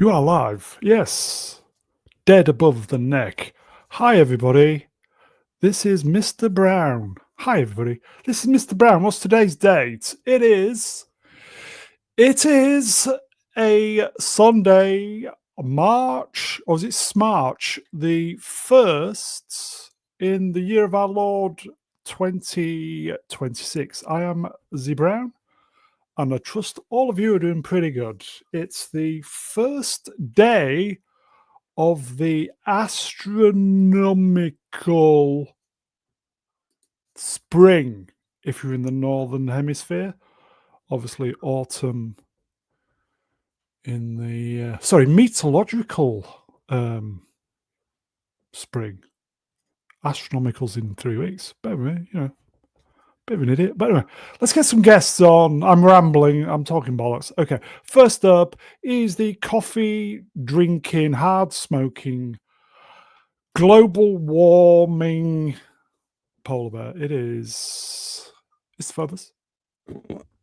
You are live, yes. Dead above the neck. Hi, everybody. This is Mr. Brown. Hi, everybody. This is Mr. Brown. What's today's date? It is a Sunday, March, or is it Smarch, the 1st in the year of our Lord 2026. I am Z Brown. And I trust all of you are doing pretty good. It's the first day of the astronomical spring, if you're in the northern hemisphere. Obviously, autumn in the meteorological spring. Astronomical's in 3 weeks. But anyway, bit of an idiot. But anyway, let's get some guests on. I'm rambling. I'm talking bollocks. Okay. First up is the coffee drinking, hard smoking, global warming polar bear. It's the Phobos.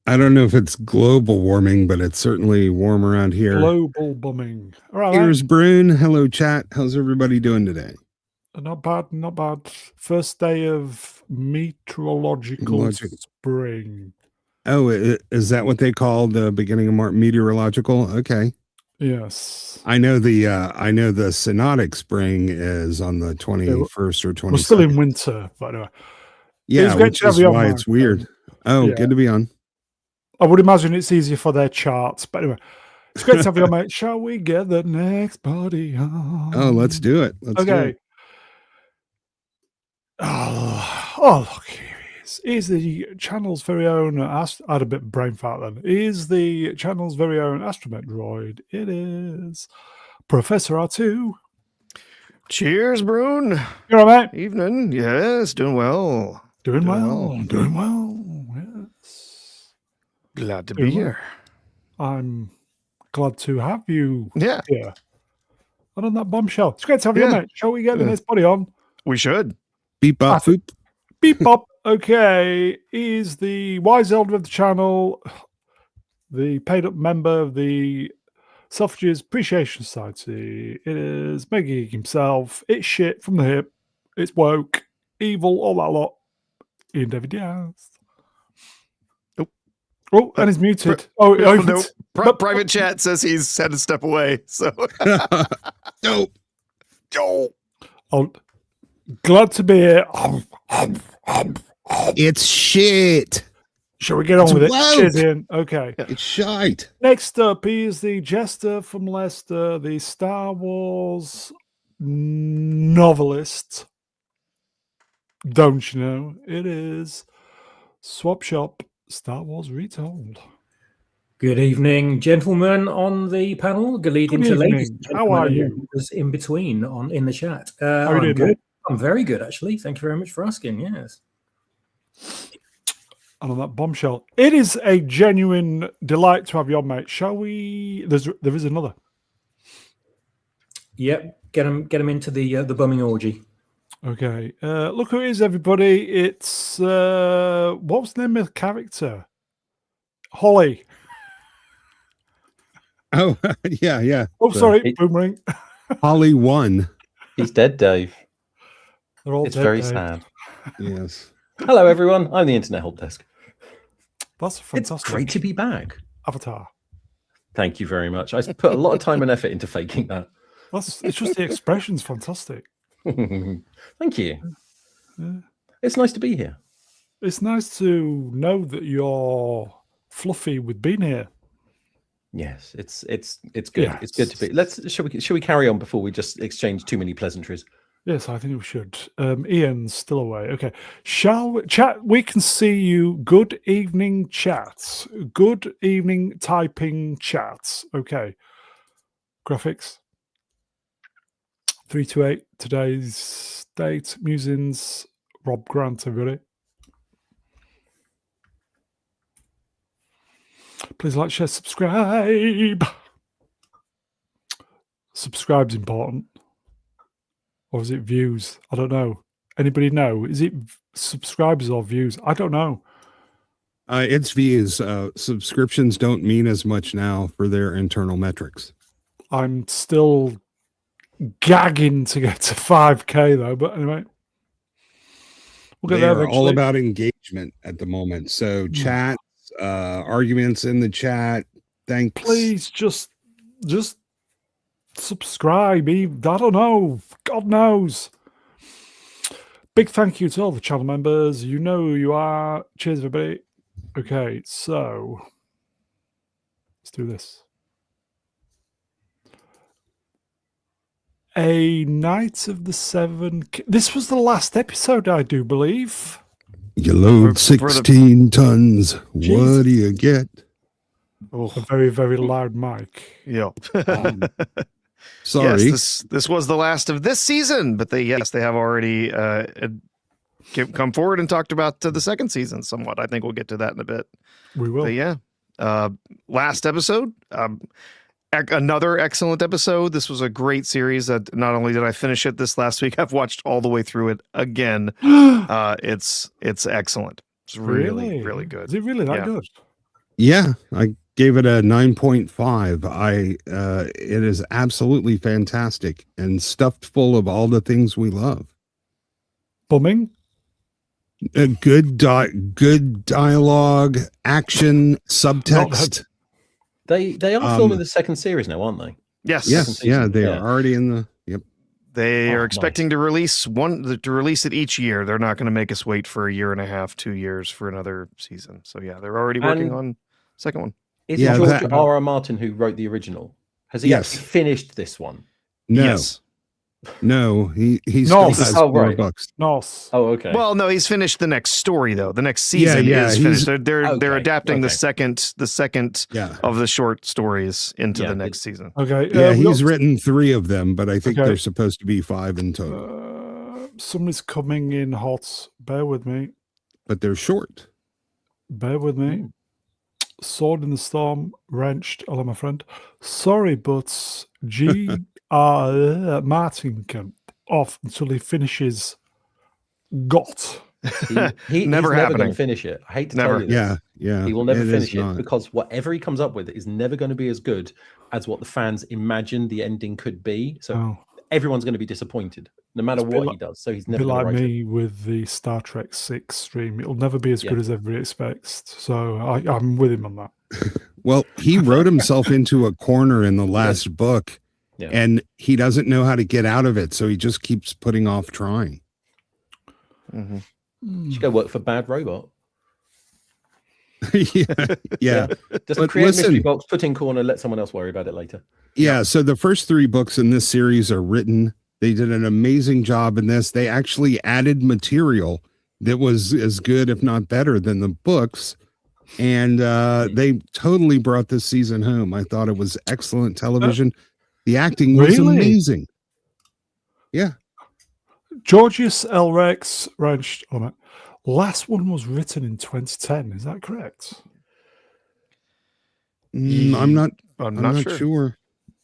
I don't know if it's global warming, but it's certainly warm around here. Global bumming. All right. Here's Brune. Hello, chat. How's everybody doing today? Not bad, not bad. First day of meteorological spring. Oh, is that what they call the beginning of meteorological? Okay. Yes. I know the synodic spring is on the 21st or 22nd. We're still in winter, by the way. Yeah, which is why it's weird. Oh, yeah. Good to be on. I would imagine it's easier for their charts, but anyway. It's great to have you on, mate. Shall we get the next party on? Oh, let's do it. Let's do it. Oh, look, here he is. He's the channel's very own, I had a bit of brain fart then. He's the channel's very own astromech droid. It is Professor R2. Cheers, Brune. You all right, mate? Evening. Yes, doing well. Doing well. Yes. Glad to be here. I'm glad to have you here. And on that bombshell. It's great to have you on, mate. Shall we get the next body on? We should. Beep bop boop. Beep bop. Okay. He's the wise elder of the channel, the paid up member of the Selfridges Appreciation Society. It is Mega Geek himself. It's shit from the hip. It's woke, evil, all that lot. Ian David Diaz. Oh, and he's muted. No. Private chat says he's had to step away. So, no. Oh, glad to be here. It's shit. Shall we get on with it? Cheers, Ian. Okay. It's shite. Next up, he is the jester from Leicester, the Star Wars novelist. Don't you know? It is Swap Shop Star Wars Retold. Good evening, gentlemen on the panel. Good evening to ladies. How are you? In between in the chat. How are you doing, good. I'm very good, actually. Thank you very much for asking. Yes. And on that bombshell, it is a genuine delight to have you on, mate. Shall we? There is another. Yep. Get him into the bumming orgy. Okay. Look who it is, everybody. It's what's the name of the character? Holly. Oh, yeah. Oh, sorry, Boomerang. Holly won. He's dead, Dave. They're all it's dead, very Dave. sad. Yes. Hello, everyone. I'm the Internet Help Desk. That's fantastic. It's great to be back. Avatar. Thank you very much. I put a lot of time and effort into faking that. It's just the expression's fantastic. Thank you. Yeah. It's nice to be here. It's nice to know that you're fluffy with being here. Yes, it's good. Yes. It's good to be. Shall we carry on before we just exchange too many pleasantries? Yes, I think we should. Ian's still away. Okay. Shall we chat? We can see you. Good evening, chats. Good evening, typing chats. Okay. Graphics. 328. Today's date. Musings. Rob Grant, everybody. Please like, share, subscribe. Subscribe's important. Or is it views? I don't know. Anybody know? Is it subscribers or views? I don't know. It's views. Subscriptions don't mean as much now for their internal metrics. I'm still gagging to get to 5K though. But anyway, we'll get They there are all eventually. about engagement at the moment. So chats, arguments in the chat. Thanks. Please just subscribe. I don't know. God knows. Big thank you to all the channel members. You know who you are. Cheers, everybody. Okay, so let's do this. A Night of the Seven. This was the last episode, I do believe. You load For the- 16 tons. Jesus. What do you get? Oh, A very, very loud mic. yeah. Sorry. Yes, this was the last of this season, but they have already come forward and talked about the second season somewhat. I think we'll get to that in a bit. We will. But yeah, last episode, another excellent episode. This was a great series. Not only did I finish it this last week, I've watched all the way through it again. It's excellent. It's really, really good. Is it really that Yeah. good? Yeah, I gave it a 9.5. It is absolutely fantastic and stuffed full of all the things we love. Bumming? A good dialogue, action, subtext. They are filming the second series now, aren't they? Yes. Yes, yeah, they Yeah. are already in the. Yep. They Oh, are nice. expecting to release it each year. They're not going to make us wait for a year and a half, 2 years for another season. So yeah, they're already working And- on second one. Is Yeah, it George that- R. R. Martin who wrote the original? Has he Yes. actually finished this one? No, Yes. no, he No. still has Oh, more right. books. Nos. Oh, okay. Well, no, he's finished the next story though. The next season yeah, is he's- finished. They're Okay, adapting the okay. second Yeah, of the short stories into Yeah, the next season. Okay. yeah, we he's got- written 3 of them, but I think Okay. there's supposed to be 5 in total. somebody's coming in hot. Bear with me. But they're short. Bear with me. Sword in the Storm, wrenched. Hello, my friend. Sorry, but Martin can off until he finishes Got. He's Never never happening. going to finish it. I hate to Never. tell you this. Yeah, yeah. He will never it is finish it not. because whatever he comes up with is never going to be as good as what the fans imagined the ending could be. So Oh, everyone's going to be disappointed no matter It's a bit what like- he does. So he's be never going like to write it. me with the Star Trek 6 stream. It'll never be as Yeah. good as everybody expects. So I'm with him on that. Well, he wrote himself into a corner in the last book, Yeah. and he doesn't know how to get out of it, so he just keeps putting off trying. Mhm. You should go work for Bad Robot. yeah, yeah, Just But create a mystery listen- box, put in corner, let someone else worry about it later. yeah. So the first 3 books in this series are written. They did an amazing job in this. They actually added material that was as good, if not better, than the books. And they totally brought this season home. I thought it was excellent television. The acting was Really? amazing. Yeah. Georgius L. Rex wrenched. Hold on a minute. Last one was written in 2010. Is that correct? I'm not I'm I'm not not sure. sure.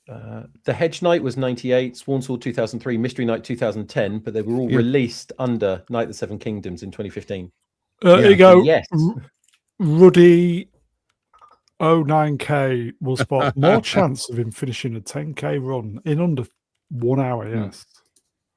The Hedge Knight was 98, Sworn Sword 2003, Mystery Knight 2010, but they were all Yeah. released under Night of the Seven Kingdoms in 2015. There you go. Yes. Ruddy 09K will spot more chance of him finishing a 10K run in under 1 hour. Yes.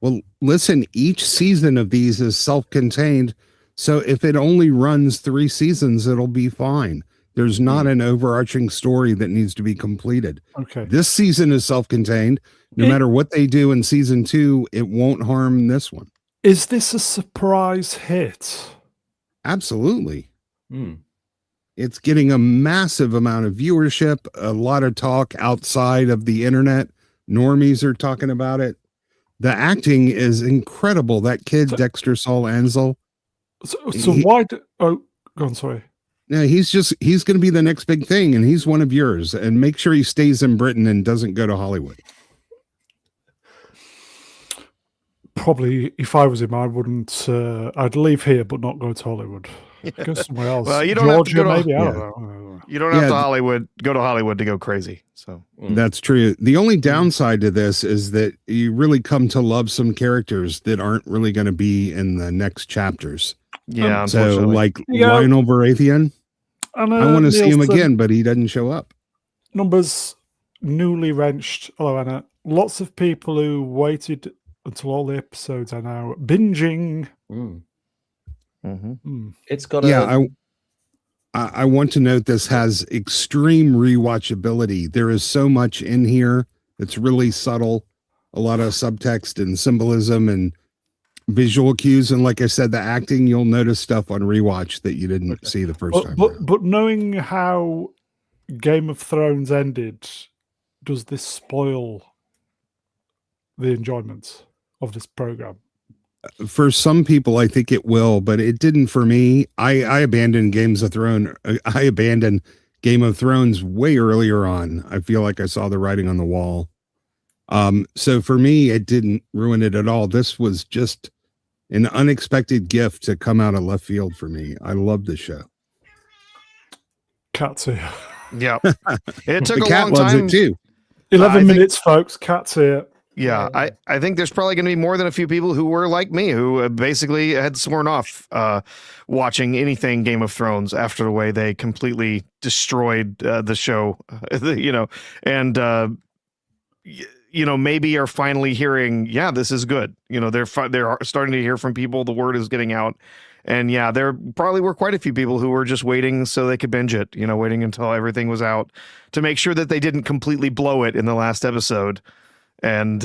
Well, listen, each season of these is self-contained. So if it only runs 3 seasons, it'll be fine. There's not an overarching story that needs to be completed. Okay. This season is self-contained. No It- matter what they do in season 2, it won't harm this one. Is this a surprise hit? Absolutely. Hmm. It's getting a massive amount of viewership, a lot of talk outside of the internet. Normies are talking about it. The acting is incredible. That kid, So- Dexter Saul Ansel, So He- why? Oh, go on. Sorry. yeah, he's going to be the next big thing, and he's one of yours. And make sure he stays in Britain and doesn't go to Hollywood. Probably, if I was him, I wouldn't. I'd leave here, but not go to Hollywood. Go somewhere else. Well, you don't have to Georgia, go to- maybe. I don't Yeah. know. You don't have Yeah, to th- go to Hollywood to go crazy. So That's true. The only downside to this is that you really come to love some characters that aren't really going to be in the next chapters. yeah, So, unfortunately. like Yeah. Lionel Baratheon, And, I want to see him Nielsen, again, but he doesn't show up. Numbers newly wrenched. Hello, Anna. Lots of people who waited until all the episodes are now binging. Mm. Mm-hmm. It's got Yeah, I want to note this has extreme rewatchability. There is so much in here that's really subtle, a lot of subtext and symbolism and visual cues. And like I said, the acting, you'll notice stuff on rewatch that you didn't see the first time. But knowing how Game of Thrones ended, does this spoil the enjoyment of this program? For some people, I think it will, but it didn't for me. I abandoned I abandoned Game of Thrones way earlier on. I feel like I saw the writing on the wall. So for me, it didn't ruin it at all. This was just an unexpected gift to come out of left field for me. I love the show. Cat's here. Yeah. It took The a cat long loves time. it too. 11 minutes, folks. Cat's here. Yeah, I think there's probably going to be more than a few people who were like me, who basically had sworn off watching anything Game of Thrones after the way they completely destroyed the show, and maybe are finally hearing, yeah, this is good. They're starting to hear from people. The word is getting out. And yeah, there probably were quite a few people who were just waiting so they could binge it, waiting until everything was out to make sure that they didn't completely blow it in the last episode. And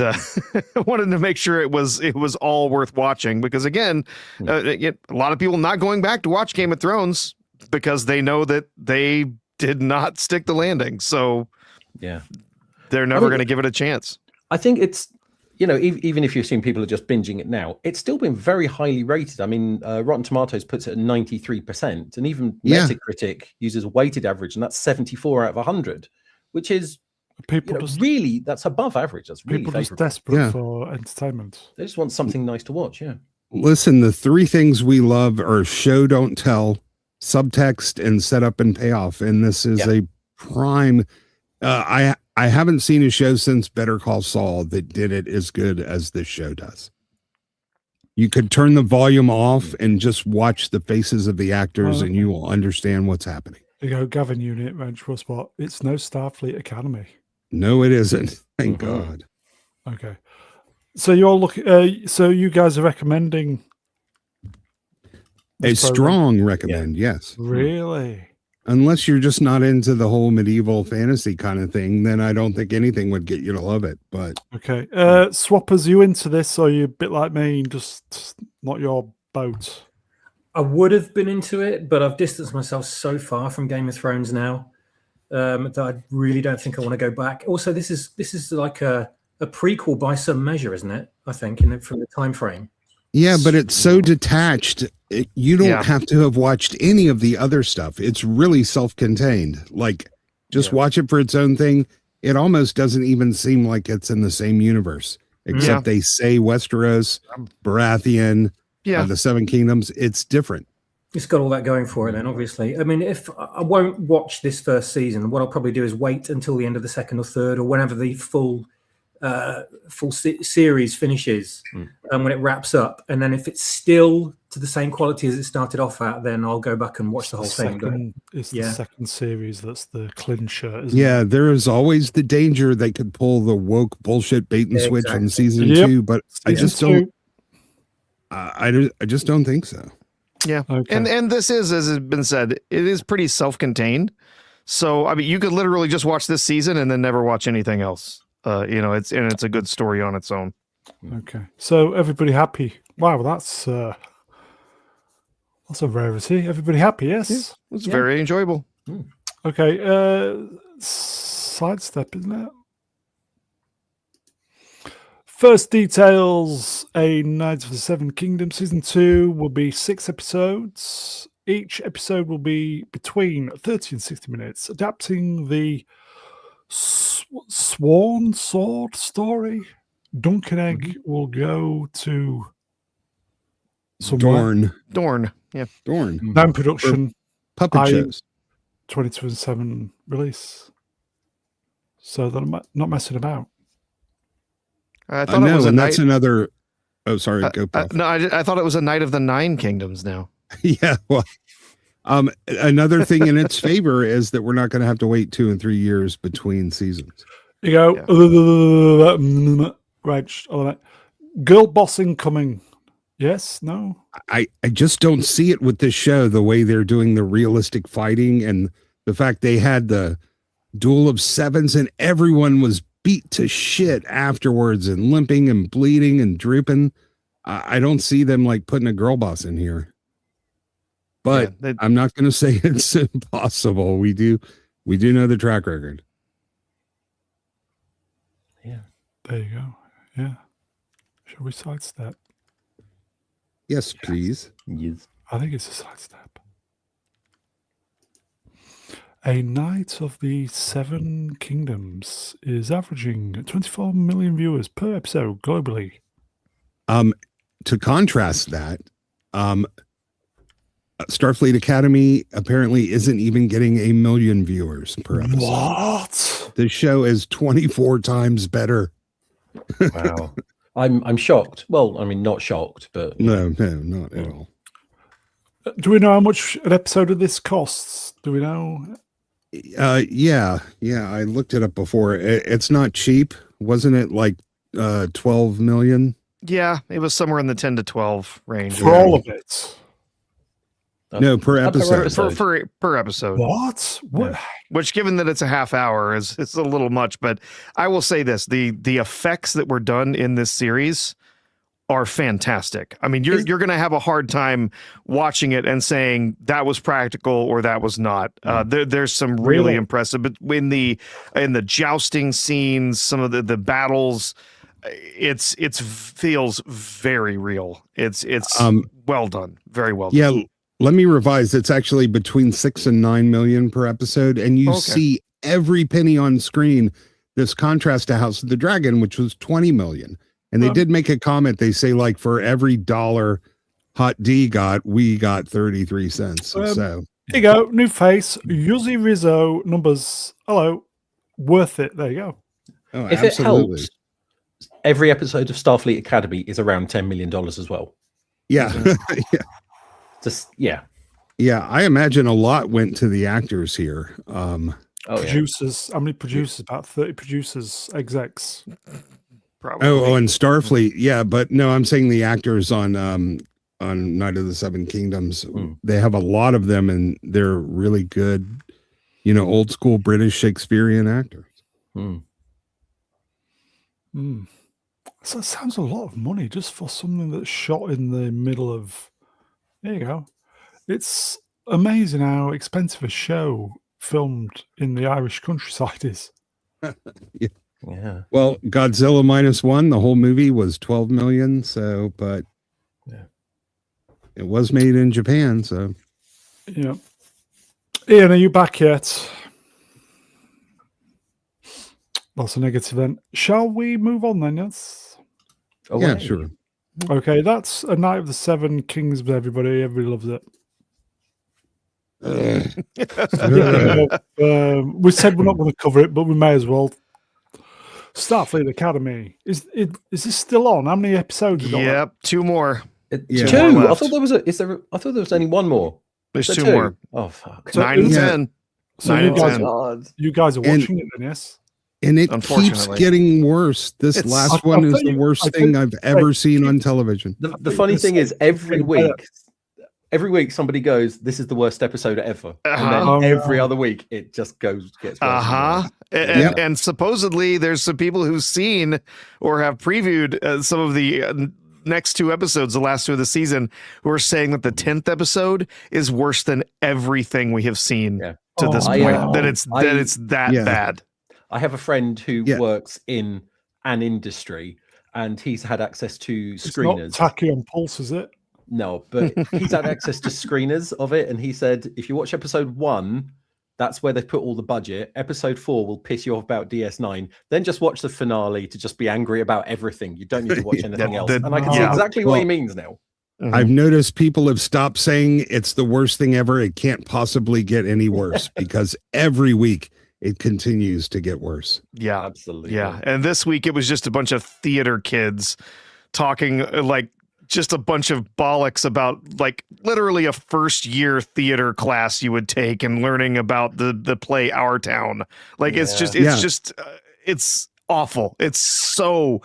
wanted to make sure it was all worth watching, because again, a lot of people not going back to watch Game of Thrones because they know that they did not stick the landing. So yeah, they're never going to give it a chance. I think it's, even if you've seen people are just binging it now, it's still been very highly rated. I mean, Rotten Tomatoes puts it at 93%, and even Metacritic uses a weighted average, and that's 74 out of 100, which is really, that's above average. That's really people just favorable. desperate for entertainment. They just want something nice to watch. Yeah. Listen, the three things we love are show, don't tell, subtext, and setup and payoff. And this is a prime. I haven't seen a show since Better Call Saul that did it as good as this show does. You could turn the volume off and just watch the faces of the actors, and you will understand what's happening. You go, Gavin Unit, Venture Spot. It's no Starfleet Academy. No, it isn't. Thank God. Okay. So you're looking. So you guys are recommending a strong recommend? Yes. Really? Unless you're just not into the whole medieval fantasy kind of thing, then I don't think anything would get you to love it. But okay. Swappers, you into this, or you a bit like me, just not your boat? I would have been into it, but I've distanced myself so far from Game of Thrones now that I really don't think I want to go back. Also, this is like a prequel by some measure, isn't it? I think from the time frame. Yeah, but it's so detached. You don't have to have watched any of the other stuff. It's really self-contained. Like, just watch it for its own thing. It almost doesn't even seem like it's in the same universe, except they say Westeros, Baratheon, the Seven Kingdoms. It's different. It's got all that going for it then, obviously. I mean, if I won't watch this first season, what I'll probably do is wait until the end of the second or third, or whenever the full series finishes, when it wraps up. And then if it's still to the same quality as it started off at, then I'll go back and watch the whole thing. It's the second series that's the clincher, isn't it? Yeah, there is always the danger they could pull the woke bullshit bait and switch from season 2, but I just don't. I just don't think so. Yeah. Okay. And this is, as has been said, it is pretty self-contained. So, I mean, you could literally just watch this season and then never watch anything else. It's a good story on its own. Okay. So everybody happy. Wow, that's a rarity. Everybody happy, yes? Yeah, it's very enjoyable. Okay. Sidestep, isn't it? First details, A Knights of the Seven Kingdoms Season 2 will be 6 episodes. Each episode will be between 30 and 60 minutes, adapting the Sworn Sword story. Duncan Egg will go to somewhere. Dorne. Yeah. Dorne. Down production. Puppet shows. 2027 release. So they're not messing about. I thought it was that's another. Oh, sorry. Go. No, I thought it was a Knight of the Nine Kingdoms now. Yeah. Well, another thing in its favor is that we're not going to have to wait 2 and 3 years between seasons. You go, right, all right. Girl boss incoming. Yes, no? I just don't see it with this show, the way they're doing the realistic fighting and the fact they had the duel of sevens and everyone was beat to shit afterwards and limping and bleeding and drooping. I don't see them like putting a girl boss in here. But I'm not going to say it's impossible. We do know the track record. Yeah. There you go. Yeah. Shall we sidestep? Yes, please. Yes. I think it's a sidestep. A Knight of the Seven Kingdoms is averaging 24 million viewers per episode globally. To contrast that, Starfleet Academy apparently isn't even getting 1 million viewers per episode. What? The show is 24 times better. Wow. I'm shocked. Well, I mean, not shocked, but No, not at all. Do we know how much an episode of this costs? Do we know? Yeah. I looked it up before. It's not cheap. Wasn't it like 12 million? Yeah, it was somewhere in the 10 to 12 range. For all of it? No, per episode. Per episode. What? What? Which, given that it's a half hour, it's a little much. But I will say this: the effects that were done in this series are fantastic. I mean, you're going to have a hard time watching it and saying that was practical or that was not. There's some really impressive, but in the jousting scenes, some of the battles, it feels very real. It's well done, very well done. Yeah. Let me revise. It's actually between 6 and 9 million per episode. And you see every penny on screen. This contrast to House of the Dragon, which was 20 million. And they did make a comment. They say, like, for every dollar Hot D got, we got 33 cents. So here you go. New face. Yuzi Rizzo numbers. Hello. Worth it. There you go. Oh, if absolutely. it helps, every episode of Starfleet Academy is around $10 million as well. Yeah. Yeah. Yeah, I imagine a lot went to the actors here. Producers. How many producers? About 30 producers, execs. Probably. And Starfleet. Yeah, but no, I'm saying the actors on Night of the Seven Kingdoms. They have a lot of them, and they're really good, old school British Shakespearean actors. So it sounds a lot of money just for something that's shot in the middle of. There you go. It's amazing how expensive a show filmed in the Irish countryside is. Yeah. Well, Godzilla -1, the whole movie was 12 million. So, but it was made in Japan. So, yeah. Ian, are you back yet? Lots of negative then. Shall we move on then? Yes. Yeah, sure. Okay, that's A Night of the Seven Kings, everybody. Everybody loves it. We said we're not going to cover it, but we may as well. Starfleet Academy. Is this still on? How many episodes? Yep, 2 more. Two. I thought there was I thought there was only one more. There's 2 more. Oh fuck. 9 and 10. So 9 and 10. You guys are watching it then, yes? And it keeps getting worse. This last one is the worst thing I've ever seen on television. The funny thing is, every week somebody goes, "This is the worst episode ever," and then every other week it just gets worse. And supposedly there's some people who've seen or have previewed some of the next 2 episodes, the last 2 of the season, who are saying that the 10th episode is worse than everything we have seen to this point. That it's that bad. I have a friend who works in an industry, and he's had access to screeners. It's not Tachyon Pulse, is it? No, but he's had access to screeners of it, and he said if you watch episode 1, that's where they put all the budget. Episode 4 will piss you off about DS9. Then just watch the finale to just be angry about everything. You don't need to watch anything else. And I can see exactly what he means now. I've noticed people have stopped saying it's the worst thing ever. It can't possibly get any worse because every week it continues to get worse. Yeah, absolutely. Yeah. And this week it was just a bunch of theater kids talking like just a bunch of bollocks about like literally a first year theater class you would take and learning about the play Our Town. Like it's It's awful. It's so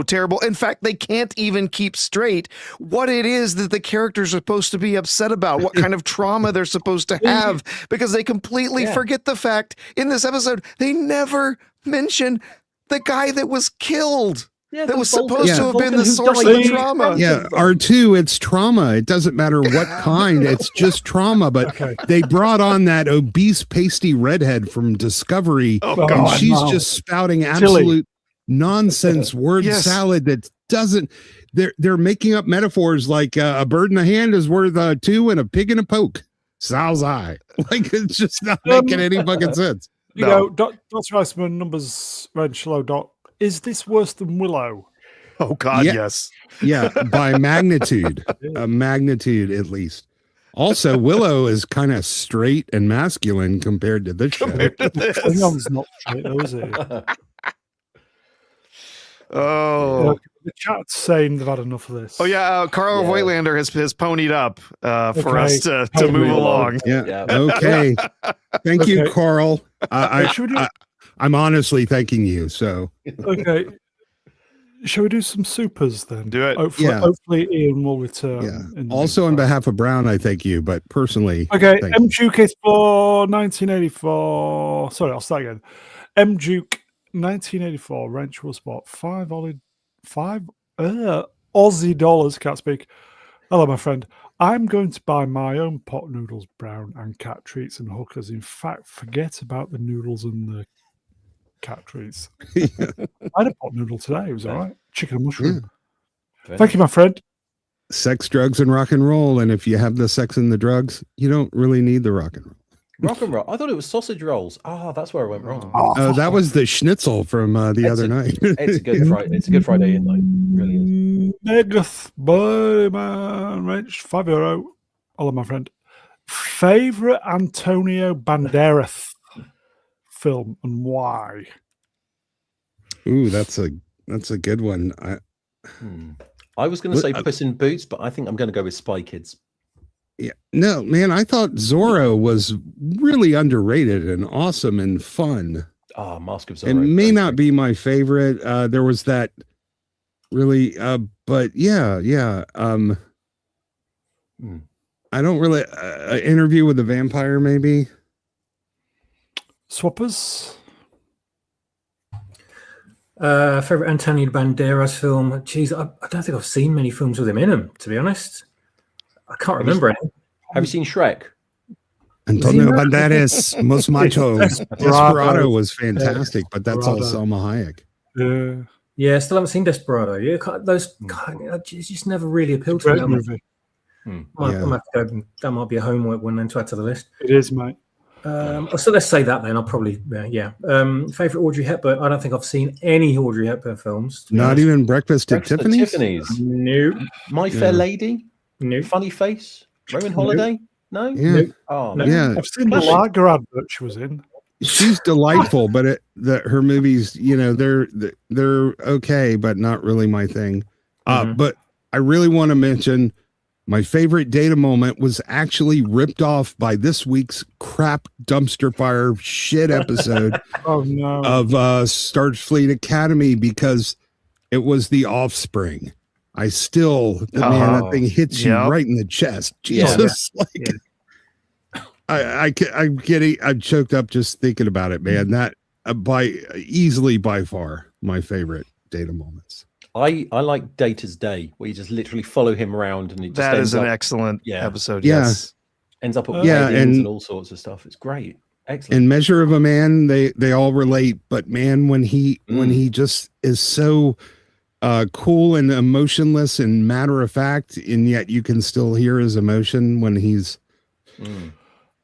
terrible. In fact, they can't even keep straight what it is that the characters are supposed to be upset about, what kind of trauma they're supposed to have, because they completely forget the fact in this episode they never mention the guy that was killed. That was supposed to have been the source of the trauma. Yeah, R2, it's trauma. It doesn't matter what kind. It's just trauma. But they brought on that obese, pasty redhead from Discovery. And she's just spouting absolute nonsense word salad that doesn't. They're making up metaphors like a bird in the hand is worth two and a pig in a poke. Sow's eye. Like, it's just not making any fucking sense. You know, Dr. Iceman, numbers, Reg, hello, Doc. Is this worse than Willow? Oh, God, yes. Yeah, by magnitude. A magnitude, at least. Also, Willow is kind of straight and masculine compared to this show. Klingons not straight, though, is it? The chat's saying they've had enough of this. Oh, yeah. Carl Voigtlander has ponied up for us to move along. Yeah. Okay. Thank you, Carl. I'm honestly thanking you. So okay, shall we do some supers then? Do it. Hopefully Ian will return. Yeah. Also, on behalf of Brown, I thank you, but personally, okay. M Duke is for 1984. Sorry, I'll start again. M Duke 1984 wrench will spot five Aussie dollars. Can't speak. Hello, my friend. I'm going to buy my own pot noodles, Brown, and cat treats and hookers. In fact, forget about the noodles and the cat treats. I had a pot noodle today. It was all right. Chicken and mushroom. Thank you, my friend. Sex, drugs, and rock and roll. And if you have the sex and the drugs, you don't really need the rock and roll. Rock and roll. I thought it was sausage rolls. That's where I went wrong. That was the schnitzel from the other night. It's a good Friday. It's a good Friday in night. Really is. Negath, boy, man, Rich, €5. Hello, my friend. Favorite Antonio Banderas film and why? Ooh, that's a good one. I was going to say Puss in Boots, but I think I'm going to go with Spy Kids. Yeah, no, man, I thought Zorro was really underrated and awesome and fun. Mask of Zorro. It may not be my favorite. There was that really, but yeah. I don't really Interview with the Vampire, maybe. Swappers. Favorite Antonio Banderas film? Jeez, I don't think I've seen many films with him in them, to be honest. I can't remember any. Have you seen Shrek? Antonio Banderas, Most Macho. Desperado was fantastic, but that's all Selma Hayek. Yeah, still haven't seen Desperado. Yeah, those just never really appealed to me. That might be a homework one then to add to the list. It is, mate. So let's say that then. I'll probably favorite Audrey Hepburn. I don't think I've seen any Audrey Hepburn films. Not even Breakfast at Tiffany's. Nope. My Fair Lady. No. Funny Face. Roman Holiday. No. Yeah. Oh, no. Yeah. I've seen the lager advert she was in. She's delightful, but her movies, they're okay, but not really my thing. But I really want to mention my favorite Data moment was actually ripped off by this week's crap dumpster fire shit episode of Starfleet Academy, because it was The Offspring. I still, man, that thing hits you right in the chest. Jesus, I'm choked up just thinking about it, man. That by far my favorite Data moments. I like Data's Day, where you just literally follow him around, and that is an excellent episode. Yes, ends up at weddings and all sorts of stuff. It's great, excellent. In Measure of a Man, they all relate, but man, when he just is so cool and emotionless and matter of fact, and yet you can still hear his emotion when he's.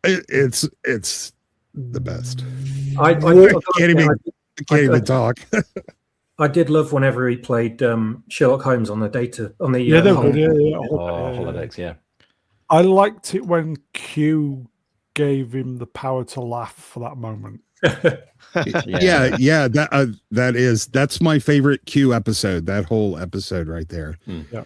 It's the best. I can't even talk. I did love whenever he played Sherlock Holmes on the Holodecks. Yeah, I liked it when Q gave him the power to laugh for that moment. That's my favorite Q episode. That whole episode right there. Yeah.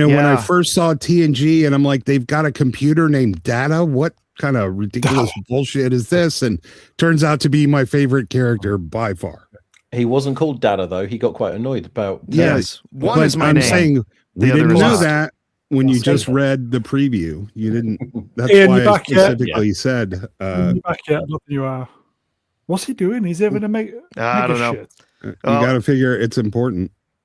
When I first saw TNG, and I'm like, they've got a computer named Data. What kind of ridiculous bullshit is this? And turns out to be my favorite character by far. He wasn't called Data though. He got quite annoyed about. Yes, one but is my I'm name. saying we other didn't is know not. that when you I'll say just that. read the preview. You didn't. That's Ian, why you I back yet? specifically said. You back yet? I don't think you are. What's he doing? He's having a I don't know. shit. You Well, got to figure it's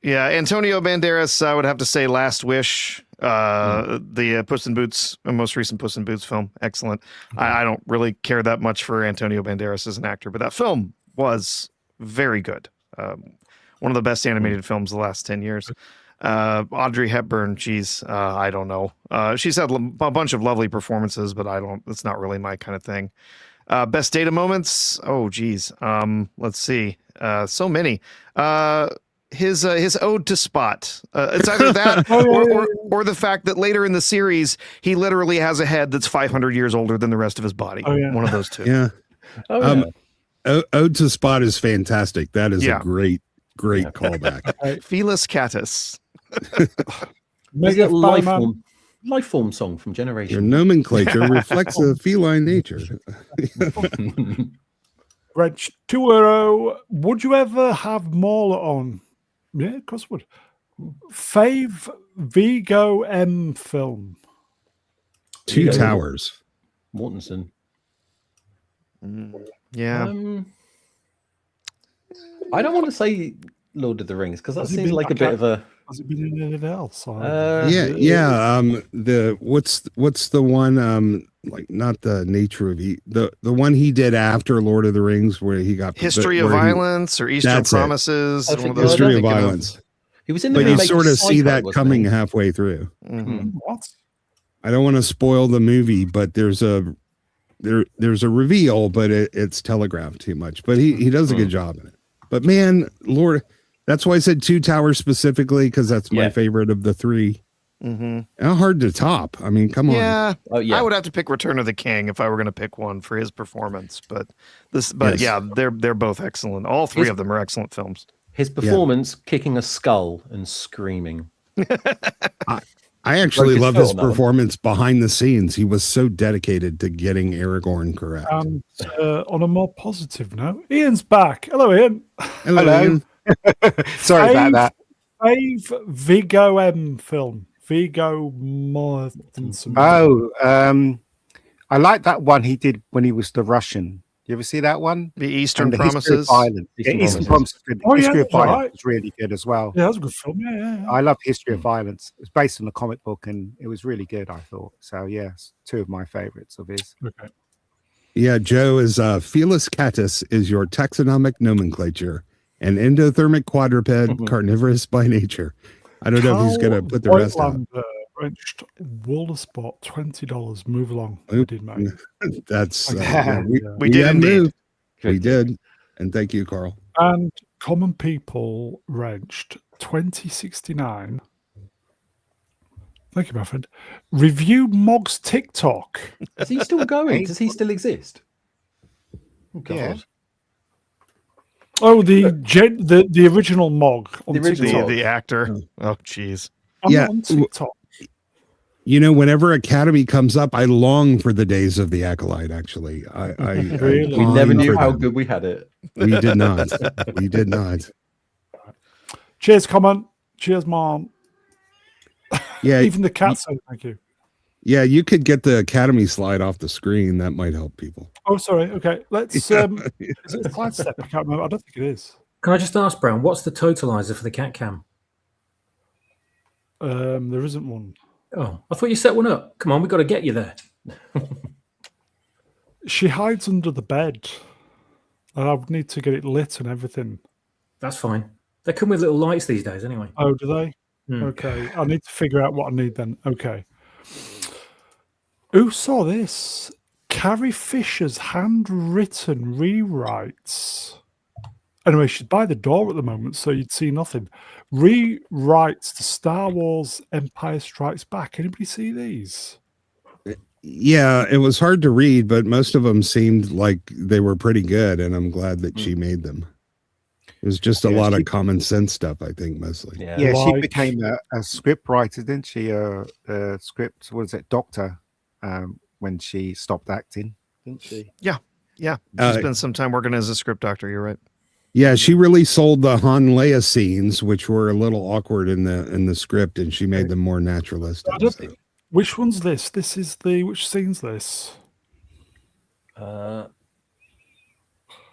Yeah, Antonio Banderas, I would have to say Last Wish, the Puss in Boots, most recent Puss in Boots film. Excellent. I don't really care that much for Antonio Banderas as an actor, but that film was very good. One of the best animated films of the last 10 years. Audrey Hepburn, I don't know. She's had a bunch of lovely performances, but it's not really my kind of thing. Best data moments. Oh, geez. Let's see. So many. His ode to Spot. It's either that or the fact that later in the series he literally has a head that's 500 years older than the rest of his body. Oh, yeah. One of those two. Yeah. Oh, yeah. Ode to Spot is fantastic. That is Yeah. a great callback. Felis Catus. Is it a life form song from Your Generation? nomenclature reflects a feline nature. Wrench 2-0. Would you ever have Mauler on? Yeah, of course I would. Fave Vigo M film. Two Yeah. Towers. Mortensen. Yeah. I don't want to say Lord of the Rings because that Has he seems been like a back bit at- of a. Has it been in anything else? Or- Yeah. The what's the one like not the nature of the one he did after Lord of the Rings where he got History of where he- Violence or Eastern That's it. Promises. I One think of those History I'm of thinking Violence. He was in the But you remake sort of see Psycho, that wasn't coming he? halfway through. Mhm. What? I don't want to spoil the movie, but there's a reveal, but it's telegraphed too much. But he does a good job in it. But man, Lord, that's why I said Two Towers specifically because that's my favorite of the three. Mhm. How hard to top? I mean, come on. Yeah. Oh, yeah. I would have to pick Return of the King if I were going to pick one for his performance, but Yes. yeah, they're both excellent. All three of them are excellent films. His performance kicking a skull and screaming. I actually Broke his love foot his on that one. performance behind the scenes. He was so dedicated to getting Aragorn correct. And on a more positive note, Ian's back. Hello, Ian. Hello. Ian. Sorry about that. Fave Vigo M film. Vigo Mortensen. Oh, I like that one he did when he was the Russian. You ever see that one? The Eastern And the History of Promises. Violence. Yeah, Eastern Eastern Promises. Promises. Good. Oh, yeah, History of that's all Violence right. was really good as well. Yeah, that's a good film. Yeah. I love History of Violence. It's based on a comic book, and it was really good. I thought so. Yes, two of my favorites of his. Okay. Yeah, Joe is Felis catus is your taxonomic nomenclature, an endothermic quadruped, carnivorous by nature. I don't know if he's going to put the rest out. Wrenched Wool Spot, $20. Move along. We did, mate. That's We did have indeed. moved. We did, and thank you, Carl. And Common People wrenched 2069. Thank you, my friend. Review Mog's TikTok. Is he still going? Does he still exist? Oh, God. Yeah. Oh, the original Mog on The original. TikTok. The actor. Oh, jeez. I'm Yeah. not on TikTok. You know, whenever Academy comes up, I long for the days of the Acolyte. Actually, I Really? We never pine knew for how them. good we had it. We did not. We did not. Cheers, comment. Cheers, Mom. Yeah, Even the cat said thank you. yeah. You could get the Academy slide off the screen. That might help people. Oh, sorry. Okay, let's. Is it a slide step? I can't remember. I don't think it is. Can I just ask, Brown, what's the totalizer for the cat cam? There isn't one. Oh, I thought you set one up. Come on, we've got to get you there. She hides under the bed, and I would need to get it lit and everything. That's fine. They come with little lights these days anyway. Oh, do they? Hmm. Okay, I need to figure out what I need then. Okay. Who saw this? Carrie Fisher's handwritten rewrites. Anyway, she's by the door at the moment, so you'd see nothing. Rewrites the Star Wars Empire Strikes Back. Anybody see these? Yeah, it was hard to read, but most of them seemed like they were pretty good, and I'm glad that she made them. It was just a lot of common sense stuff, I think, mostly. Yeah. Yeah, she Like- became a script writer, didn't she? A script, what is it, doctor, when she stopped acting, didn't she? Yeah. She Uh, spent some time working as a script doctor. You're right. Yeah, she really sold the Han Leia scenes, which were a little awkward in the script, and she made them more naturalistic. Which one's this? This is which scene's this?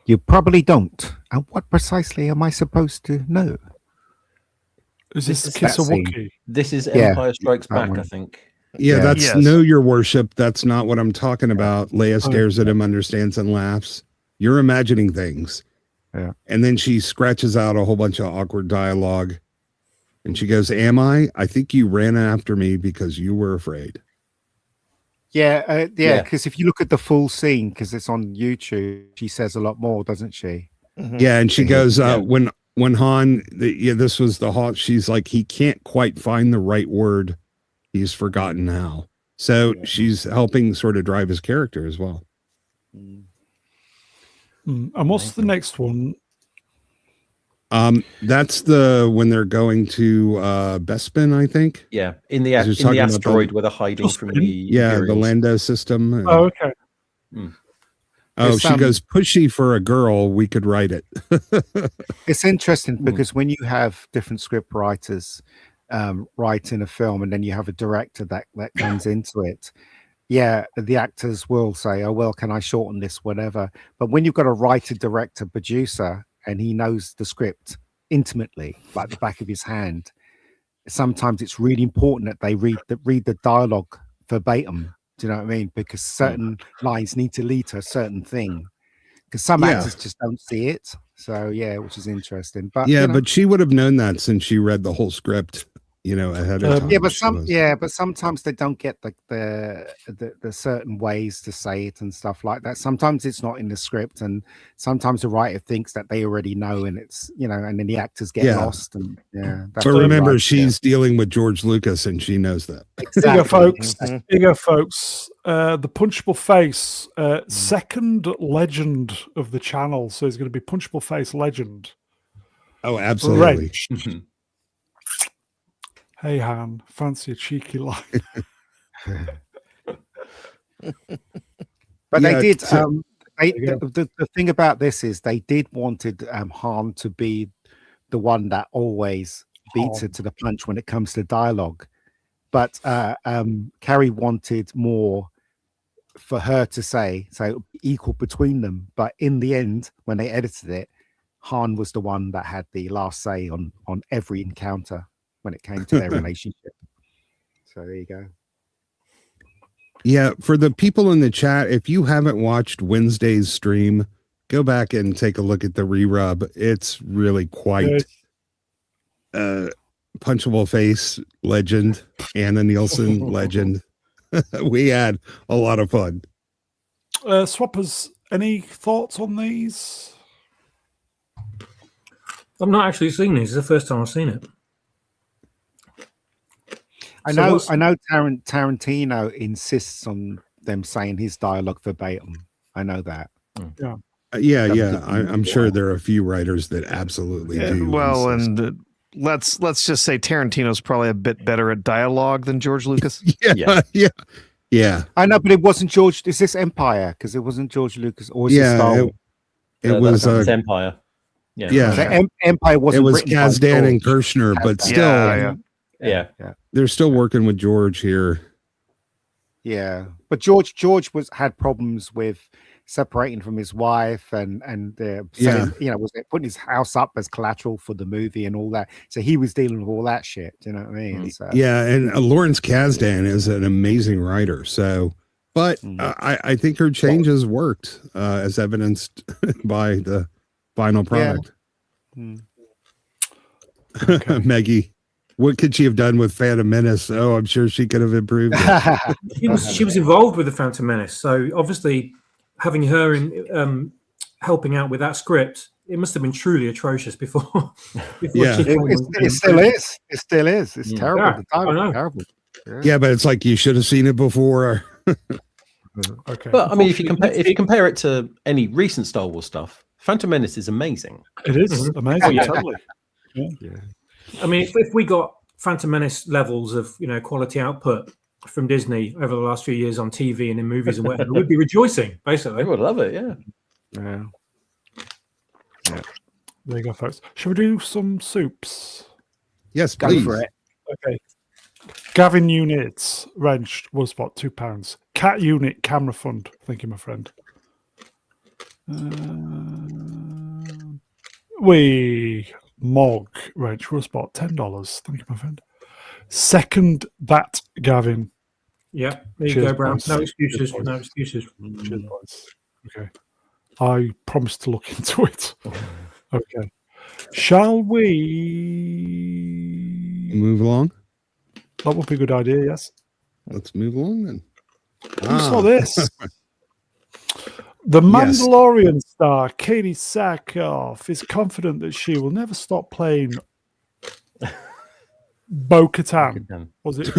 You probably don't. And what precisely am I supposed to know? Is This this is Kiss a that scene. Wookiee? This is Yeah, Empire Strikes that Back, one. I think. Yeah, Yeah. that's Yes. Know Your Worship. That's not what I'm talking about. Leia stares at him, understands, and laughs. You're imagining things. Yeah. And then she scratches out a whole bunch of awkward dialogue. And she goes, "Am I? I think you ran after me because you were afraid." Yeah, Yeah. because if you look at the full scene, because it's on YouTube, she says a lot more, doesn't she? Mhm. Yeah, and she goes, Yeah. when Han, this was the Hawk, she's like, he can't quite find the right word. He's forgotten how. So she's helping sort of drive his character as well. And what's the next one? That's when they're going to Bespin, I think. Yeah, in the Because you're talking about asteroid where they're hiding Just from in- the the Imperials. Lando system. And- Oh, okay. oh, It's, she goes, pushy for a girl. We could write it. It's interesting because when you have different script writers writing a film and then you have a director that comes into it, the actors will say, oh, well, can I shorten this, whatever. But when you've got a writer, director, producer, and he knows the script intimately, like the back of his hand, sometimes it's really important that they read the dialogue verbatim. Do you know what I mean? Because certain lines need to lead to a certain thing. Because some Yeah. actors just don't see it. So which is interesting. But Yeah, you know, but she would have known that since she read the whole script, ahead of time. but sometimes they don't get the certain ways to say it and stuff like that. Sometimes it's not in the script, and sometimes the writer thinks that they already know, and it's and then the actors get lost. And But remember, she's dealing with George Lucas, and she knows that. Here you go, exactly. folks. Here you go, folks. The Punchable Face, second legend of the channel. So he's going to be Punchable Face legend. Oh, absolutely. Wrench. Hey, Han, fancy a cheeky line. But Yeah, they did. so- The thing about this is they did wanted Han to be the one that always beats her to the punch when it comes to dialogue. But Carrie wanted more for her to say, so equal between them. But in the end, when they edited it, Han was the one that had the last say on every encounter when it came to their relationship. So there you go. Yeah, for the people in the chat, if you haven't watched Wednesday's stream, go back and take a look at the re-rub. It's really quite Punchable Face legend, Anna Nielsen legend. We had a lot of fun. Swappers, any thoughts on these? I've not actually seen these. It's the first time I've seen it. I So know. what's- I know. Tarantino insists on them saying his dialogue verbatim. I know that. I'm sure there are a few writers that absolutely do. Well, insist. and let's just say Tarantino's probably a bit better at dialogue than George Lucas. yeah. I know, but it wasn't George. Is this Empire? Because it wasn't George Lucas, or is it Star Wars? It was that's Empire. Yeah. So yeah. Empire wasn't. It was written by Kasdan and George. Kirshner, but still, Yeah. they're still working with George here. Yeah, but George had problems with separating from his wife and selling, was putting his house up as collateral for the movie and all that. So he was dealing with all that shit. Do you know what I mean? So, Yeah, and Lawrence Kasdan is an amazing writer. So, but I think her changes worked, as evidenced by the final product. Okay. Maggie, what could she have done with Phantom Menace? Oh, I'm sure she could have improved it. She was involved with the Phantom Menace, so obviously having her in helping out with that script, it must have been truly atrocious before. Yeah. it still is. It still is. It's terrible. Yeah, The dialogue I know. is terrible. Yeah, but it's like you should have seen it before. Okay. But I mean, if you compare it to any recent Star Wars stuff, Phantom Menace is amazing. It is amazing. Yeah. Totally. I mean, if we got Phantom Menace levels of quality output from Disney over the last few years on TV and in movies and whatever, we'd be rejoicing. Basically, I would love it. Yeah. Yeah. There you go, folks. Shall we do some soups? Yes, Go please. for it. Okay. Gavin units wrenched was what, £2. Cat unit camera fund. Thank you, my friend. We Mog wrench was about $10. Thank you, my friend. Second that Gavin. Yeah, there you Cheers, go, Brown. boys. No excuses. Cheers, boys. No excuses. Cheers, boys. Okay. I promise to look into it. Okay. Shall we Move along. That would be a good idea, yes. Let's move along then. Who saw this? The Yes. Mandalorian star Katie Sackhoff is confident that she will never stop playing Bo-Katan. Was it?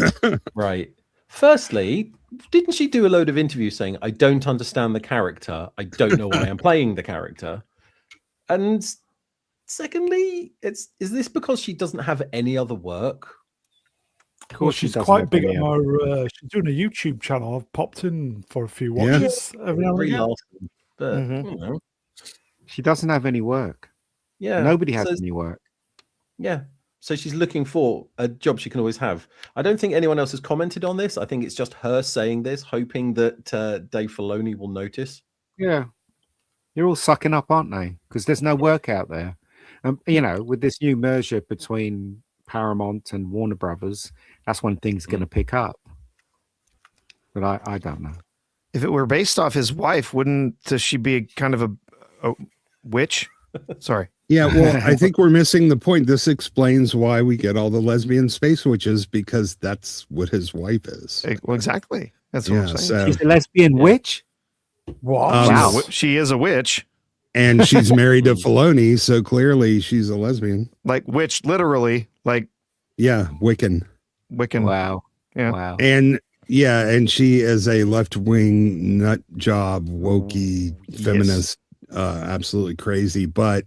Right. Firstly, didn't she do a load of interviews saying, I don't understand the character. I don't know why I'm playing the character. And secondly, is this because she doesn't have any other work? Well, she's quite big on her. She's doing a YouTube channel. I've popped in for a few watches every now and Very again. lasting, but you know, She doesn't have any work. yeah, Nobody has so- any work. Yeah. So she's looking for a job she can always have. I don't think anyone else has commented on this. I think it's just her saying this, hoping that Dave Filoni will notice. Yeah. You're all sucking up, aren't they? Because there's no work out there. You know, with this new merger between Paramount and Warner Brothers, that's when things are going to pick up. But I don't know. If it were based off his wife, wouldn't she be kind of a witch? Sorry. Yeah, well, I think we're missing the point. This explains why we get all the lesbian space witches, because that's what his wife is. Well, exactly. That's what I'm saying. So, She's a lesbian witch? What? Wow. She is a witch. and she's married to Filoni, so clearly she's a lesbian. Like witch, literally, like Yeah, Wiccan. Wiccan. Wow. Yeah. Wow. And yeah, and she is a left-wing nut job, wokey feminist, absolutely crazy. But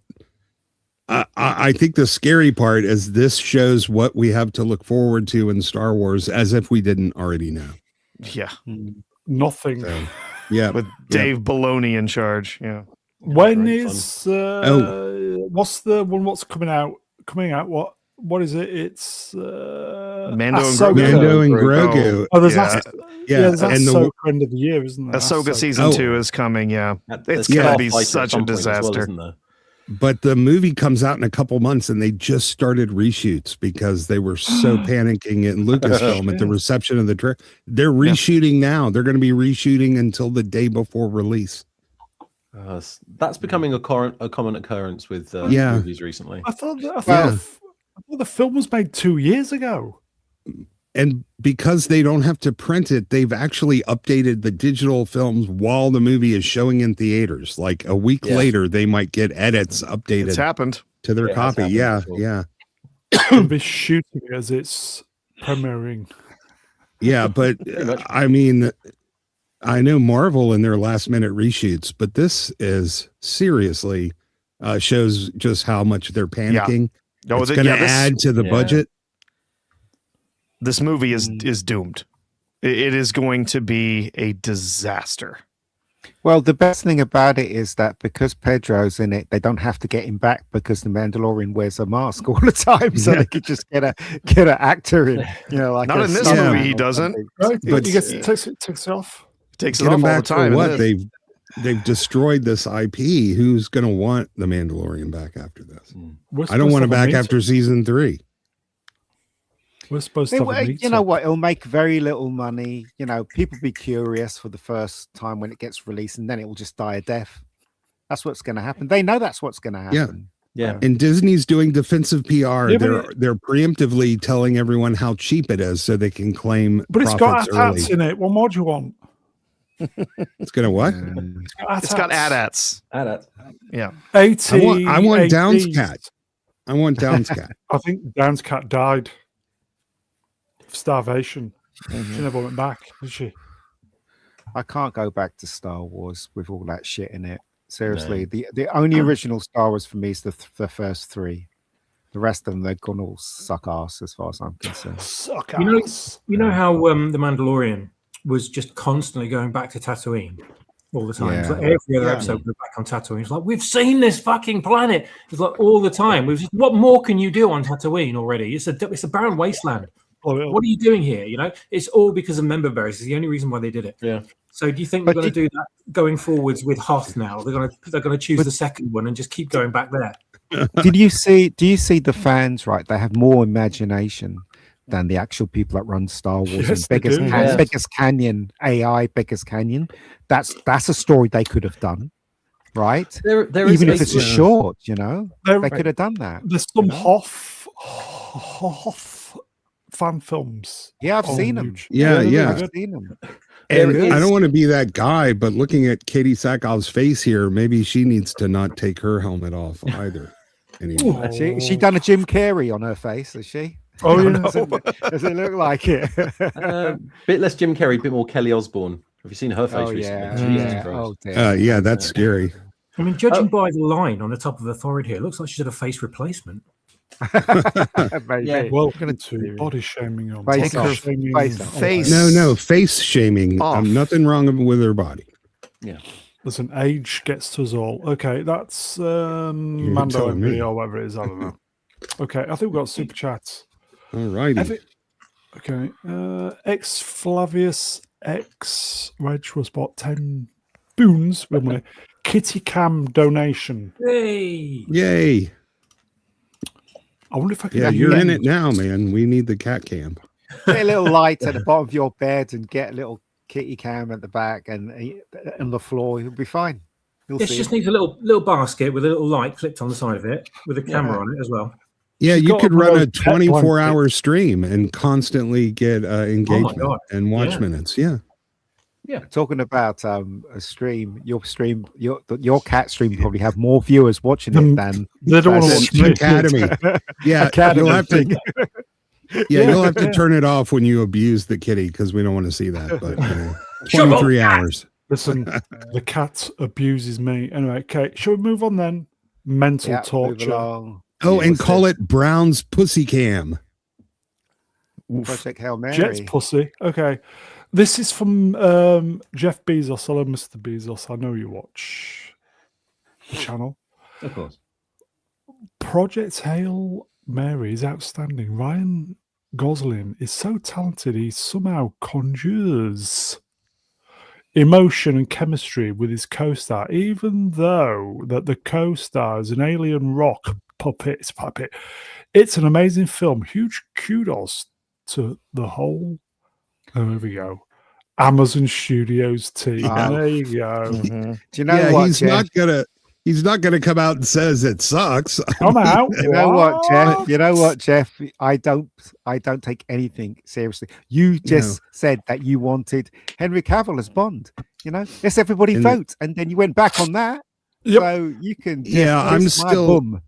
I think the scary part is this shows what we have to look forward to in Star Wars, as if we didn't already know. Yeah. Nothing. So, yeah, With Dave Baloney in charge. Yeah. When Very is what's the one? What's coming out? What is it? It's Mando and Ahsoka. Grogu. Mando and Grogu. Oh, there's Yeah. there's and the- Ahsoka end of the year, isn't there? Ahsoka season 2 is coming. Yeah. It's going to be such a disaster. But the movie comes out in a couple months, and they just started reshoots because they were so panicking in Lucasfilm at the reception of the trailer. They're reshooting now. They're going to be reshooting until the day before release. That's becoming a common occurrence with movies recently. I thought the film was made 2 years ago. And because they don't have to print it, they've actually updated the digital films while the movie is showing in theaters. Like a week later, they might get edits updated It's happened to their copy. Yeah, yeah. They'll be shooting it as it's premiering. Yeah, but I mean, I know Marvel in their last minute reshoots, but this is seriously shows just how much they're panicking. No, it's going to add to the budget. This movie is doomed. It is going to be a disaster. Well, the best thing about it is that because Pedro's in it, they don't have to get him back because the Mandalorian wears a mask all the time, so they could just get an actor in. You know, like not in this movie, he doesn't. Right? But he takes it off. Takes it Get off him all the back time. for what? They've destroyed this IP. Who's going to want the Mandalorian back after this? I don't want it back after season 3. We're supposed to have a you know what? It'll make very little money. You know, people be curious for the first time when it gets released, and then it will just die a death. That's what's going to happen. They know that's what's going to happen. Yeah. And Disney's doing defensive PR. Yeah, they're preemptively telling everyone how cheap it is so they can claim But it's got profits early. AT-ATs in it. What more do you want? It's going to what? It's got AT-ATs. Yeah. AT. I want ATs. Down's cat. I want Down's cat. I think Down's cat died of starvation. She never went back, did she? I can't go back to Star Wars with all that shit in it. Seriously, the only original Star Wars for me is the first 3. The rest of them, they're gonna all suck ass as far as I'm concerned. Suck You ass. know how the Mandalorian was just constantly going back to Tatooine. all the time. It's Yeah. like every other Yeah. episode we're back on Tatooine. It's like, we've seen this fucking planet. It's like all the time. What more can you do on Tatooine already? It's a barren wasteland. What are you doing here? You know, it's all because of member berries. It's the only reason why they did it. Yeah. So do you think they're going to do that going forwards with Hoth now? They're going to choose the second one and just keep going back there. Do you see the fans, right? They have more imagination than the actual people that run Star Wars. Yes, And they do. Yeah. Biggest Canyon AI, Biggest Canyon. That's a story they could have done, right? There is Even if it's a a short, you know, There- they could have done that. There's some You know? Hoth fan films. Yeah, I've on seen them. YouTube. Yeah, they're yeah. really I've seen them. And There I is- don't want to be that guy, but looking at Katie Sackhoff's face here, maybe she needs to not take her helmet off either. Anymore. Has she done a Jim Carrey on her face, has she? Oh, yeah. Does it look like it? Bit less Jim Carrey, bit more Kelly Osbourne. Have you seen her face Oh recently? yeah, Jesus yeah. Christ. Oh dear. Yeah, that's scary. I mean, judging by the line on the top of the forehead here, it looks like she's had a face replacement. Maybe. Yeah. Welcome to body shaming on Face body off. shaming. Face off. Face. No, face shaming. Off. Nothing wrong with her body. Listen, age gets to us all. Okay, that's Mando telling me. video or whatever it is. I don't know. Okay, I think we've got super chats. All righty. Okay, X Flavius X Reg was bought 10 boons with money. Kitty Cam donation. Hey, Yay. I wonder if I can. Yeah, get you're in the it now, man. We need the cat cam. Get a little light at the bottom of your bed and get a little kitty cam at the back and on the floor. You'll be fine. You'll this see. just needs a little basket with a little light clipped on the side of it with a camera on it as well. Yeah, She's you got could one of run a those pet 24-hour stream and constantly get engagement God. and watch Yeah. minutes. Yeah. Talking about a stream, your cat stream probably have more viewers watching it than They don't want to That's watch The me. Academy. Yeah, Academy you'll have to. thing. You'll have to turn it off when you abuse the kitty because we don't want to see that. But Shut up, 23 cat. hours. Listen, the cat abuses me. Anyway, okay, shall we move on then? Mental Yeah, move torture. along. Oh, and What's call this? it Brown's Pussy Cam. Project Hail Mary. Jet's pussy. Okay. This is from Jeff Bezos. Hello, Mr. Bezos. I know you watch the channel. Of course. Project Hail Mary is outstanding. Ryan Gosling is so talented, he somehow conjures emotion and chemistry with his co-star, even though that the co-star is an alien rock puppet. It's an amazing film. Huge kudos to the whole. Oh, there we go. Amazon Studios team. Wow. There you go. Mhm. Do you know Yeah, what, he's Jeff? not gonna come out and says it sucks. Come out. You know what, Jeff? You know what, Jeff? I don't take anything seriously. You just said that you wanted Henry Cavill as Bond. You know, let's everybody And- vote, and then you went back on that. Yep. So you can. just Yeah, I'm kiss my still- bum.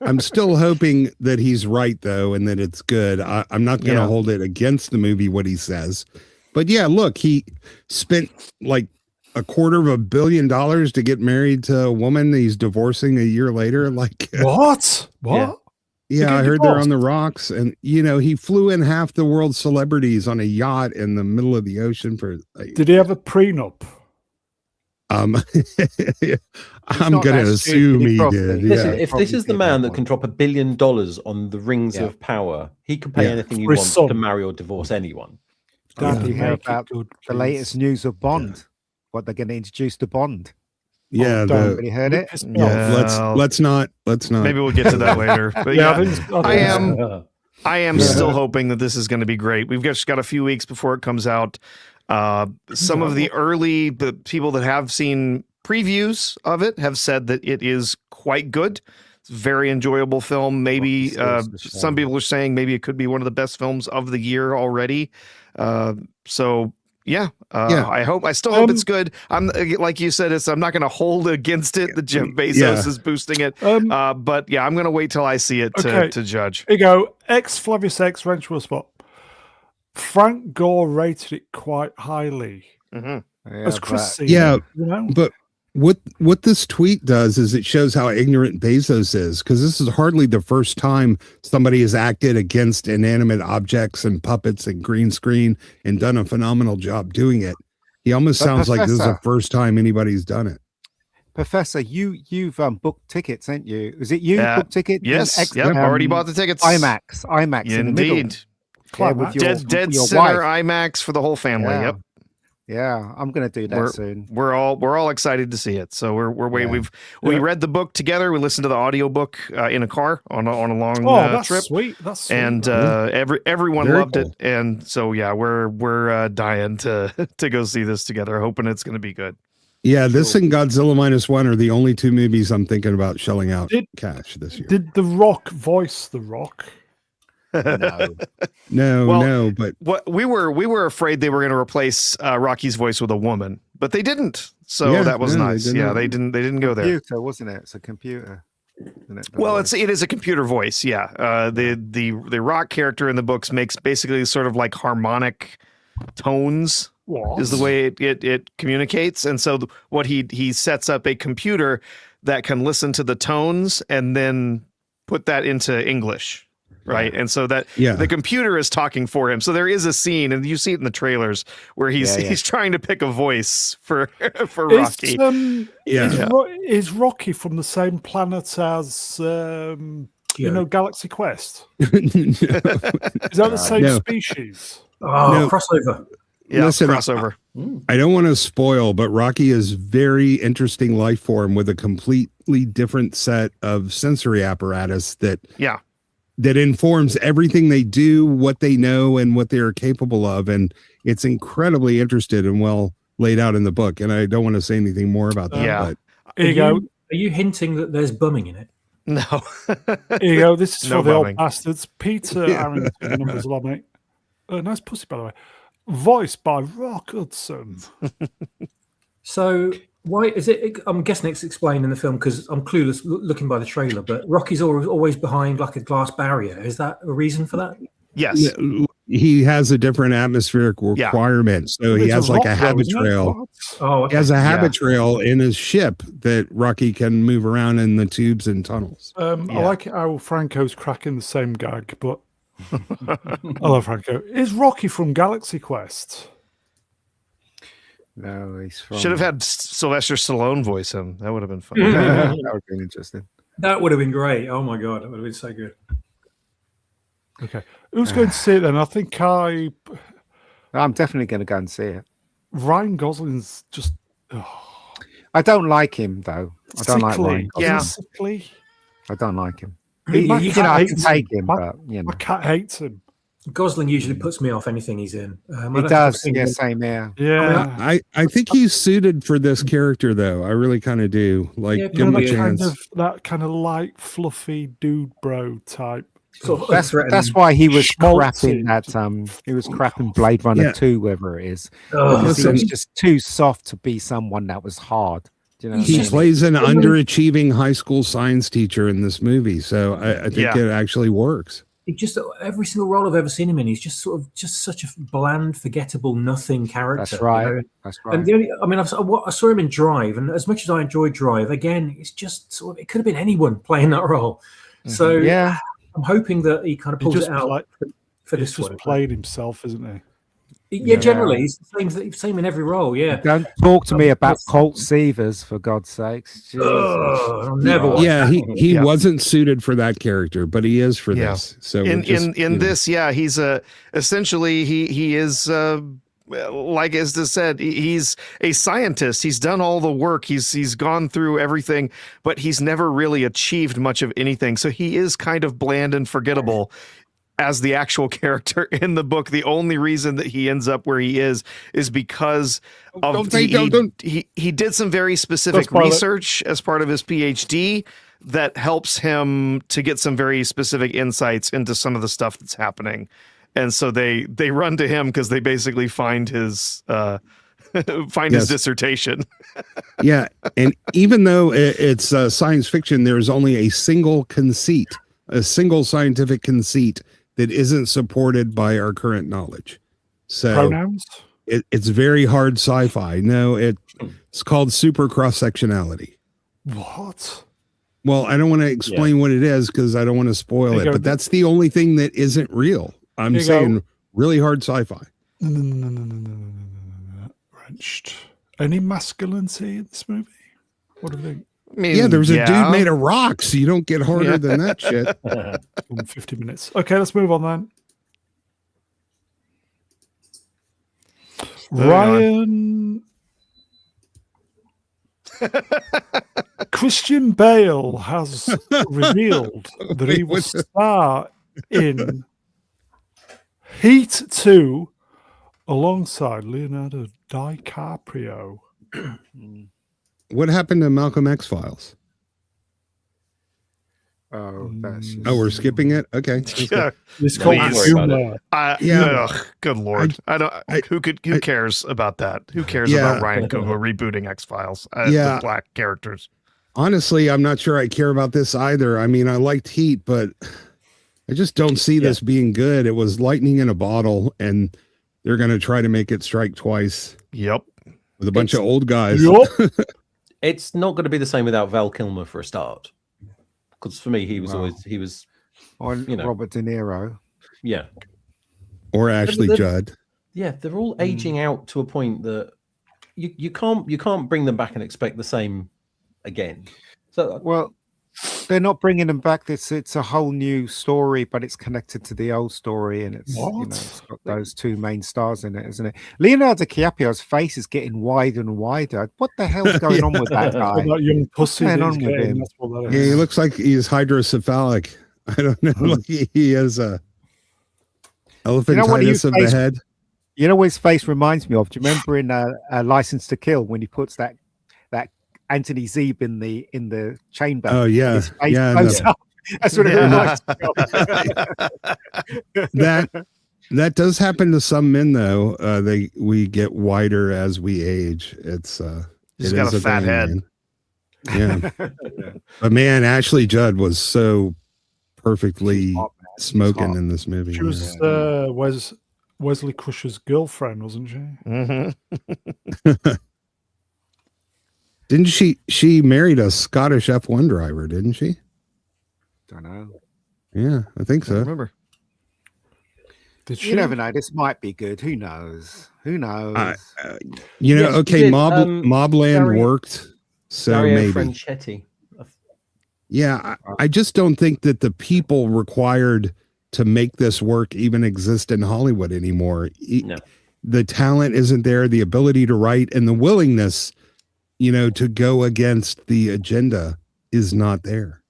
I'm still hoping that he's right though, and that it's good. I'm not gonna Yeah. hold it against the movie what he says. But yeah, look, he spent like $250 million to get married to a woman he's divorcing a year later. Like, What? What? Yeah. yeah, I get heard they're divorced? on the rocks, and he flew in half the world's celebrities on a yacht in the middle of the ocean for. Like, Did he have a prenup? I'm not gonna that assume stupid, he probably. did. Listen, Yeah. if probably this is the did man have that one. can drop $1 billion on the rings Yeah. of power, he can pay Yeah. anything he For his wants son. to marry or divorce anyone. Dad, you hear make it about good, The please. latest news of Bond. What they're going to introduce to Bond. Yeah, don't. Anybody heard it? Piss me off. Yeah. let's not. Maybe we'll get to that later. But Yeah, yeah, I think I am Yeah. still hoping that this is going to be great. We've just got a few weeks before it comes out. Some of the people that have seen previews of it have said that it is quite good. It's a very enjoyable film. Maybe some people are saying maybe it could be one of the best films of the year already. So yeah, I still hope it's good. I'm like you said, I'm not going to hold against it that Jeff Bezos Yeah. is boosting it. Um, But yeah, I'm going to wait till I see it Okay. to judge. Here you go. X Flavius X Wrench will spot. Frank Gore rated it quite highly. Mhm. As Chris seen, Yeah. you know? But what this tweet does is it shows how ignorant Bezos is, because this is hardly the first time somebody has acted against inanimate objects and puppets and green screen and done a phenomenal job doing it. He almost But sounds like this is the Professor- first time anybody's done it. Professor, you've booked tickets, ain't you? Is it you booked tickets? Yes. Yep. Already bought the tickets. IMAX in the middle. Indeed. Yeah, with your, Dead your center wife. IMAX for the whole family. Yeah. Yep. Yeah, I'm gonna do that soon. We're all excited to see it. So we're waiting. Yeah. We read the book together. We listened to the audiobook in a car on a long that's trip. sweet. That's sweet. And everyone Very loved cool. it. And so yeah, we're dying to go see this together, hoping it's going to be good. Yeah, this and Godzilla -1 are the only two movies I'm thinking about shelling out cash this year. Did The Rock voice The Rock? No, but what we were afraid they were going to replace Rocky's voice with a woman, but they didn't. So Yeah, that was no, they nice. didn't. Yeah, they didn't go there. Computer, wasn't it? It's a computer. Isn't it? Well, it is a computer voice. Yeah. The Rock character in the books makes basically sort of like harmonic tones. What? Is the way it communicates. And so what he sets up a computer that can listen to the tones and then put that into English. Right. And so that the computer is talking for him. So there is a scene, and you see it in the trailers, where he's trying to pick a voice for Rocky. Is Rocky from the same planet as Galaxy Quest? Is that the same species? Crossover. Yeah, listen, crossover. I don't want to spoil, but Rocky is very interesting life form with a completely different set of sensory apparatus that informs everything they do, what they know, and what they are capable of. And it's incredibly interested and well laid out in the book. And I don't want to say anything more about that. Yeah. But Here you go. Are you hinting that there's bumming in it? No. Here you go. This is No for the bumming. old bastards. Peter Arrington, the numbers a lot, mate. Nice pussy, by the way. Voiced by Rock Hudson. So why is it? I'm guessing it's explained in the film because I'm clueless looking by the trailer. But Rocky's always behind like a glass barrier. Is that a reason for that? Yes. he has a different atmospheric requirement. So he has like a habit trail. Oh, okay. He has a habit trail in his ship that Rocky can move around in the tubes and tunnels. I like it how Franco's cracking the same gag, but hello, Franco. Is Rocky from Galaxy Quest? No, he's from. Should have had Sylvester Stallone voice him. That would have been fun. That would have been interesting. That would have been great. Oh my god, that would have been so good. Okay, who's going to see it then? I think I'm definitely going to go and see it. Ryan Gosling's just. I don't like him though. I don't like Ryan. Sickly. I don't like him. My I cat can take him, My- but My cat hates him. Gosling usually puts me off anything he's in. he does. Yeah, same here. Yeah. I think he's suited for this character, though. I really kind of do. Like, give him a chance. That kind of light, fluffy dude bro type. Sort of That's why he was schmaltzy. crapping that. He was crapping Blade Runner 2, whether it is. Oh, Because he listen. was just too soft to be someone that was hard. Do you know? He what I mean? plays an underachieving high school science teacher in this movie, so I think it actually works. He just every single role I've ever seen him in, he's just sort of just such a bland, forgettable, nothing character. That's right. You know? That's right. And the only, I mean, I saw him in Drive, and as much as I enjoyed Drive, again, it's just sort of it could have been anyone playing that role. So yeah, I'm hoping that he kind of pulls just it out for He's this just one. playing himself, isn't he? Yeah, generally, it's the same in every role. Yeah. Don't talk to me about Colt Seavers, for God's sakes. Jesus. I'll never watch Yeah, that. he wasn't suited for that character, but he is for this. So in we're just, this, he's essentially he is like as I said, he's a scientist. He's done all the work. He's gone through everything, but he's never really achieved much of anything. So he is kind of bland and forgettable as the actual character in the book. The only reason that he ends up where he is because of he did some very specific research as part of his PhD that helps him to get some very specific insights into some of the stuff that's happening. And so they run to him because they basically find his his dissertation. Yeah, and even though it's science fiction, there's only a single scientific conceit that isn't supported by our current knowledge. So Pronouns? It's very hard sci-fi. No, it's called super cross-sectionality. What? Well, I don't want to explain what it is because I don't want to spoil it, but that's the only thing that isn't real. I'm saying really hard sci-fi. No. wrenched. Any masculinity in this movie? What do you think? I mean, Yeah, there was a dude made of rocks. You don't get harder than that shit. 50 minutes. Okay, let's move on then. Ryan. Christian Bale has revealed that he will star in Heat 2 alongside Leonardo DiCaprio. What happened to Malcolm X Files? Oh, that's just... Oh, we're skipping it. Okay. Yeah. It's No, called don't worry about it. Yeah. Ugh, good lord. Who cares about that? Who cares Yeah. about Ryan Coogler rebooting X Files? Yeah. The black characters. Honestly, I'm not sure I care about this either. I mean, I liked Heat, but I just don't see this being good. It was lightning in a bottle, and they're going to try to make it strike twice Yep. with a bunch of old guys. It's not going to be the same without Val Kilmer for a start. Because for me, he was Or Robert De Niro. yeah. Or Ashley Judd. Yeah, they're all aging out to a point that you can't bring them back and expect the same again. So Well, they're not bringing them back. It's a whole new story, but it's connected to the old story, and it's it's got those two main stars in it, isn't it? Leonardo DiCaprio's face is getting wider and wider. What the hell's going on with that guy? That young pussy going that on he's with getting, him? that's what that Yeah, is. he looks like he's hydrocephalic. I don't know. Like he has a elephantitis of the head. You know what his face reminds me of? Do you remember in a License to Kill when he puts that Anthony Zeeb in the chamber? Oh yeah, His face yeah. blows up. That's what it reminds me of. That does happen to some men though. We get wider as we age. He's got a fat head. Man. Yeah. But man, Ashley Judd was so perfectly smoking in this movie. She was Wesley Crusher's girlfriend, wasn't she? Mm-hmm. Didn't she married a Scottish F1 driver, didn't she? Don't know. Yeah, I think I so. remember. Did she? You never know. This might be good. Who knows? Okay, Yes, she did. Mobland Dario- worked, so Dario maybe. Franchetti. Yeah, I just don't think that the people required to make this work even exist in Hollywood anymore. No. The talent isn't there, the ability to write and the willingness, to go against the agenda is not there.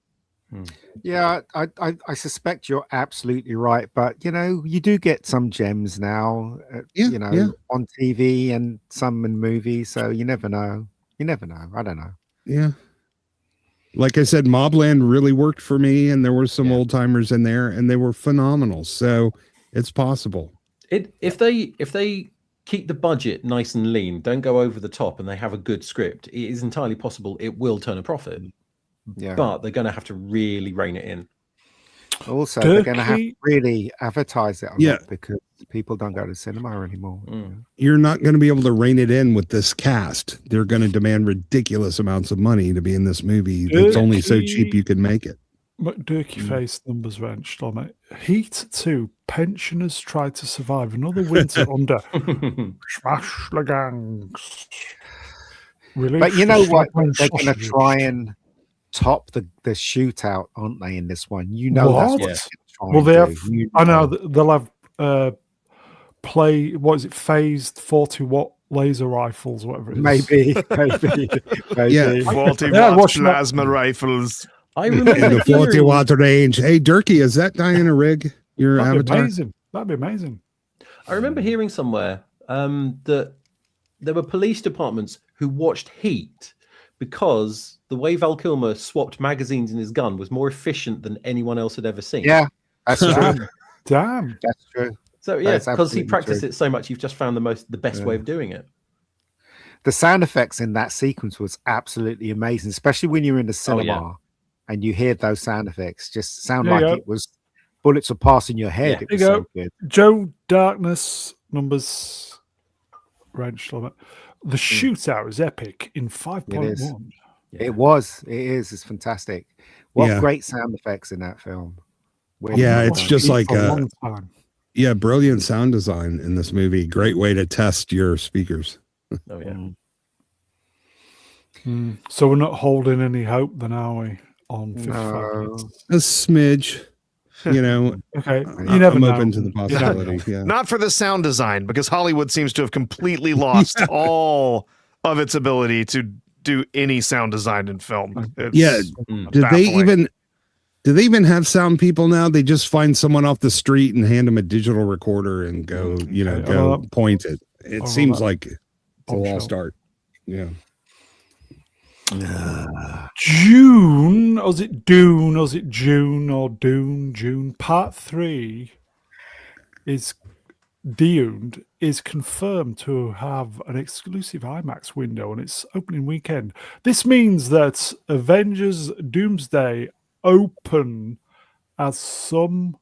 Yeah, I suspect you're absolutely right, but you do get some gems now, on TV and some in movies, so you never know. I don't know. Yeah. Like I said, Mobland really worked for me, and there were some old timers in there, and they were phenomenal. So it's possible. If they keep the budget nice and lean, don't go over the top, and they have a good script, it is entirely possible it will turn a profit. Yeah, But they're going to have to really rein it in. also they're going to have to really advertise it a lot because people don't go to cinema anymore. You're not going to be able to rein it in with this cast. They're going to demand ridiculous amounts of money to be in this movie. It's only so cheap you can make it. McDurkey face numbers wrenched on it. Heat 2, pensioners try to survive another winter under smash the gangs. But you know what? They're going to try and top the shootout, aren't they? In this one, that's what they're trying Well, they to have. do. I know they'll have phased 40-watt laser rifles, whatever it is. Maybe. Yeah. 40-watt plasma rifles. I In remember the 40 watt range. Hey, Durkee, is that Diana Rigg? Your That'd avatar? be amazing. That'd be amazing. I remember hearing somewhere that there were police departments who watched Heat because the way Val Kilmer swapped magazines in his gun was more efficient than anyone else had ever seen. Yeah, that's true. Damn. That's true. So yeah, That's because he absolutely practiced true. it so much, you've just found the best way of doing it. The sound effects in that sequence was absolutely amazing, especially when you're in the cinema and you hear those sound effects. Just sound There you like go. it was bullets were passing your head. Yeah. It was There you so good. Joe Darkness numbers wrenched on it. The shootout is epic in 5.1. It was. It is. It's fantastic. What Yeah. great sound effects in that film. Yeah, it's just like for a long time. brilliant sound design in this movie. Great way to test your speakers. Oh yeah. So we're not holding any hope then, are we? On 55 No. minutes. A smidge, you know. Okay, you never I'm know. open to the You never know. possibility. Yeah. Not for the sound design, because Hollywood seems to have completely lost all of its ability to do any sound design in film. It's Yeah. Do they baffling. even have sound people now? They just find someone off the street and hand them a digital recorder and go, Okay, go point it. It seems that like it's a lost bombshell. art. Yeah. June, or is it Dune, or is it June, or Dune? June Part 3 is Dune is confirmed to have an exclusive IMAX window on its opening weekend. This means that Avengers Doomsday opening as some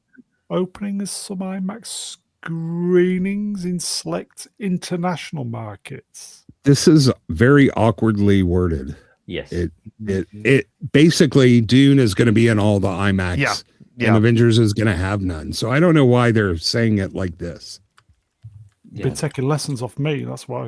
IMAX screenings in select international markets. This is very awkwardly worded. Yes. It basically Dune is going to be in all the IMAX. Yeah. And Avengers is going to have none. So I don't know why they're saying it like this. Been taking lessons off me, that's why.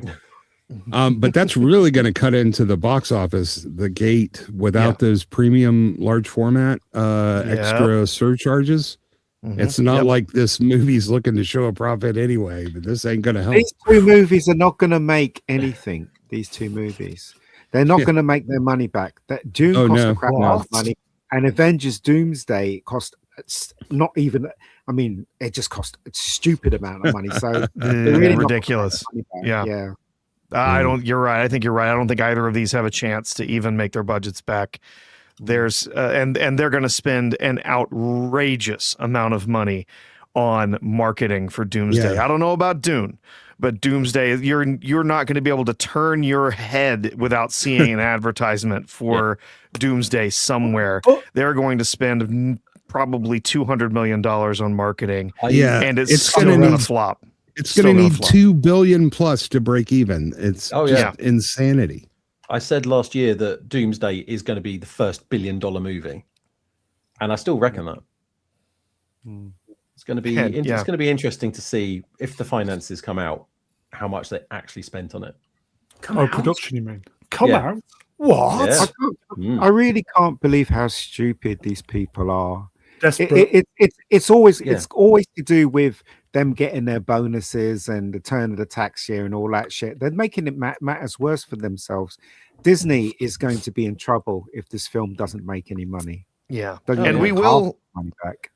But that's really going to cut into the box office, the gate, without those premium large format extra surcharges. It's not like this movie's looking to show a profit anyway, but this ain't going to help. These two movies are not going to make anything. These two movies, they're not going to make their money back. That Dune cost a crap load of money, and Avengers Doomsday cost not even. I mean, it just cost a stupid amount of money. So really ridiculous. Yeah. You're right. I think you're right. I don't think either of these have a chance to even make their budgets back. There's and they're going to spend an outrageous amount of money on marketing for Doomsday. I don't know about Dune, but Doomsday, you're not going to be able to turn your head without seeing an advertisement for Doomsday somewhere. They're going to spend probably $200 million on marketing. And it's still going to flop. It's going to need $2 billion plus to break even. It's just insanity. I said last year that Doomsday is going to be the first $1 billion movie, and I still reckon that. It's going to be it's going to be interesting to see if the finances come out, how much they actually spent on it. Production, you mean? Come out? What? Yeah. I really can't believe how stupid these people are. Desperate. It's always to do with them getting their bonuses and the turn of the tax year and all that shit. They're making it matters worse for themselves. Disney is going to be in trouble if this film doesn't make any money. Yeah, and we will money back.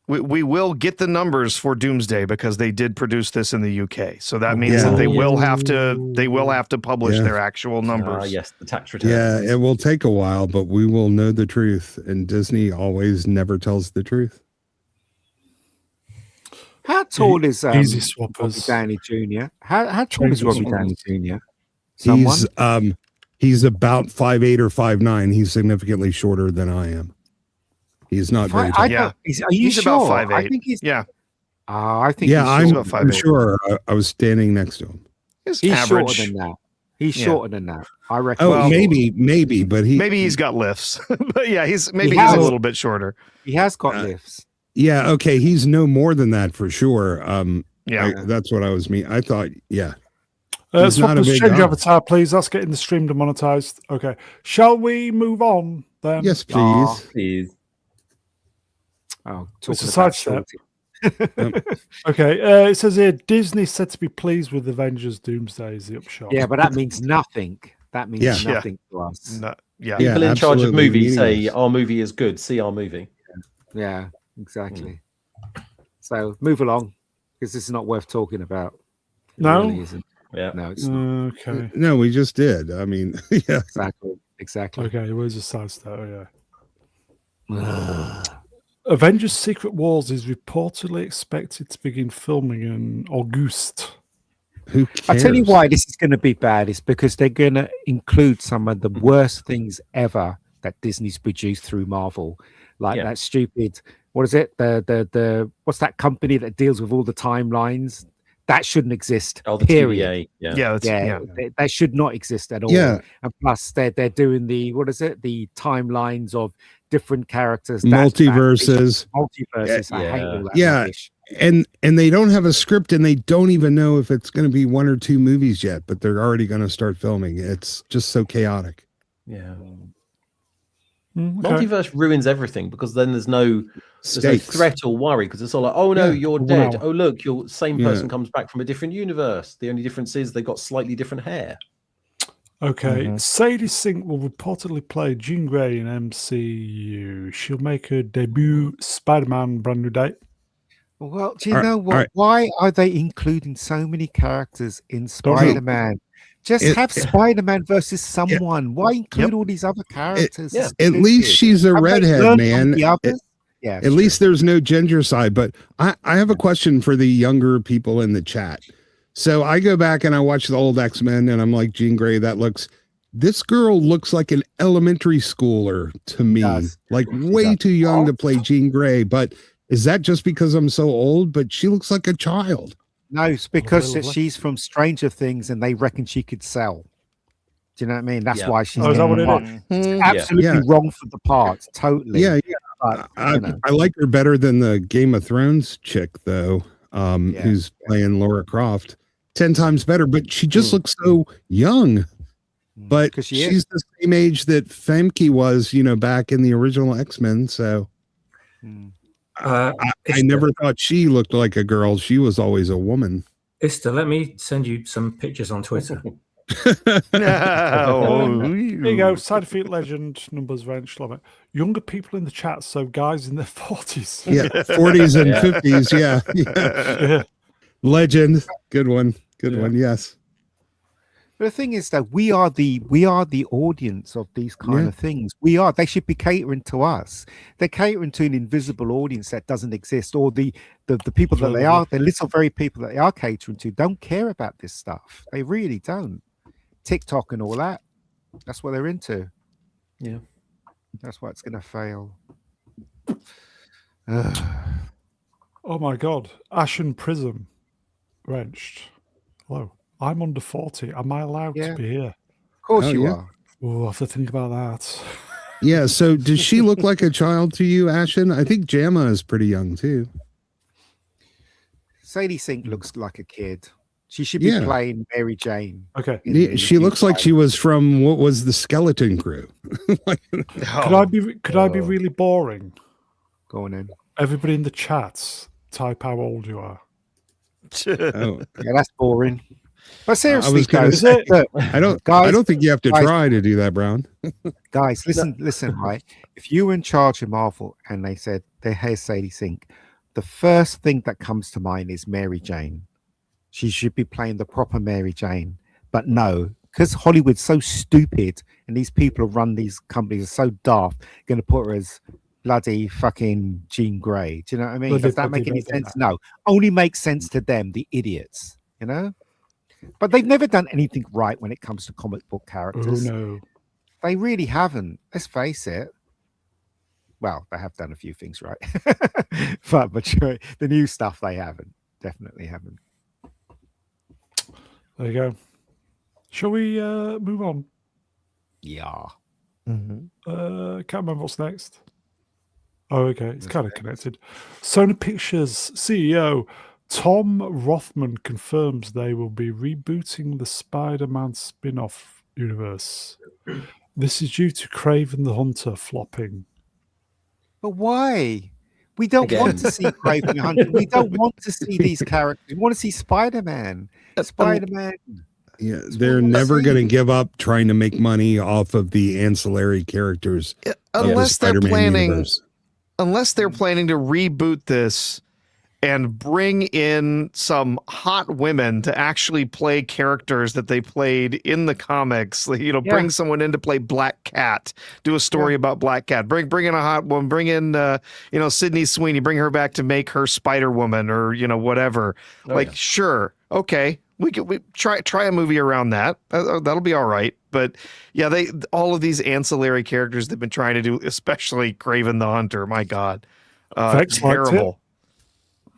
We will get the numbers for Doomsday because they did produce this in the UK. So that means that they will have to publish their actual numbers. Yes, the tax return. Yeah, it will take a while, but we will know the truth. And Disney always never tells the truth. How tall is Easy Robert swappers. Downey Jr.? How tall is Robert Downey Jr.? He's about 5'8" or 5'9". He's significantly shorter than I am. He's not very tall. Are you he's sure? about 5'8". I think he's. Yeah. I think. Yeah, he's I'm sure. I was standing next to him. He's shorter than that. He's shorter than that. I reckon. Oh, maybe, but maybe he's got lifts. But yeah, he's a little bit shorter. He has got lifts. Yeah. Okay. He's no more than that for sure. That's what I was mean. I thought. Yeah. Swappers, change avatar, please. That's getting the stream demonetized. Okay. Shall we move on then? Yes, please. Please. Oh, it's a sidestep. Okay. It says here Disney said to be pleased with Avengers Doomsday is the upshot. Yeah, but that means nothing. That means nothing to us. People in charge of movies say our movie is good. See our movie. Yeah, exactly. So move along because this is not worth talking about. It really isn't. Yeah. No, it's not. Okay. No, we just did. I mean, yeah. Exactly. Okay, where's a sidestep? Yeah. Avengers Secret Wars is reportedly expected to begin filming in August. Who cares? I tell you why this is going to be bad. It's because they're going to include some of the worst things ever that Disney's produced through Marvel, like that stupid. What is it? The what's that company that deals with all the timelines? That shouldn't exist. Oh, the period. TVA. That should not exist at all. Yeah. And plus, they're doing the the timelines of different characters, multiverses. Multiverses. I hate all that. Yeah. rubbish. and they don't have a script, and they don't even know if it's going to be 1 or 2 movies yet, but they're already going to start filming. It's just so chaotic. Yeah. Okay. Multiverse ruins everything because then there's no Stakes. threat or worry because it's all like, oh no, Yeah. you're 1 dead. hour. Oh look, your same Yeah. person comes back from a different universe. The only difference is they got slightly different hair. Okay, Sadie Sink will reportedly play Jean Grey in MCU. She'll make her debut Spider-Man brand new date. Well, do you All know right, what? all right. Why are they including so many characters in Don't know. Spider-Man? Just It- have Spider-Man versus someone. Why include all these other characters? yeah. It's At least stupid. she's a Have they redhead, learned from man. the others? Yeah, At least there's no ginger side. But I have a question for the younger people in the chat. So I go back and I watch the old X-Men, and I'm like, Jean Grey, this girl looks like an elementary schooler to me, does. like She way does. too young to play Jean Grey. But is that just because I'm so old? But she looks like a child. No, it's because lovely. she's from Stranger Things, and they reckon she could sell. Do you know what I mean? That's Yeah. why she's Oh, is that getting what the it part. is? Absolutely Yeah. wrong for the part. Totally. Yeah, But, you know. I like her better than the Game of Thrones chick, though, Yeah, who's playing Laura Croft. 10 times better, but she just looks so young. But 'Cause she is. she's the same age that Femke was, back in the original X-Men. So Mm. I never thought she looked like a girl. She was always a woman. Ista, let me send you some pictures on Twitter. Oh, There you go. Side effect legend, numbers wrench, love it. Younger people in the chat, so guys in their 40s. Yeah, 40s and Yeah. 50s. Yeah. Yeah. Legend. Good one. Good Yeah. one. Yes. But the thing is that we are the audience of these kind Yeah. of things. They should be catering to us. They're catering to an invisible audience that doesn't exist, or the people that they are, the little very people that they are catering to don't care about this stuff. They really don't. TikTok and all that. That's what they're into. Yeah. That's why it's gonna fail. Oh my God. Ashen Prism. Wrenched. Hello. I'm under 40. Am I allowed Yeah. to be here? Of course Oh, you yeah. are. Oh, I have to think about that. Yeah. So does she look like a child to you, Ashen? I think Jamma is pretty young too. Sadie Sink looks like a kid. She should be Yeah. playing Mary Jane. Okay. in the She looks like new she was from what was the Skeleton Crew. Could I be really boring? Going in. Everybody in the chat, type how old you are. Oh, Yeah, that's boring. But seriously, was gonna guys, say- look, I don't Guys- think you have to guys- try to do that, Brown. guys, listen, right? If you were in charge of Marvel and they said, here's Sadie Sink, the first thing that comes to mind is Mary Jane. She should be playing the proper Mary Jane. But no, because Hollywood's so stupid and these people who run these companies are so daft, going to put her as bloody fucking Jean Grey. Do you know what I mean? Bloody Does that make bloody any bloody sense? No. Only makes sense to them, the idiots, you know? But they've never done anything right when it comes to comic book Oh characters. no. They really haven't. Let's face it. Well, they have done a few things right, but the new stuff they haven't. Definitely haven't. There you go. Shall we move on? Yeah. Can't remember what's next. Oh, okay. It's kind of connected. Sony Pictures CEO Tom Rothman confirms they will be rebooting the Spider-Man spin-off universe. This is due to Kraven the Hunter flopping. But why? We don't Again. want to see Kraven the Hunter. We don't want to see these characters. We want to see Spider-Man. Spider-Man. Yeah, they're never going to give up trying to make money off of the ancillary characters. of the unless they're Spider-Man planning, universe. unless they're planning to reboot this and bring in some hot women to actually play characters that they played in the comics. Bring someone in to play Black Cat, do a story about Black Cat, bring in a hot one, bring in, Sydney Sweeney, bring her back to make her Spider Woman or, whatever. Sure. Okay. We try a movie around that. That'll be all right. But yeah, all of these ancillary characters they've been trying to do, especially Kraven the Hunter. My God, Vex liked terrible.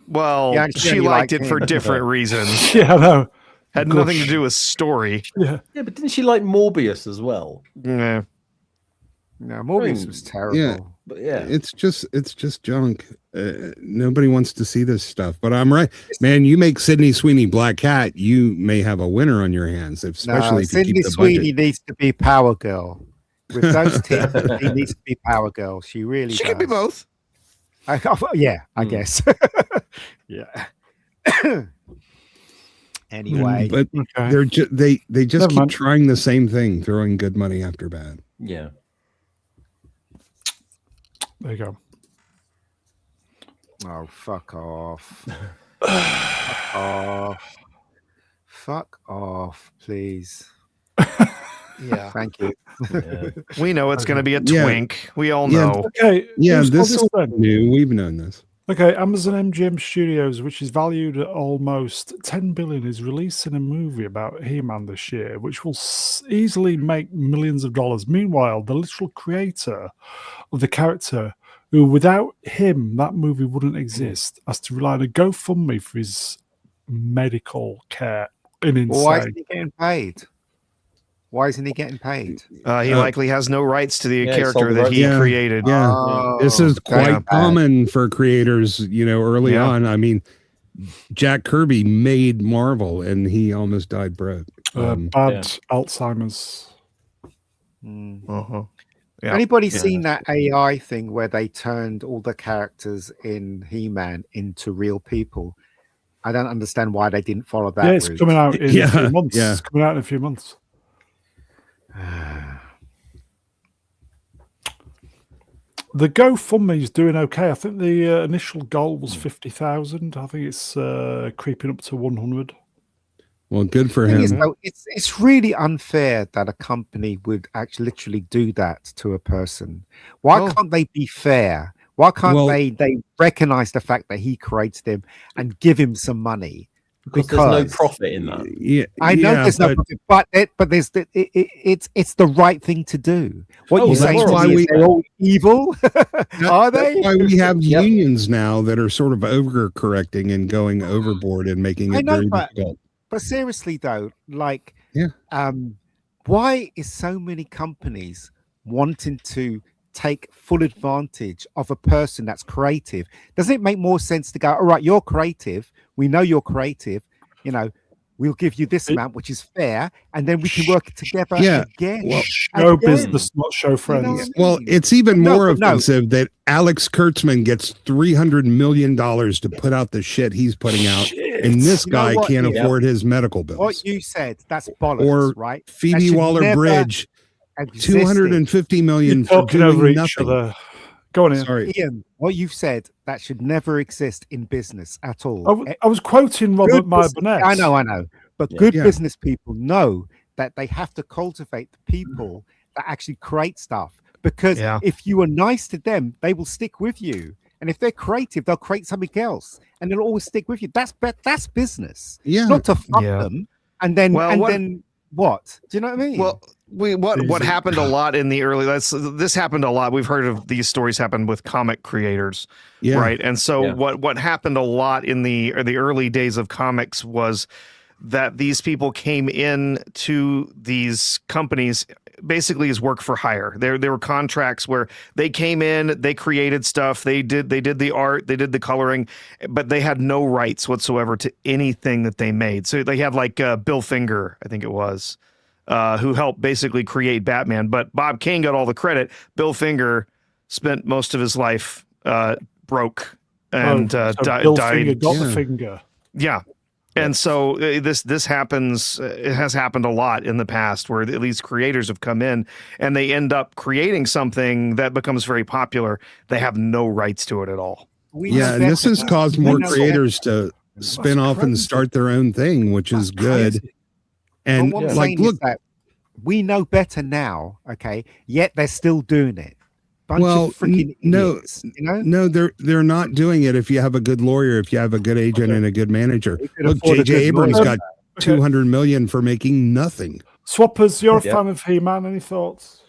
Well, Yeah, she liked it for different reasons. Yeah, I know. Had nothing to do with story. Yeah. Yeah, but didn't she like Morbius as well? Yeah. No, Morbius was terrible. But yeah, it's just junk. Nobody wants to see this stuff. But I'm right, man. You make Sydney Sweeney Black Cat, you may have a winner on your hands, especially if you Sydney keep the Sweeney budget. needs to be Power Girl. With those tits, she needs to be Power Girl. She really She does. could be both. I guess. Yeah. Anyway, But Okay. they're they just Never keep mind. trying the same thing, throwing good money after bad. yeah. There you go. oh, fuck off. Fuck off. Fuck off, please. Yeah. Thank you. Yeah. We know it's going to be a Yeah. twink. We all Yeah. know. Okay. Yeah, who's this got is then? new. We've known this. Okay, Amazon MGM Studios, which is valued at almost 10 billion, is releasing a movie about He-Man this year, which will easily make millions of dollars. Meanwhile, the literal creator of the character, who without him that movie wouldn't exist, has to rely on a GoFundMe for his medical care. Well, why Insane. isn't he getting paid? Why isn't he getting paid? He likely has no rights to the Yeah, he sold character the that he rights. Yeah. created. Yeah. This is Oh, quite that's bad. common for creators, early Yeah. on. I mean, Jack Kirby made Marvel and he almost died broke. Bad Alzheimer's. Mm. Uh-huh. Yeah. Anybody Yeah. seen that AI thing where they turned all the characters in He-Man into real people? I don't understand why they didn't follow that Yeah, it's route. coming out in a Yeah, few months. yeah. It's coming out in a few months. The GoFundMe is doing okay. I think the initial goal was 50,000. I think it's creeping up to 100. Well, good for Thing is, him. though, it's really unfair that a company would actually literally do that to a person. Why Oh. can't they be fair? Why can't Well- they recognize the fact that he creates them and give him some money? Because there's no profit in that. Yeah, I know yeah, there's no but- profit, but there's it's the right thing to do. What Oh, you that's saying to why me we- is they're all evil? Are That's they? why we have Yep. unions now that are sort of overcorrecting and going overboard and making I it know, very but- difficult. But seriously though, like, Yeah. Why is so many companies wanting to take full advantage of a person that's creative? Doesn't it make more sense to go, all right, you're creative, we know you're creative, we'll give you this amount, which is fair, and then we can work together Yeah, again. well, Show Again. business, not show friends. know what I Well, mean? it's even No, more but no. offensive that Alex Kurtzman gets $300 million to put out the shit he's putting out, Shit. and this You know guy what, can't yeah. afford his medical bills. What you said, that's bollocks, Or right? That Phoebe should Waller never Bridge, existed. $250 million You're for talking doing over each nothing. other. Go on, Ian. Sorry. Ian, what you've said, that should never exist in business at all. I was quoting Robert Good Meyer business- Burnett. I know. But Yeah. good Yeah. business people know that they have to cultivate the people that actually create stuff. Because Yeah. if you are nice to them, they will stick with you. And if they're creative, they'll create something else, and they'll always stick with you. That's business. Yeah. Not to fuck Yeah. them, and then Well, what- then what? Do you know what I mean? Well, what Easy. happened a lot in the early this happened a lot. We've heard of these stories happen with comic creators, Yeah. right? And so Yeah. what happened a lot in the early days of comics was that these people came in to these companies basically as work for hire. There were contracts where they came in, they created stuff, they did the art, they did the coloring, but they had no rights whatsoever to anything that they made. So they had like Bill Finger, I think it was, who helped basically create Batman. But Bob Kane got all the credit. Bill Finger spent most of his life broke and so died. Bill Finger got the Yeah. finger. Yeah. And so this happens. It has happened a lot in the past where at least creators have come in and they end up creating something that becomes very popular. They have no rights to it at all. We Yeah, know and this better. has caused We more know creators to spin off and crazy. start their own thing, which is good. crazy. And But what I'm like, saying look, is that we know better now, okay? Yet they're still doing it. Bunch Well, of freaking no, idiots, you know? no, they're not doing it. If you have a good lawyer, if you have a good agent and a good manager, They could look, afford a J.J. good Abrams lawyer. got Okay. 200 million for making nothing. Swappers, you're a Yeah. fan of He-Man. Any thoughts?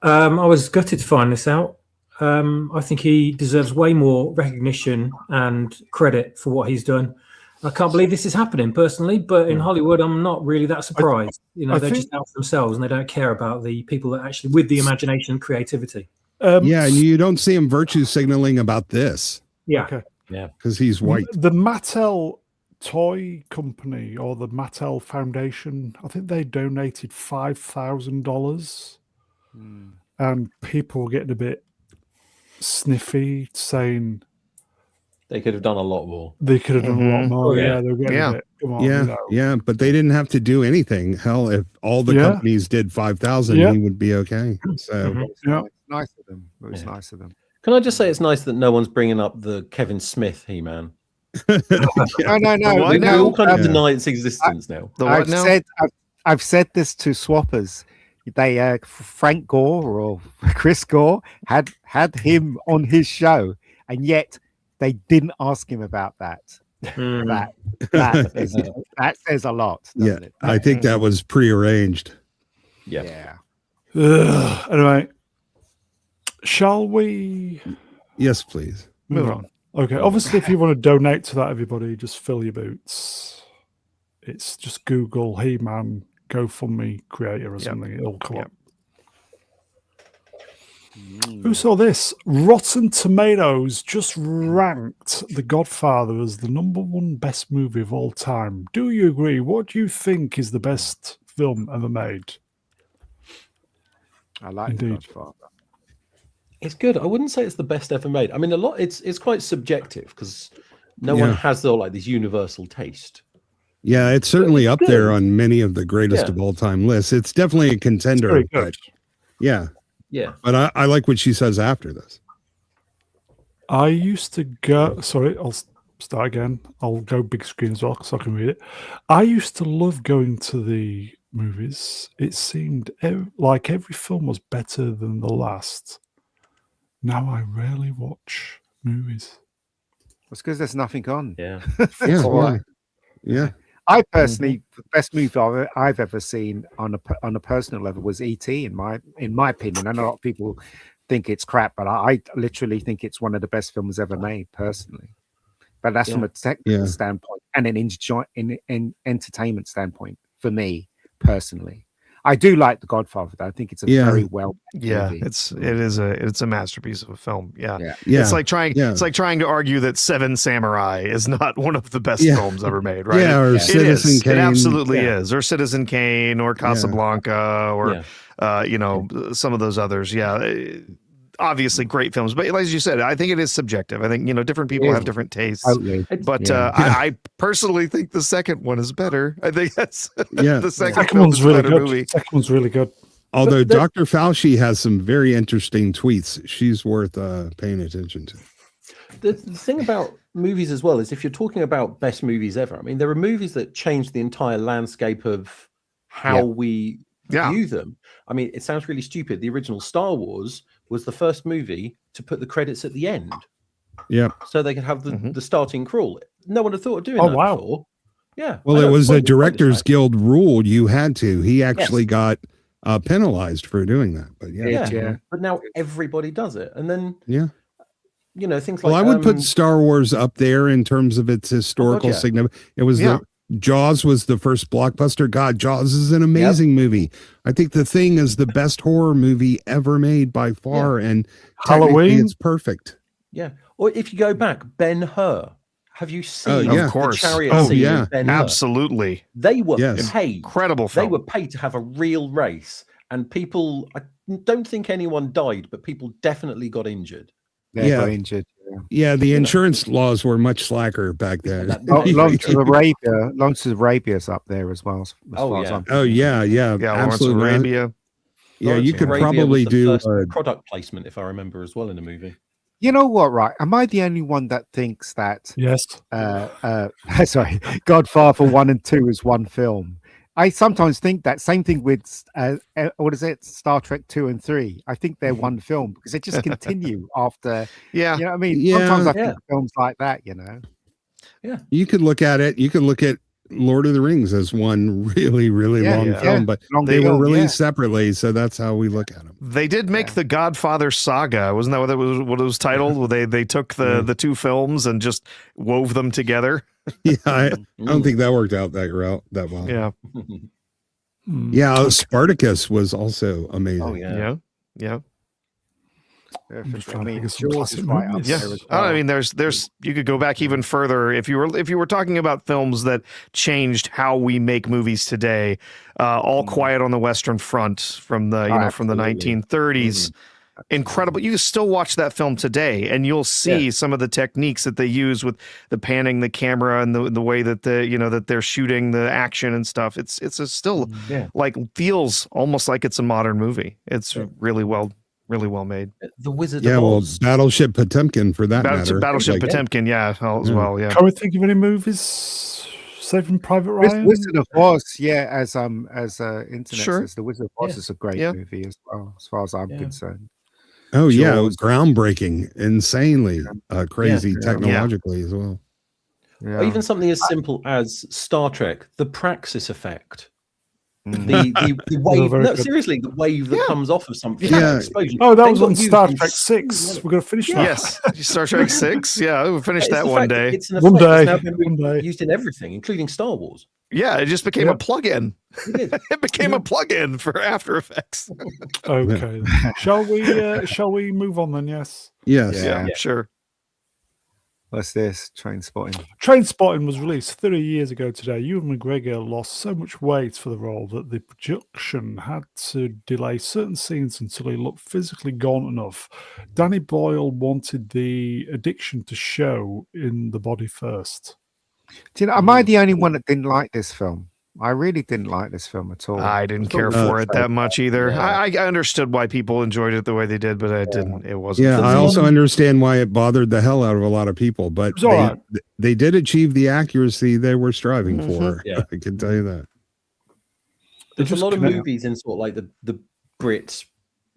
I was gutted to find this out. I think he deserves way more recognition and credit for what he's done. I can't believe this is happening personally, but in Hollywood, I'm not really that surprised. I They're just think- out for themselves and they don't care about the people that actually with the imagination and creativity. Yeah, and you don't see him virtue signaling about this Yeah. Okay. because he's white. The Mattel toy company or the Mattel Foundation, I think they donated $5,000, and people were getting a bit sniffy, saying They could have done a lot more. they could have done a lot more. Oh, yeah. Yeah, they were getting Yeah. a bit. Come on, Yeah, you know. yeah, but they didn't have to do anything. Hell, if all the Yeah. companies did 5,000, Yeah. he would be okay. So Mhm. Yeah. Nice of them. It was Yeah. nice of them. Can I just say it's nice that no one's bringing up the Kevin Smith He-Man? No, What We now? all kind of Yeah. deny its existence now. The what now? I've said this to swappers. They Frank Gore or Chris Gore had him on his show, and yet they didn't ask him about that. Mm. That says a lot, yeah, doesn't it? I think that was prearranged. Yeah. Anyway, shall we Yes, please. move on? Okay. Obviously, if you want to donate to that, everybody, just fill your boots. It's just Google He-Man GoFundMe creator or something. It'll come up. Who saw this? Rotten Tomatoes just ranked The Godfather as the #1 best movie of all time. Do you agree? What do you think is the best film ever made? I like Indeed. The Godfather. It's good. I wouldn't say it's the best ever made. I mean, a lot. It's quite subjective because no one has this universal taste. Yeah, it's certainly up good. there on many of the greatest Yeah. of all time lists. It's definitely a contender. Very good. But yeah, Yeah. but I like what she says after this. I used to go. Sorry, I'll start again. I'll go big screen as well so I can read it. I used to love going to the movies. It seemed like every film was better than the last. Now I rarely watch movies. It's because there's nothing on. Yeah. Yeah, why. yeah. I personally, the best movie I've ever seen on a personal level was E.T. in my opinion. I know a lot of people think it's crap, but I literally think it's one of the best films ever made, personally. But that's from a technical standpoint and an entertainment standpoint for me personally. I do like The Godfather, though. I think it's a very well movie. it's a masterpiece of a film. Yeah. Yeah. It's like trying to argue that Seven Samurai is not one of the best films ever made, right? Yeah, or It Citizen is. Kane. It absolutely is. Or Citizen Kane or Casablanca or some of those others. Yeah. Obviously great films, but as you said, I think it is subjective. I think, different people have different tastes. Totally. But I personally think the second one is better. I think that's the second film one's is a really better good. movie. Second one's really good. Although Dr. Fauci has some very interesting tweets, she's worth paying attention to. The thing about movies as well is if you're talking about best movies ever, I mean, there are movies that change the entire landscape of how we view them. I mean, it sounds really stupid. The original Star Wars was the first movie to put the credits at the end. Yeah. So they could have the starting crawl. No one had thought of doing that before. Yeah. Well, it was a Directors Guild rule. You had to. He actually got penalized for doing that. But yeah. But now everybody does it. And then, things like... Well, I would put Star Wars up there in terms of its historical significance. It was Jaws was the first blockbuster. God, Jaws is an amazing movie. I think The Thing is the best horror movie ever made by far, and Halloween, it's perfect. Yeah. Or if you go back, Ben-Hur. Have you seen of course. the chariot scene in Ben-Hur? Absolutely. They were paid. Incredible film. They were paid to have a real race, and people. I don't think anyone died, but people definitely got injured. They got injured. Yeah, the insurance laws were much slacker back then. Lawrence of Arabia's up there as well. Yeah, Lawrence of Arabia. Yeah, you could Arabia probably was the do first product placement, if I remember, as well in the movie. You know what, right? Am I the only one that thinks that sorry, Godfather 1 and 2 is one film? I sometimes think that same thing with what is it, Star Trek 2 and 3. I think they're one film because they just continue after. Yeah, you know what I mean. Sometimes I think films like that. Yeah, you could look at it. You could look at Lord of the Rings as one really, really Yeah, long yeah. film, but Long they were film, released separately, so that's how we look at them. They did make the Godfather saga. Wasn't that what it was titled? Well, they took the two films and just wove them together. Yeah, I don't think that worked out that well. Yeah. Yeah, Spartacus was also amazing. Oh yeah. Yeah. Yeah, I'm just I trying to mean, think of some Jaws classic is right up movies. Yeah. there as I well. mean, there's you could go back even further if you were talking about films that changed how we make movies today. All Quiet on the Western Front from the from the Absolutely. 1930s. Incredible. You can still watch that film today and you'll see some of the techniques that they use with the panning the camera and the way that that they're shooting the action and stuff. It's still like feels almost like it's a modern movie. It's really well made. The Wizard Yeah, of well, Oz. Battleship Potemkin for that matter. Battleship Like, Potemkin, as well. Yeah. Can we think of any movies? Saving Private Ryan? Wizard of Oz, as internet Sure. says, the Wizard of Oz is a great movie as well, as far as I'm concerned. oh yeah, Jaws. groundbreaking, insanely crazy technologically as well. Yeah. Or even something as simple as Star Trek, the Praxis effect. The wave. very No, good. seriously, the wave that comes off of something. Yeah. Explosion. Oh, that They was got on used Star in Trek 6. We're going to finish that. Yes. Star Trek 6. Yeah, we'll finish It's that the one fact that day. It's an One effect that's day, now been one day. used in everything, including Star Wars. Yeah, it just became a plug-in. It did. It became a plug-in for After Effects. Okay. Shall we move on then? Yes. Yes. Yeah. Sure. What's this? Train Spotting. Trainspotting was released 30 years ago today. Ewan McGregor lost so much weight for the role that the production had to delay certain scenes until he looked physically gaunt enough. Danny Boyle wanted the addiction to show in the body first. Do you know, am I the only one that didn't like this film? I really didn't like this film at all. I didn't care for it that much either. I understood why people enjoyed it the way they did, but I didn't. It wasn't. Yeah, for I me. also understand why it bothered the hell out of a lot of people, but was all right. they did achieve the accuracy they were striving for. Yeah. I can tell you that. There's a just lot of connect- movies in sort of like the Brit,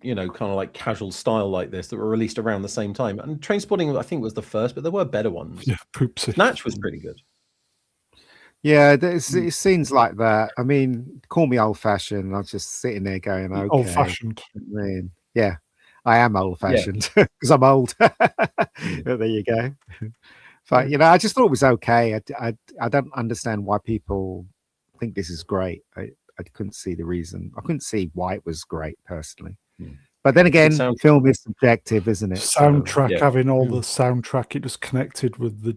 kind of like casual style like this that were released around the same time. And Trainspotting, I think, was the first, but there were better ones. Yeah, poopsie. Snatch was pretty good. Yeah, it's scenes like that. I mean, call me old-fashioned. I'm just sitting there going, okay. Old-fashioned. I mean, yeah, I am old-fashioned because I'm old. There you go. But, I just thought it was okay. I don't understand why people think this is great. I couldn't see the reason. I couldn't see why it was great, personally. But then again, film is subjective, isn't it? Soundtrack, having all the soundtrack, it just connected with the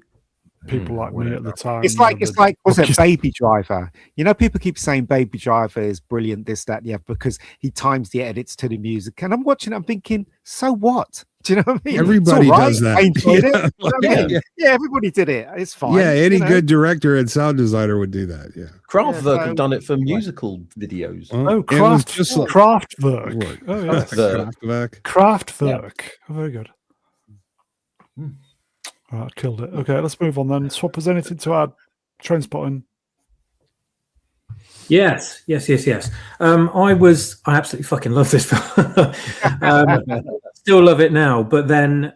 people like me at the time. It's like was it Baby Driver? People keep saying Baby Driver is brilliant, this, that, yeah, because he times the edits to the music. And I'm watching it, I'm thinking, so what? Do you know what I mean? Everybody does that. I enjoyed it. You know what I mean? Yeah, everybody did it. It's fine. Yeah, any good director and sound designer would do that. Yeah. Kraftwerk have done it for musical videos. Oh, It was just like- Kraftwerk. Oh, yes. Kraftwerk. Kraftwerk. Oh, very good. All right, killed it. Okay, let's move on then. Swap, has anything to add? Trainspotting. Yes. I absolutely fucking love this film. Still love it now, but then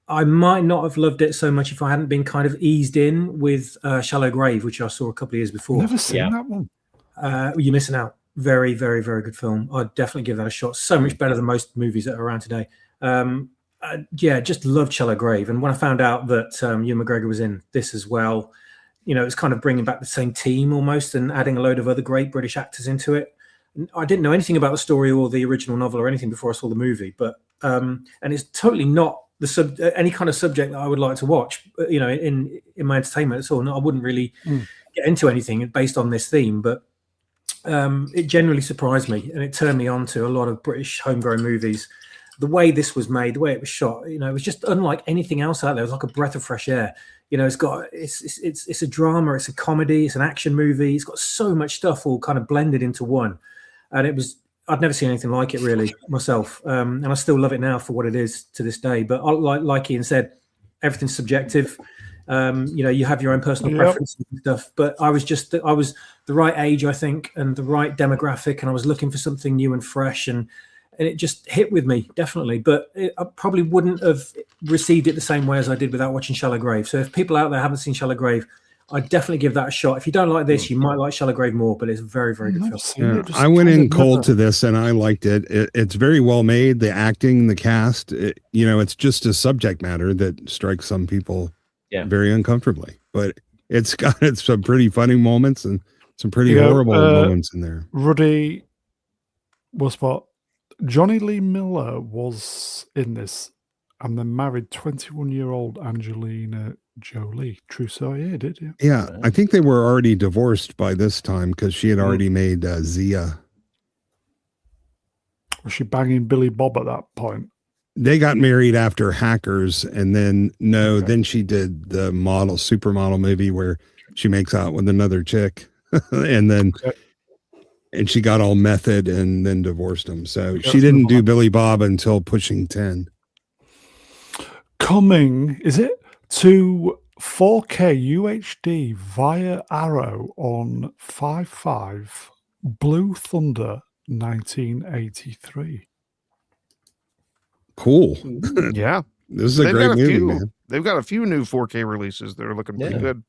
I might not have loved it so much if I hadn't been kind of eased in with Shallow Grave, which I saw a couple of years before. Never seen that one. You're missing out. Very, very, very good film. I'd definitely give that a shot. So much better than most movies that are around today. Just loved Shallow Grave. And when I found out that Ewan McGregor was in this as well, it's kind of bringing back the same team almost and adding a load of other great British actors into it. I didn't know anything about the story or the original novel or anything before I saw the movie, but and it's totally not any kind of subject that I would like to watch, in my entertainment at all. No, I wouldn't really get into anything based on this theme, but it genuinely surprised me and it turned me on to a lot of British homegrown movies. The way this was made, the way it was shot, it was just unlike anything else out there. It was like a breath of fresh air. It's a drama, it's a comedy, it's an action movie. It's got so much stuff all kind of blended into one, and I'd never seen anything like it really myself, and I still love it now for what it is to this day. But like Ian said, everything's subjective. You have your own personal preferences and stuff. But I was the right age, I think, and the right demographic, and I was looking for something new and fresh, and it just hit with me, definitely. But I probably wouldn't have received it the same way as I did without watching Shallow Grave. So if people out there haven't seen Shallow Grave, I'd definitely give that a shot. If you don't like this, you might like Shallow Grave more, but it's a very, very good I've film. never seen Yeah, it. Just I went kind in of cold never- to this and I liked it. It's very well made. The acting, the cast, it's just a subject matter that strikes some people very uncomfortably. But it's got some pretty funny moments and some pretty horrible moments in there. Ruddy was what? Johnny Lee Miller was in this and then married 21-year-old Angelina Jolie. True story, yeah, did you? Yeah, I think they were already divorced by this time because she had already made Zia. Was she banging Billy Bob at that point? They got married after Hackers, and then then she did the supermodel movie where she makes out with another chick, and she got all method and then divorced him. So she didn't do Billy Bob until pushing 10. Coming, is it, to 4K UHD via Arrow on 5.5 Blue Thunder 1983. Cool. Yeah. This is a great movie, man. They've got a few new 4K releases that are looking pretty good.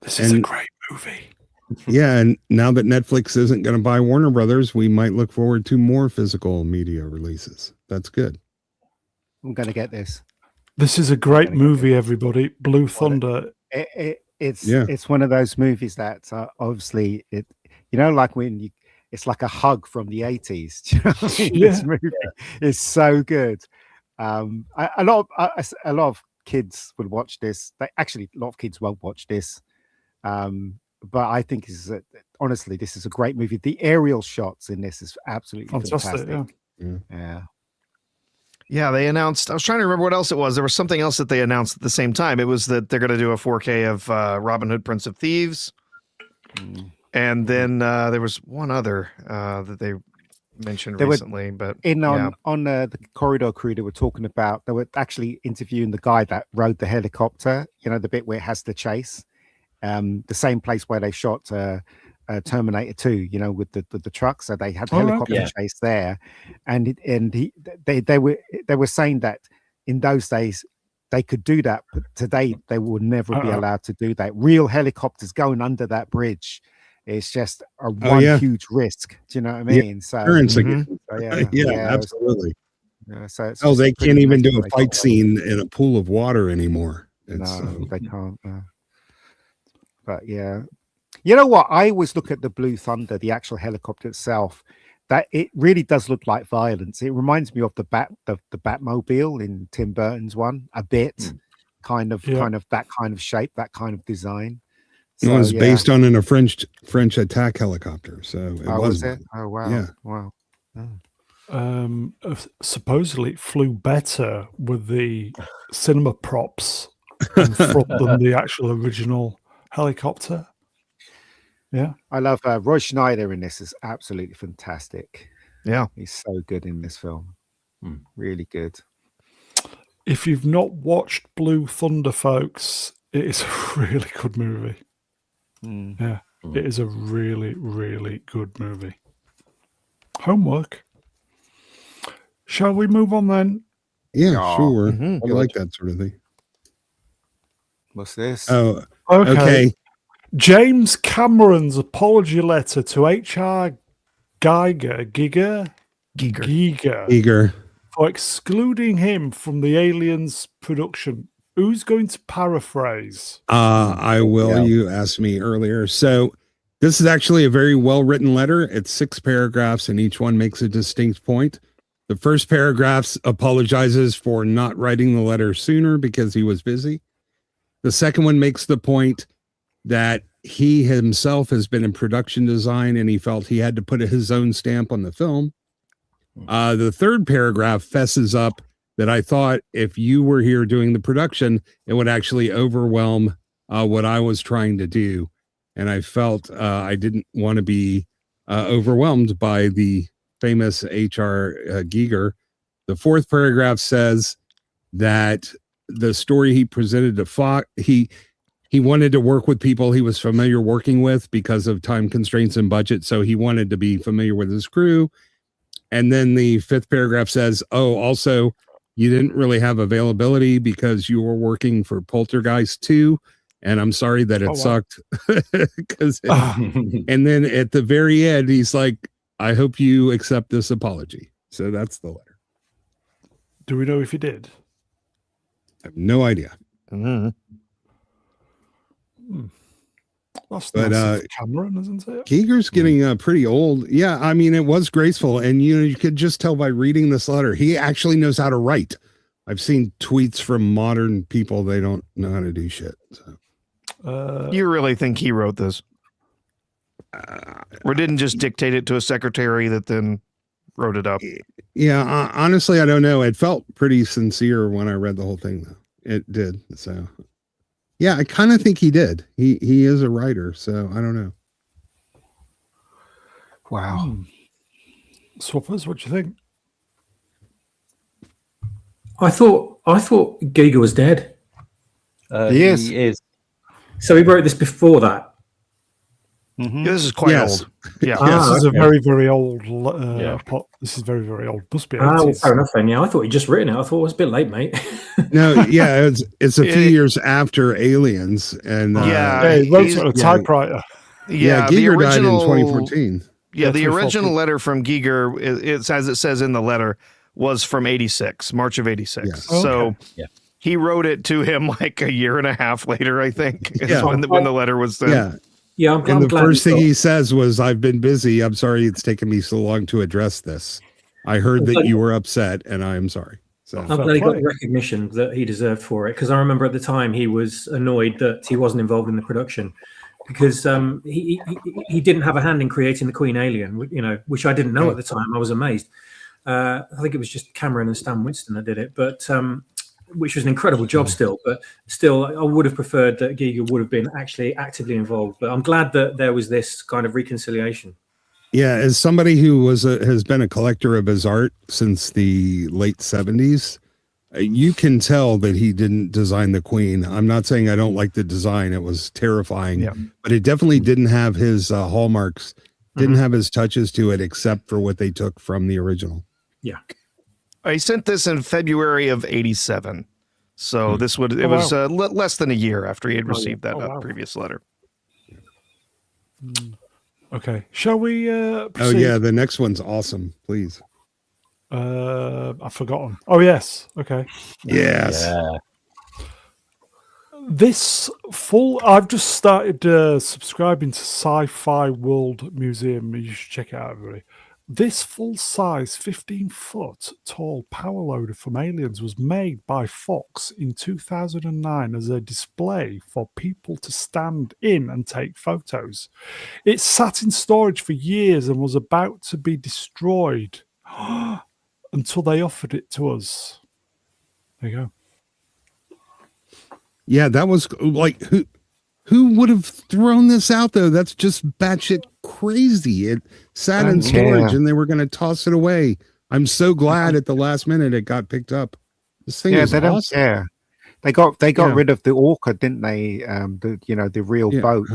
This is a great movie. Yeah, and now that Netflix isn't going to buy Warner Brothers, we might look forward to more physical media releases. That's good. I'm going to get this. This is a great movie, everybody. Blue Thunder. It's one of those movies that obviously like when it's like a hug from the 80s. Do you know what I mean? This movie is so good. A lot of kids would watch this. A lot of kids won't watch this. But I think honestly, this is a great movie. The aerial shots in this is absolutely fantastic. Yeah, they announced, I was trying to remember what else it was. There was something else that they announced at the same time. It was that they're going to do a 4K of Robin Hood, Prince of Thieves. And then there was one other that they mentioned recently. But on the Corridor Crew, they were actually interviewing the guy that rode the helicopter, the bit where it has the chase. The same place where they shot Terminator 2, with the truck. So they had helicopter chase there, and they were saying that in those days they could do that, but today they will never be allowed to do that. Real helicopters going under that bridge, it's just a huge risk. Do you know what I mean? Absolutely. So they can't even do a fight scene in a pool of water anymore. No, they can't. But yeah, you know what? I always look at the Blue Thunder, the actual helicopter itself. That it really does look like violence. It reminds me of the Batmobile in Tim Burton's one a bit, kind of that kind of shape, that kind of design. So, it was based on a French attack helicopter. So it was it? Oh wow! Yeah. Wow. Supposedly it flew better with the cinema props in front than the actual original helicopter. Yeah, I love Roy Schneider in this. Is absolutely fantastic. Yeah, he's so good in this film. Really good. If you've not watched Blue Thunder, folks, it is a really good movie. Yeah, it is a really, really good movie. Homework. Shall we move on then? Yeah, sure. I like that sort of thing. What's this? Oh, okay. James Cameron's apology letter to H.R. Giger for excluding him from the Aliens production. Who's going to paraphrase? I will. Yeah. You asked me earlier. So this is actually a very well-written letter. It's 6 paragraphs, and each one makes a distinct point. The first paragraph apologizes for not writing the letter sooner because he was busy. The second one makes the point that he himself has been in production design and he felt he had to put his own stamp on the film. The third paragraph fesses up that I thought if you were here doing the production, it would actually overwhelm what I was trying to do. And I felt I didn't want to be overwhelmed by the famous H.R. Giger. The fourth paragraph says that the story he presented to Fox, he wanted to work with people he was familiar working with because of time constraints and budget. So he wanted to be familiar with his crew. And then the fifth paragraph says, also, you didn't really have availability because you were working for Poltergeist 2. and I'm sorry that it wow. sucked. And then at the very end, he's like, I hope you accept this apology. So that's the letter. Do we know if he did? I have no idea. That's But, nice of Cameron, isn't it? Giger's getting pretty old. Yeah, I mean, it was graceful. And, you could just tell by reading this letter, he actually knows how to write. I've seen tweets from modern people. They don't know how to do shit. So. You really think he wrote this? Or didn't just dictate it to a secretary that then wrote it up? Yeah, honestly, I don't know. It felt pretty sincere when I read the whole thing, though. It did. So, yeah, I kind of think he did. He is a writer, so I don't know. Wow. Swappers, what do you think? I thought Giger was dead. He is. He is. So he wrote this before that. Yeah, this is quite Yes. old. Yeah. This is a okay. very, very old. Yeah. This is very, very old. Must be Well, 80s. fair enough then. Yeah, I thought he'd just written it. I thought it was a bit late, mate. No, yeah, it's a few years after Aliens, and Yeah. Yeah, he wrote it on a he's- typewriter. yeah, the Giger died in original 2014. Yeah, the 2014. original letter from Giger, it says in the letter, was from 86, March of 86. Yeah. So Okay. Yeah. he wrote it to him like a year and a half later, I think, is Yeah. when the letter was sent. Yeah, Yeah, I'm and the glad first you thing thought- he says was, "I've been busy. I'm sorry it's taken me so long to address this. I heard that you were upset, and I am sorry." So I'm Fair glad he got play. the recognition that he deserved for it, because I remember at the time he was annoyed that he wasn't involved in the production, because he didn't have a hand in creating the Queen alien, which I didn't know at the time. I was amazed. I think it was just Cameron and Stan Winston that did it, but which was an incredible job still. But still, I would have preferred that Giger would have been actually actively involved. But I'm glad that there was this kind of reconciliation. yeah, as somebody who has been a collector of his art since the late 70s, you can tell that he didn't design the Queen. I'm not saying I don't like the design. It was terrifying, Yeah. but it definitely didn't have his hallmarks, didn't have his touches to it, except for what they took from the original. I sent this in February of 87. So it was less than a year after he had received that wow. previous letter. Okay. Shall we Oh proceed? yeah, the next one's awesome. Please. I've forgotten. Oh, yes. Okay. Yes. Yeah. I've just started subscribing to Sci-Fi World Museum. You should check it out, everybody. This full-size 15-foot tall power loader from Aliens was made by Fox in 2009 as a display for people to stand in and take photos. It sat in storage for years and was about to be destroyed until they offered it to us. There you go. Yeah, that was like who would have thrown this out though? That's just batshit crazy. It sat in storage and they were going to toss it away. I'm so glad at the last minute it got picked up. This thing is they don't awesome. care. They got Yeah. rid of the Orca, didn't they? The real Yeah. boat.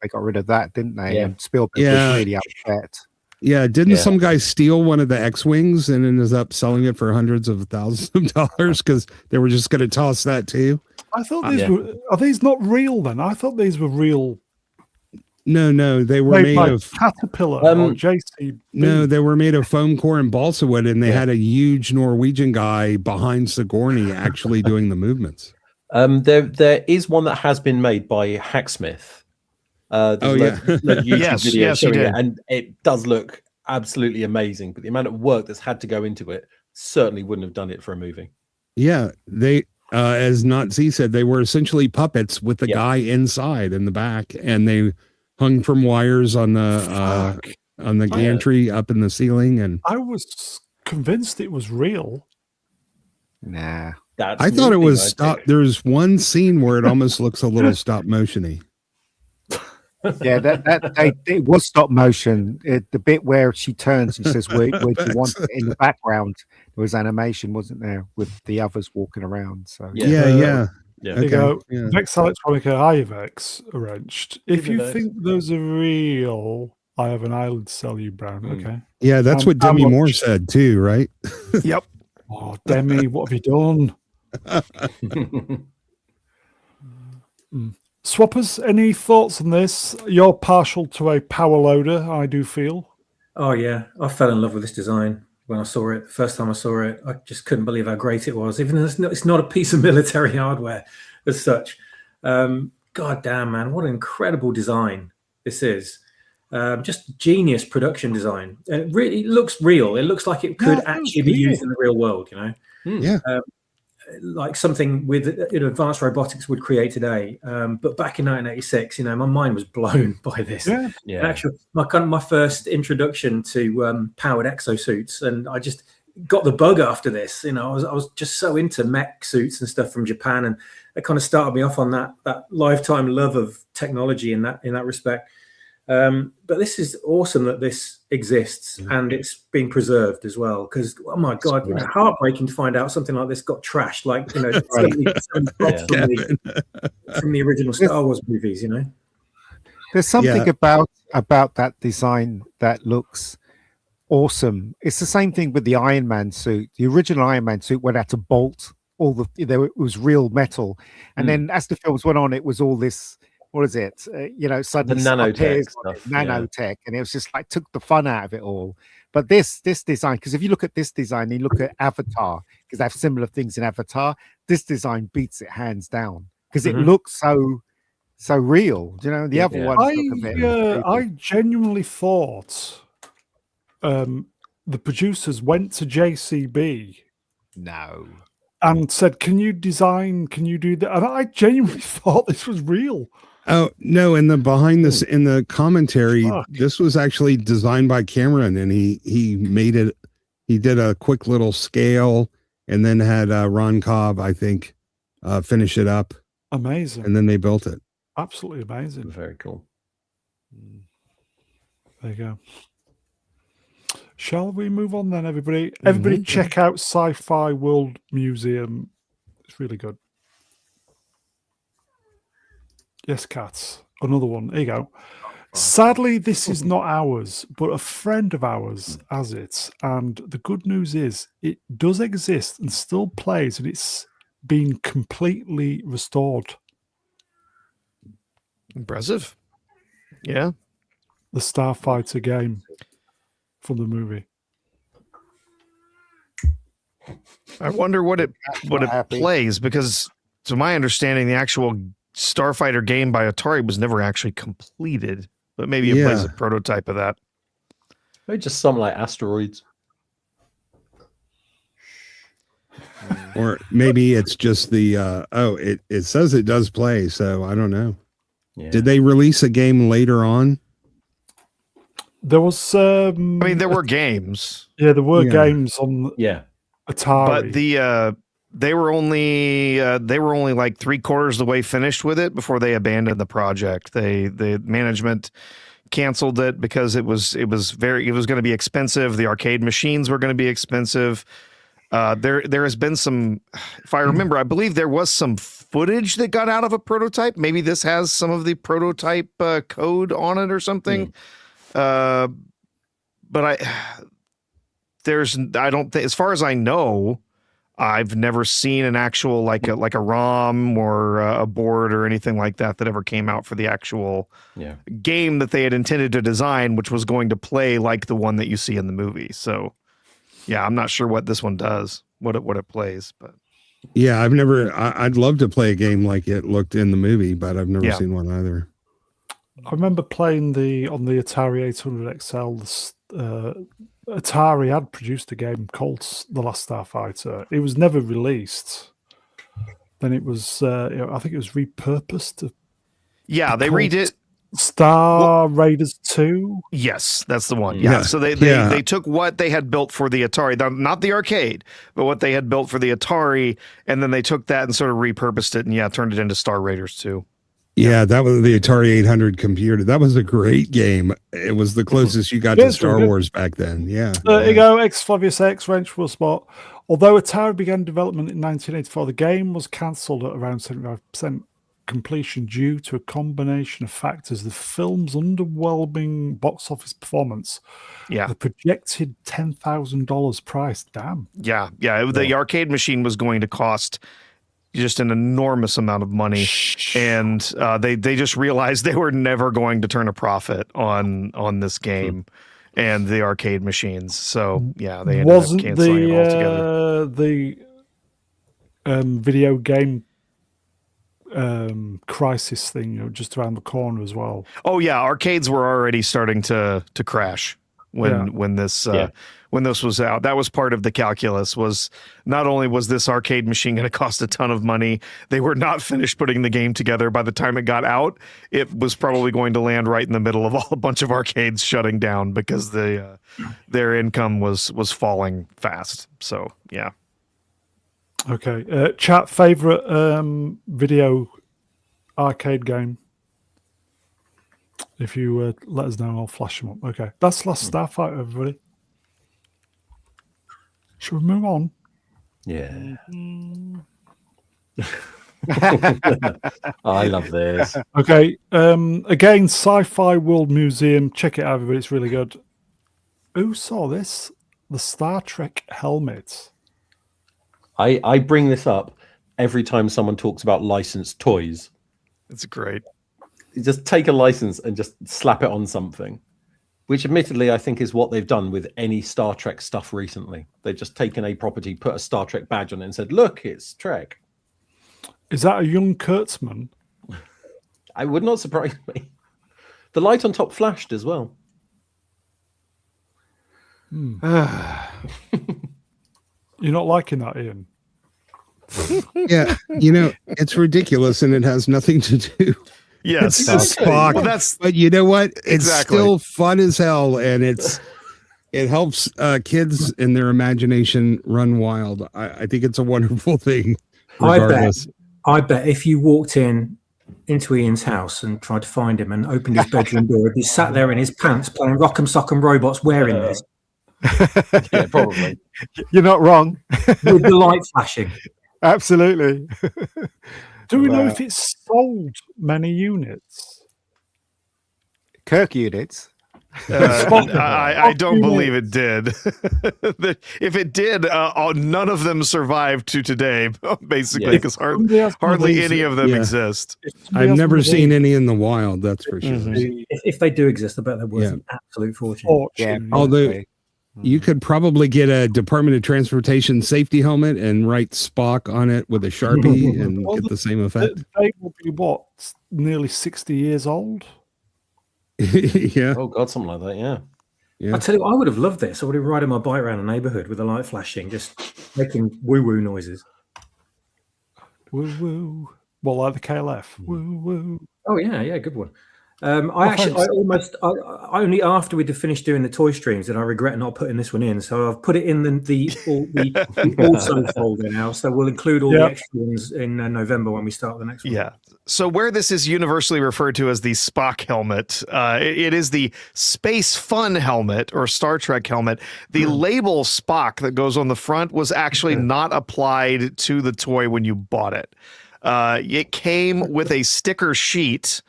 They got rid of that, didn't they? Yeah. And Spielberg Yeah. was really upset. Yeah, didn't Yeah. some guy steal one of the X-Wings and ended up selling it for hundreds of thousands of dollars because they were just going to toss that too? I thought these Yeah. are these not real then? I thought these were real. No, they were Made made by of Caterpillar or JCB. no, they were made of foam core and balsa wood, and they had a huge Norwegian guy behind Sigourney actually doing the movements. There is one that has been made by Hacksmith. There's Oh, a yeah. YouTube Yes, video yes, he showing it, did. and it does look absolutely amazing. But the amount of work that's had to go into it certainly wouldn't have done it for a movie. Yeah, they as Nazi said, they were essentially puppets with the Yeah. guy inside in the back, and they hung from wires on the gantry up in the ceiling. And I was convinced it was real. Nah. That's I thought it moving, was I stop. think. There's one scene where it almost looks a little stop motiony. Yeah, it was stop motion. The bit where she turns and says, "Where do you want it?" In the background, there was animation, wasn't there, with the others walking around. So Yeah. Yeah, yeah. Yeah. There you go. Yeah. Vex Electronica, hi Vex, arranged. If Give you it Vex. think those are real, I have an island to sell you, Brown. Okay. Yeah, that's what How Demi much? Moore said too, right? Yep. Oh, Demi, what have you done? Swappers, any thoughts on this? You're partial to a power loader, I do feel. Oh yeah, I fell in love with this design when I saw it. First time I saw it, I just couldn't believe how great it was. Even though it's not a piece of military hardware as such. God damn, man, what an incredible design this is. Just genius production design. And it really looks real. It looks like it could actually be used in the real world, you know? Yeah. Like something with advanced robotics would create today. But back in 1986, my mind was blown by this. Yeah. Actually, my first introduction to powered exosuits, and I just got the bug after this. I was just so into mech suits and stuff from Japan, and it kind of started me off on that lifetime love of technology in that respect. But this is awesome that this exists and it's being preserved as well. Because oh my god, heartbreaking to find out something like this got trashed. Like 70 props from the original Star Wars movies. There's something about that design that looks awesome. It's the same thing with the Iron Man suit. The original Iron Man suit went out to bolt it was real metal, and then as the films went on, it was all this. What is it? Suddenly the nanotech stuff, nanotech, and it was just like took the fun out of it all. But this design, because if you look at this design, you look at Avatar, because they have similar things in Avatar. This design beats it hands down because it looks so real. The other one. I genuinely thought the producers went to JCB. No. And said, "Can you do that?" And I genuinely thought this was real. Oh no! In the commentary, this was actually designed by Cameron, and he made it. He did a quick little scale, and then had Ron Cobb, I think, finish it up. Amazing. And then they built it. Absolutely amazing. Very cool. There you go. Shall we move on then, everybody? Everybody check out Sci-Fi World Museum. It's really good. Yes, cats. Another one. There you go. Sadly, this is not ours, but a friend of ours has it. And the good news is it does exist and still plays, and it's been completely restored. Impressive. Yeah. The Starfighter game from the movie. I wonder what it plays, because to my understanding, the actual Starfighter game by Atari was never actually completed, but maybe it plays a prototype of that. Maybe just something like Asteroids. Or maybe it's just the it says it does play, so I don't know. Yeah. Did they release a game later on? There was there were games. Yeah, there were games on Atari. But they were only like 3/4 of the way finished with it before they abandoned the project. The management canceled it because it was going to be expensive. The arcade machines were going to be expensive. There has been some, if I remember, I believe there was some footage that got out of a prototype. Maybe this has some of the prototype code on it or something. But I don't think, as far as I know, I've never seen an actual like a ROM or a board or anything like that ever came out for the actual game that they had intended to design, which was going to play like the one that you see in the movie. So yeah, I'm not sure what this one does, what it plays, but yeah, I'd love to play a game like it looked in the movie, but I've never seen one either. I remember playing on the Atari 800 XL. Atari had produced a game called The Last Starfighter. It was never released. Then it was, I think it was repurposed. They redid Star Raiders 2. Yes, that's the one. Yeah. So they took what they had built for the Atari, not the arcade, but what they had built for the Atari, and then they took that and sort of repurposed it and turned it into Star Raiders 2. Yeah, that was the Atari 800 computer. That was a great game. It was the closest you got to Star Wars back then. Yeah. There you go. X Flavius X, Wrench will spot. Although Atari began development in 1984, the game was cancelled at around 75% completion due to a combination of factors. The film's underwhelming box office performance. Yeah. The projected $10,000 price. Damn. Yeah. The arcade machine was going to cost just an enormous amount of money, and they just realized they were never going to turn a profit on this game and the arcade machines. So yeah, they ended up canceling it altogether. The video game crisis thing, just around the corner as well? Oh yeah, arcades were already starting to crash when this was out. That was part of the calculus. Was not only was this arcade machine going to cost a ton of money, they were not finished putting the game together by the time it got out. It was probably going to land right in the middle of a bunch of arcades shutting down because their income was falling fast. So yeah. Okay. Chat, favorite video arcade game? If you let us know, I'll flash them up. Okay. That's Last Starfighter, everybody. Should we move on? Yeah. I love this. Okay. Again, Sci-Fi World Museum. Check it out, everybody. It's really good. Who saw this? The Star Trek helmet. I bring this up every time someone talks about licensed toys. It's great. You just take a license and just slap it on something, which admittedly I think is what they've done with any Star Trek stuff recently. They've just taken a property, put a Star Trek badge on it and said, look, it's Trek. Is that a young Kurtzman? I would not surprise me. The light on top flashed as well. You're not liking that, Ian? Yeah, it's ridiculous and it has nothing to do. Yes, It's just Spock. Well, that's But you know what? It's Exactly. still fun as hell, and it helps kids in their imagination run wild. I think it's a wonderful thing. Regardless, I bet if you walked into Ian's house and tried to find him and opened his bedroom door, he'd be sat there in his pants playing Rock'em Sock'em Robots wearing this Yeah, probably. You're not wrong. with the light flashing. Absolutely. Do we know if it's sold many units? Kirk units. I don't believe it did. If it did, none of them survived to today, basically, because hardly any of them Yeah. exist. I've never seen any in the wild. That's for sure. Mhm. If they do exist, I bet they're worth an absolute fortune. Yeah. Although probably. you could probably get a Department of Transportation safety helmet and write Spock on it with a Sharpie and Well, get the same effect. They will be what, nearly 60 years old? Yeah. Oh God, something like that. Yeah. Yeah. I tell you, what, I would have loved this. I would have been riding my bike around the neighbourhood with the light flashing, just making woo-woo noises. Woo woo. Well, like the KLF. Woo woo. Oh yeah, good one. I only after we'd finished doing the toy streams did I regret not putting this one in. So I've put it in the also folder now. So we'll include all the extra ones in November when we start the next one. Yeah. So where this is universally referred to as the Spock helmet, it is the Space Fun helmet or Star Trek helmet. The label Spock that goes on the front was actually not applied to the toy when you bought it. It came with a sticker sheet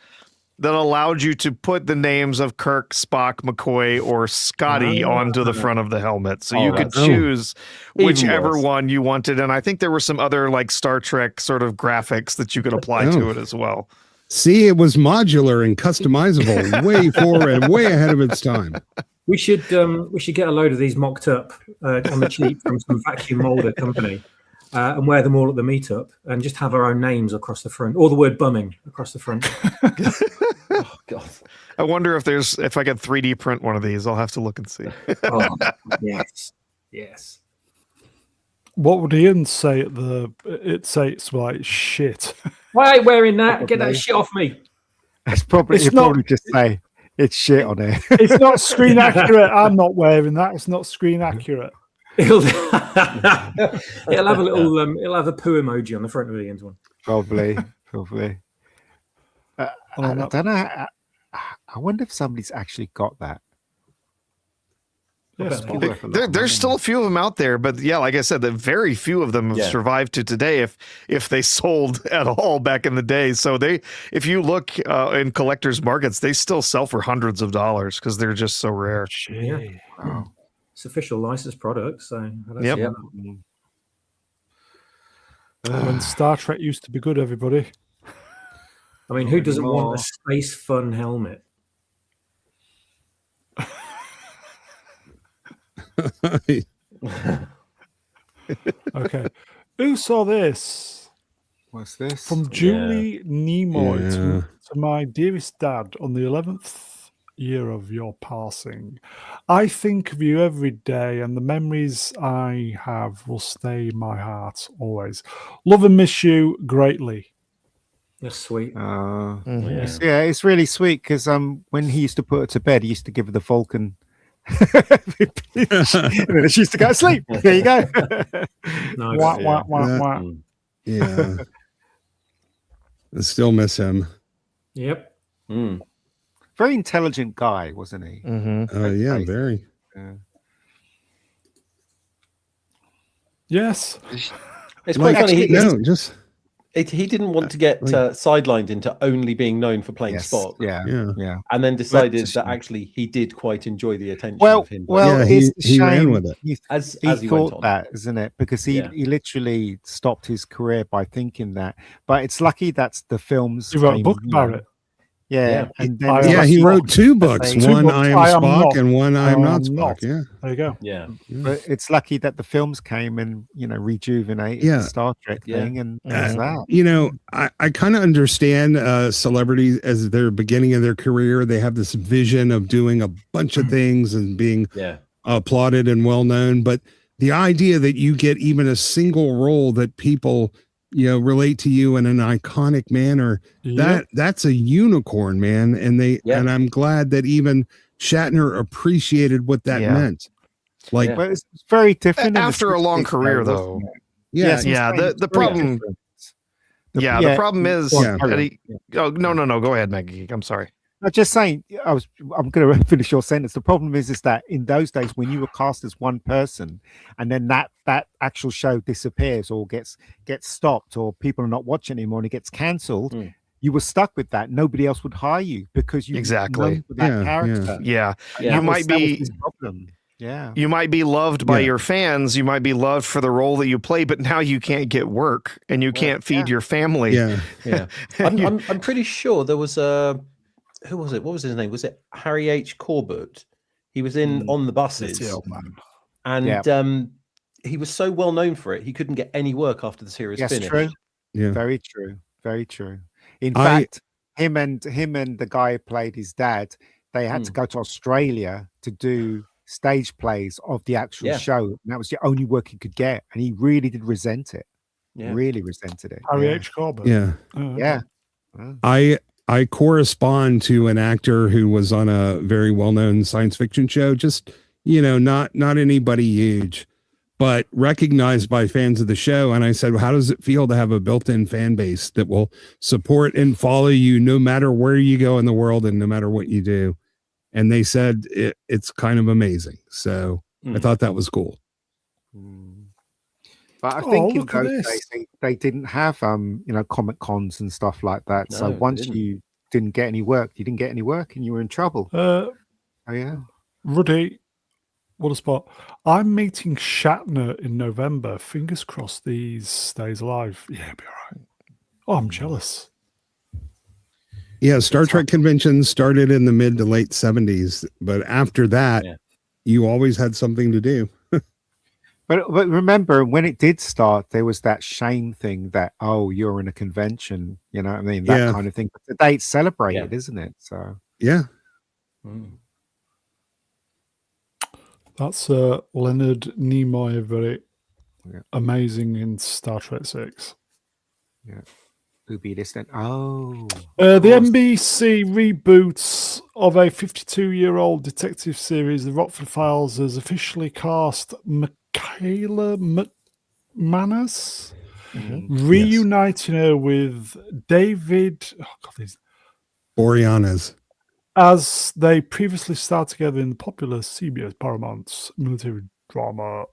that allowed you to put the names of Kirk, Spock, McCoy, or Scotty onto the front of the helmet. So you could choose whichever one you wanted. And I think there were some other like Star Trek sort of graphics that you could apply to it as well. See, it was modular and customizable, way forward, way ahead of its time. We should get a load of these mocked up on the cheap from some vacuum molder company. And wear them all at the meetup and just have our own names across the front or the word bumming across the front. Oh God. I wonder if I could 3D print one of these. I'll have to look and see. Oh, yes. What would Ian say at it's like shit. Why are you wearing that? Get that shit off me. It's probably It's you'd not- probably just say it's shit on it. It's not screen accurate. I'm not wearing that. It's not screen accurate. It'll have a little it'll have a poo emoji on the front of Ian's one. Probably. I don't know. I wonder if somebody's actually got that. Yes, There's still a few of them out there, but yeah, like I said, very few of them have survived to today. If they sold at all back in the day, so if you look in collectors markets, they still sell for hundreds of dollars because they're just so rare. Yeah. It's official licensed product, so Yep. When Star Trek used to be good, everybody. I mean, Not who doesn't want anymore. a space fun helmet? Okay. Who saw this? What's this? From Julie Nimoy Yeah. to my dearest dad on the 11th year of your passing. I think of you every day, and the memories I have will stay in my heart always. Love and miss you greatly. That's sweet. Mhm. Yeah, it's really sweet because when he used to put her to bed, he used to give her the Vulcan. And then she used to go to sleep. There you go. Nice. Wah, Yeah. wah, wah, That- wah. Yeah. I still miss him. Yep. Mm. Very intelligent guy, wasn't he? Yeah, very. Yeah. Yes. It's Like, quite funny. He didn't want to get sidelined into only being known for playing Spock, Yeah. and then decided That's a that shame. actually he did quite enjoy the attention Well, of him. Yeah, it's a he ran shame with it. As he he went thought on. that, isn't it? Because he literally stopped his career by thinking that. But it's lucky that's the films. He wrote a came, book you about know, it. Yeah, and then I it's am Yeah, he lucky wrote two books. they- Two One books, I Am I Am Spock Not, and one I Am Not Am Spock. Not. Yeah. There you go. Yeah. But it's lucky that the films came and rejuvenated Yeah. the Star Trek thing, and that's that. You know, I kind of understand celebrities as their beginning of their career. They have this vision of doing a bunch of things and being applauded and well known. But the idea that you get even a single role that people, relate to you in an iconic manner, that's a unicorn, man. And and I'm glad that even Shatner appreciated what that meant. Like, But it's very different in the After a long 60s, career, though, though. wasn't it? Yeah. Yes, I'm Yeah, saying the it's very problem- different. The problem is, Go on, carry on. Eddie. Oh, no. Go ahead, Maggie. I'm sorry. I'm just saying. I'm going to finish your sentence. The problem is that in those days, when you were cast as one person, and then that actual show disappears or gets stopped, or people are not watching anymore, and it gets cancelled, you were stuck with that. Nobody else would hire you because you Exactly. for that character. Yeah. And You that might that was be. his problem. Yeah. You might be loved by your fans. You might be loved for the role that you play, but now you can't get work and you can't feed your family. Yeah. I'm pretty sure there was who was it? What was his name? Was it Harry H. Corbett? He was in On the Buses. That's the old man. And he was so well known for it, he couldn't get any work after the series finished. True. Yeah. Very true. Very true. In fact, him and the guy who played his dad, they had to go to Australia to do stage plays of the actual show. And that was the only work he could get. And he really did resent it. Yeah. Really resented it. Harry H. Corbett. Yeah. Yeah. I correspond to an actor who was on a very well-known science fiction show, just, not anybody huge, but recognized by fans of the show. And I said, well, how does it feel to have a built-in fan base that will support and follow you no matter where you go in the world and no matter what you do? And they said it's kind of amazing. So I thought that was cool. But I think in those days they didn't have Comic Cons and stuff like that. No, so they once didn't. you didn't get any work, and you were in trouble. Ruddy, what a spot. I'm meeting Shatner in November. Fingers crossed he stays alive. Yeah, it'll be all right. Oh, I'm jealous. Yeah, Star Trek conventions started in the mid to late 70s, but after that, you always had something to do. But remember, when it did start, there was that shame thing that, you're in a convention, you know what I mean? That kind of thing. But today it's celebrated, isn't it? So yeah. That's Leonard Nimoy, very amazing in Star Trek 6. Yeah. Who be listening? Oh. The NBC reboots of a 52-year-old detective series, The Rockford Files, has officially cast Michaela McManus, reuniting her with David Boreanaz. as they previously starred together in the popular CBS Paramount's military drama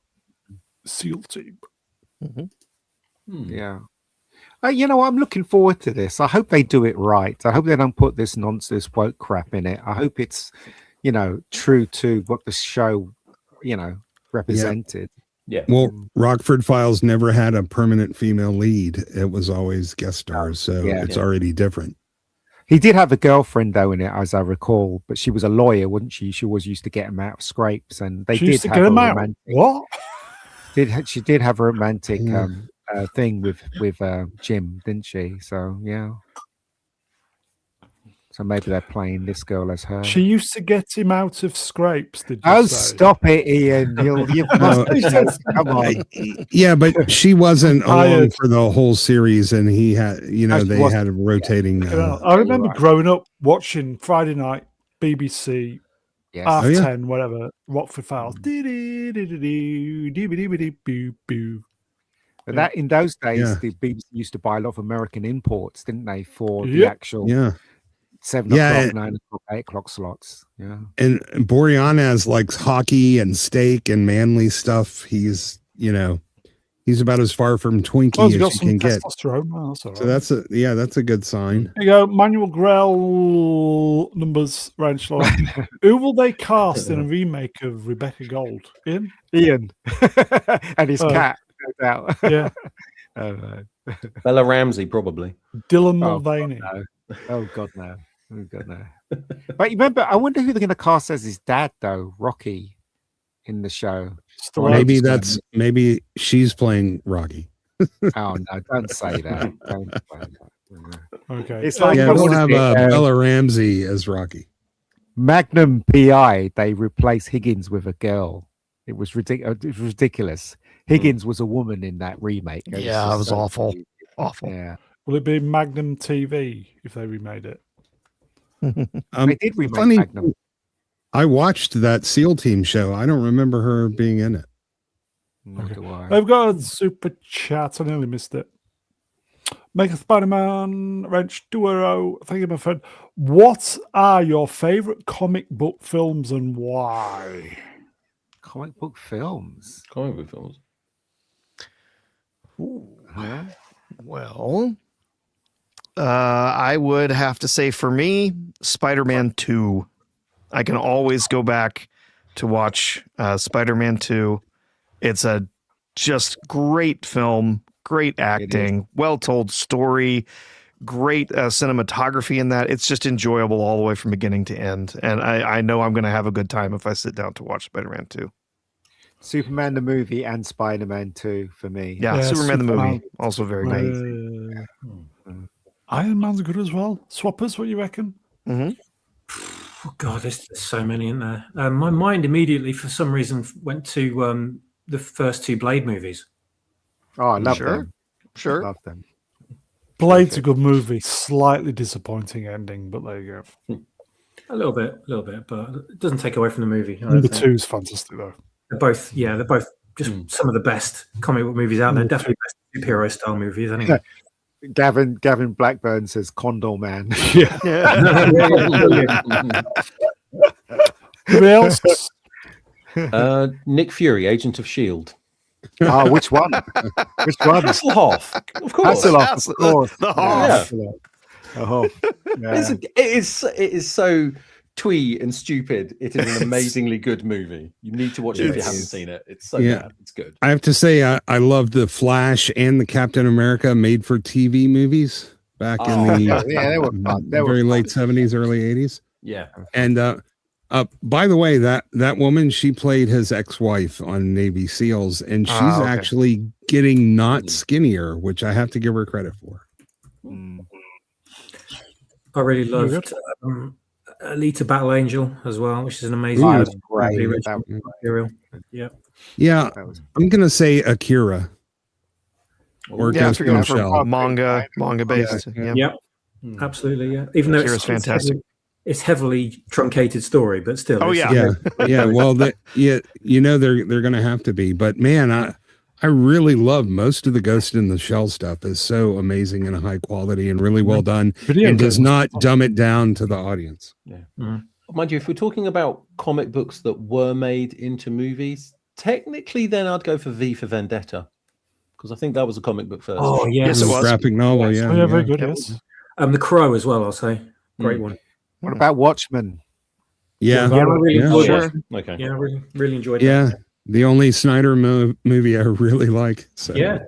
SEAL Team. Yeah. I'm looking forward to this. I hope they do it right. I hope they don't put this nonsense woke crap in it. I hope it's, true to what the show, represented. Yeah. Well, Rockford Files never had a permanent female lead. It was always guest stars, so Yeah. it's already different. He did have a girlfriend though in it, as I recall, but she was a lawyer, wasn't she? She always used to get him out of scrapes, and they She did used to have get a him out. romantic. What? She did have a romantic Yeah. thing with Jim, didn't she? So yeah. So maybe they're playing this girl as her. She used to get him out of scrapes, did you Oh, say? stop it, Ian! You've No. come on. Yeah, but she wasn't along Tired. for the whole series, and he had, she they wasn't. had a rotating. I remember right. growing up watching Friday night BBC, Yes. half Oh, yeah. 10, whatever, Rockford Files. Dee-dee-dee-dee-dee-dee-dee-boo-boo. But that in those days, Yeah. the BBC used to buy a lot of American imports, didn't they, for the Yep. actual Yeah, 7 Yeah, o'clock, and- 9 o'clock, 8 o'clock slots. Yeah. and Boreanaz likes hockey and steak and manly stuff. He's about as far from Twinkie Well, he's as got you some can get. testosterone. Oh, that's all right. So that's a good sign. There you go. Manuel Grell numbers, Ranchlow. Who will they cast in a remake of Rebecca Gold? Ian? Ian and his Oh. cat, no doubt. Yeah. Oh, no. Bella Ramsey, probably. Dylan Oh, Mulvaney. no. Oh God, no. Oh God, no. But remember, I wonder who they're going to cast as his dad, though. Rocky in the show. Stallone. Maybe she's playing Rocky. Oh no! Don't say that. Don't say that. Okay. It's like Yeah, what we'll is have it, Bella Ramsey as Rocky. Magnum PI. They replaced Higgins with a girl. It was ridiculous. Higgins was a woman in that remake. Yeah, just it was so awful. stupid. Awful. Yeah, Will it be Magnum TV if they remade it? they did remake funny, Magnum. I watched that SEAL Team show. I don't remember her being in it. Nor do I. I've got a super chat. I nearly missed it. Make a Spider-Man Wrench Duero. Thank you, my friend. What are your favorite comic book films and why? Comic book films. Comic book films. Huh? Well, I would have to say for me, Spider-Man 2. I can always go back to watch Spider-Man 2. It's a just great film, great acting, well-told story, great cinematography in that. It's just enjoyable all the way from beginning to end. And I know I'm going to have a good time if I sit down to watch Spider-Man 2. Superman the movie and Spider-Man 2 for me. Yeah, Yeah, Superman the movie, Superman. also very good. Iron Man's good as well. Swappers, what you reckon? Mm-hmm. Oh God, there's so many in there. My mind immediately, for some reason, went to the first two Blade movies. Oh, I love Sure. them. Sure. Love them. Blade's a good movie. Slightly disappointing ending, but there you go. A little bit, but it doesn't take away from the movie. I don't Number think. 2 is fantastic, though. They're both just some of the best comic book movies out there. Definitely best superhero style movies, anyway. Gavin Blackburn says Condor Man. Yeah. Who else? Nick Fury, Agent of S.H.I.E.L.D. Oh, which one? Which one? Hasselhoff, of course. Hasselhoff, of course. The Yeah, Hoff. Hasselhoff. Yeah. It is so twee and stupid. It is an amazingly good movie. You need to watch it if you haven't seen it. It's so bad. It's good. I have to say, I love the Flash and the Captain America made for TV movies back in the yeah, they were fun. They were very fun. late 70s, early 80s. Yeah. And by the way, that woman, she played his ex-wife on Navy SEALs, and she's okay. actually getting not skinnier, which I have to give her credit for. I really loved Alita Battle Angel as well, which is an amazing That was great. the That original was material. Yeah. Yeah, That was- I'm gonna say Akira or Yeah, I Ghost in forgot the for Shell. manga based. Yeah. Yep. Absolutely, yeah. Even though Akira's fantastic. it's heavily truncated story, but still. Oh, it's- yeah. Yeah. Well, they're gonna have to be. But man, I really love most of the Ghost in the Shell stuff. Is so amazing and high quality and really well done, Video and does games. not dumb it down to the audience. Mind you, if we're talking about comic books that were made into movies, technically then I'd go for V for Vendetta. Because I think that was a comic book first. Oh, yes. Yes, it was. Graphic novel, Oh, yeah. yeah, very good, Yep. yes. The Crow as well, I'll say. Great one. What about Watchmen? Yeah, Yeah, I really yeah. enjoyed Sure. it. Okay. Yeah, I really enjoyed Yeah. The only Snyder movie I really like. So. Yeah.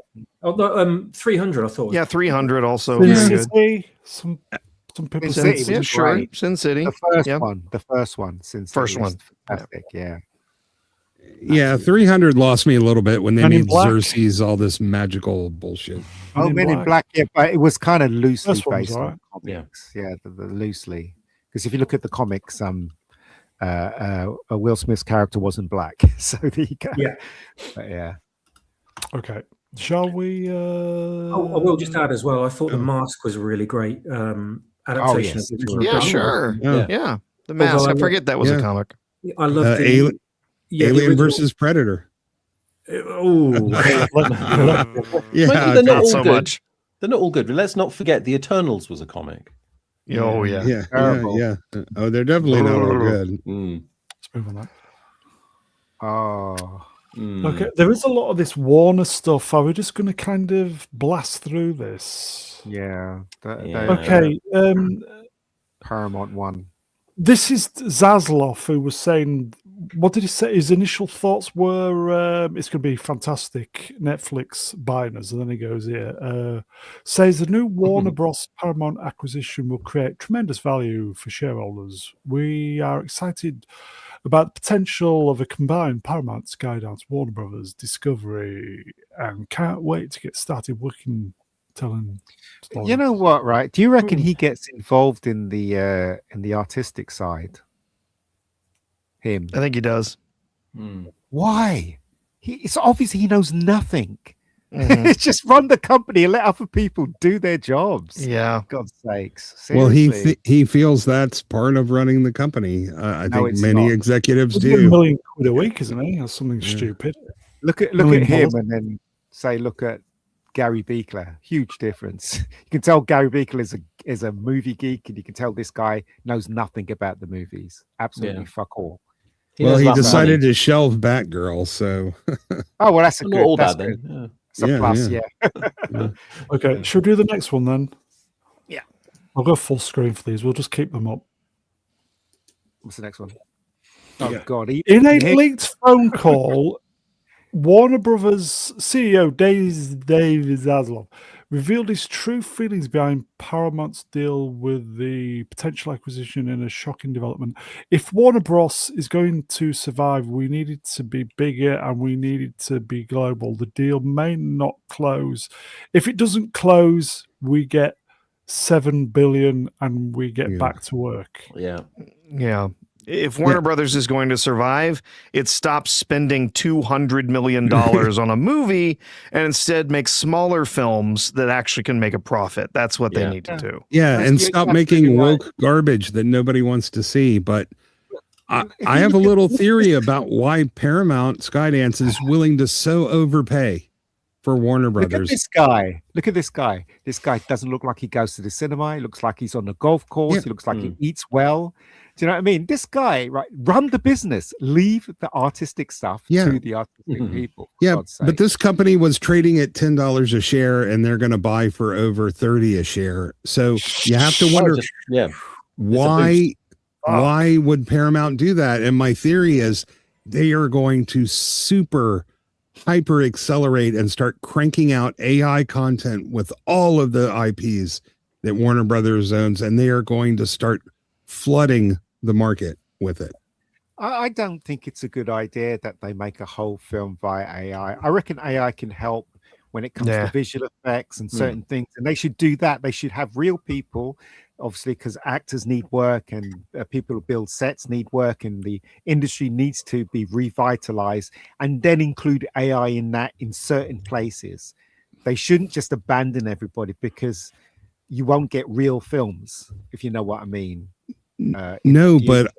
Oh, no, 300, I thought. Yeah, 300 also Sin very good. City, some people Sin said City Yeah, was sure. great. Sin City. The first Yeah. one. The first one. Since First it was one. fantastic. Yeah. Yeah, 300 lost me a little bit when they Men in made Black. Xerxes all this magical bullshit. Men in Black. Yeah, but it was kind of loosely First one was based alright. on comics. Yeah, the loosely. Because if you look at the comics, Will Smith's character wasn't black, so there you go. Yeah. But yeah. Okay. Shall we? I will just add as well. I thought The Mask was a really great adaptation yes, of the original. Yeah, comic. sure. Yeah. Yeah. The Mask. I forget that was a comic. I love the Alien, the Alien original- versus Predator. Oh, Yeah, They're not Not all so good. much. They're not all good. But let's not forget the Eternals was a comic. Oh, yeah. yeah. Oh, they're definitely not all good. Mm. Let's move on that. Oh. Mm. Okay, there is a lot of this Warner stuff. Are we just going to kind of blast through this? Yeah. Yeah. Okay. Paramount one. This is Zaslav who was saying, what did he say? His initial thoughts were, it's going to be fantastic, Netflix buying us. And then he goes here, says the new Warner Bros. Paramount acquisition will create tremendous value for shareholders. We are excited about the potential of a combined Paramount, Skydance, Warner Brothers, Discovery, and can't wait to get started working, telling stories. You know what, right? Do you reckon he gets involved in the artistic side? Him. I think he does. Mm. Why? It's obvious he knows nothing. Mhm. It's just run the company and let other people do their jobs. Yeah. God's sakes. Well, Seriously. he feels that's part of running the company. I No, think it's many not. executives He's getting do. £1 million a week, isn't he? Or something stupid. Look at $1 him million. and then say, look at Gary Beekler. Huge difference. You can tell Gary Beekler is a movie geek, and you can tell this guy knows nothing about the movies. Absolutely fuck all. Well, knows he about decided money. to shelve Batgirl, so Oh well, that's a Not good. all That's bad good. then. It's a Yeah, plus. yeah. Yeah. Okay, should we do the next one then? Yeah. I'll go full screen for these. We'll just keep them up. What's the next one? Oh Yeah. God! In a leaked phone call, Warner Brothers CEO Dave Zaslav revealed his true feelings behind Paramount's deal with the potential acquisition in a shocking development. If Warner Bros. Is going to survive, we needed to be bigger and we needed to be global. The deal may not close. If it doesn't close, we get $7 billion and we get back to work. Yeah. Yeah. If Warner Brothers is going to survive, it stops spending $200 million on a movie and instead makes smaller films that actually can make a profit. That's what they need to do. yeah, That's- and you're stop absolutely making right. woke garbage that nobody wants to see. But I If I you have a look at- little theory about why Paramount Skydance is willing to so overpay for Warner Look at Brothers. this guy. Look at this guy. This guy doesn't look like he goes to the cinema. He looks like he's on the golf course. Yeah. He looks like he eats well. Do you know what I mean? This guy, right? Run the business. Leave the artistic stuff to the artistic people. for Yeah, God's but sake. this company was trading at $10 a share, and they're going to buy for over 30 a share. So you have to wonder why would Paramount do that? And my theory is they are going to super hyper accelerate and start cranking out AI content with all of the IPs that Warner Brothers owns, and they are going to start flooding the market with it. I don't think it's a good idea that they make a whole film via AI. I reckon AI can help when it comes Yeah. to visual effects and certain things, and they should do that. They should have real people, obviously, because actors need work and people who build sets need work, and the industry needs to be revitalized, and then include AI in that in certain places. They shouldn't just abandon everybody, because you won't get real films, if you know what I mean. But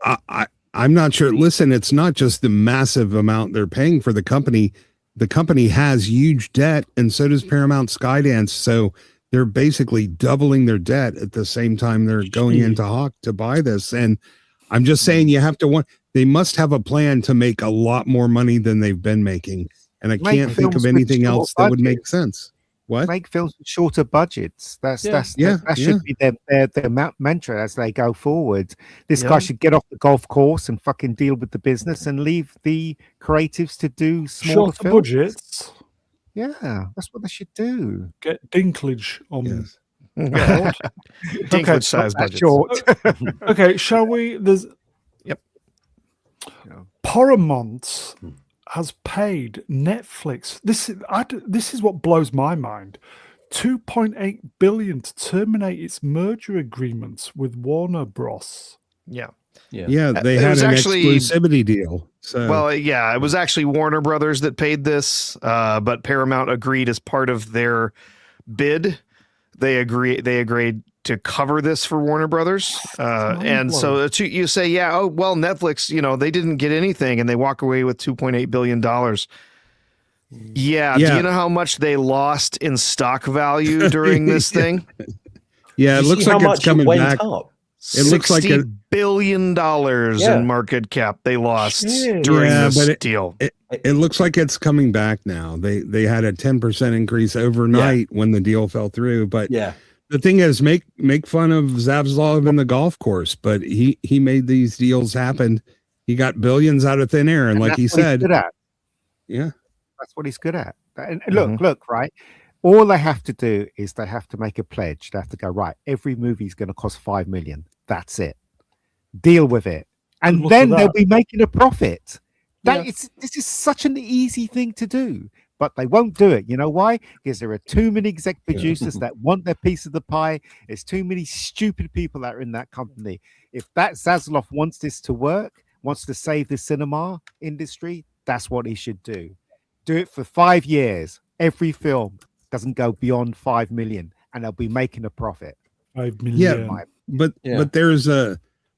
I'm not sure. Listen, it's not just the massive amount they're paying for the company. The company has huge debt, and so does Paramount Skydance. So they're basically doubling their debt at the same time they're going into Hawk to buy this. And I'm just saying, they must have a plan to make a lot more money than they've been making. And I can't think of anything else that would make sense. What? Make films with shorter budgets. That should be their mantra as they go forward. This guy should get off the golf course and fucking deal with the business and leave the creatives to do smaller Shorter films. budgets. Yeah, that's what they should do. Get Dinklage on Yes. board. Dinklage size That budgets. short. Okay, shall we? There's Paramount has paid Netflix. This is what blows my mind. 2.8 billion to terminate its merger agreements with Warner Bros. Yeah. Yeah, they It had was an actually- exclusivity deal. So Well, yeah, it was actually Warner Brothers that paid this, but Paramount agreed as part of their bid. They agreed to cover this for Warner Brothers, and so you say, yeah, oh well, Netflix, they didn't get anything, and they walk away with $2.8 billion. Yeah, do you know how much they lost in stock value during this thing? yeah, it You looks see how like it's much coming went back. up? It looks like $60 billion in market cap they lost Shit. during Yeah, this but deal. It looks like it's coming back now. They had a 10% increase overnight when the deal fell through. But Yeah. the thing is, make fun of Zavzlov in the golf course, but he made these deals happen. He got billions out of thin air, and like he that's what he's said, good at. yeah, That's what he's good at. And look, right? All they have to do is they have to make a pledge. They have to go, right, every movie is going to cost 5 million. That's it. Deal with it. And Look then at they'll that. be making a profit. Yeah. This is such an easy thing to do, but they won't do it. You know why? Because there are too many exec producers that want their piece of the pie. There's too many stupid people that are in that company. If that Zaslav wants this to work, wants to save the cinema industry, that's what he should do. Do it for 5 years. Every film doesn't go beyond 5 million, and they'll be making a profit. 5 million. but there's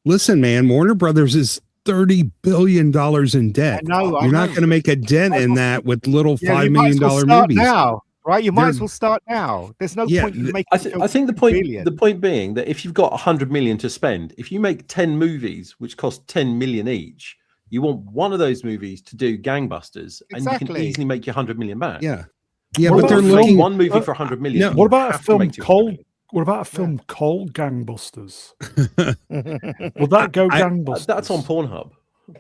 listen, man, Warner Brothers is $30 billion in debt. I know. You're not going to make a dent in that with little $5 you might million as well start movies. now, right? You might They're- as well start now. There's no point in making. I think the point being that if you've got 100 million to spend, if you make 10 movies which cost 10 million each, you want one of those movies to do gangbusters, and you can Exactly. easily make your 100 million back. Yeah, What but they're about looking. one movie for 100 million. No. you What about a have to film make 200 called? million. What about a film called Gangbusters? Will that go gangbusters? That's on Pornhub.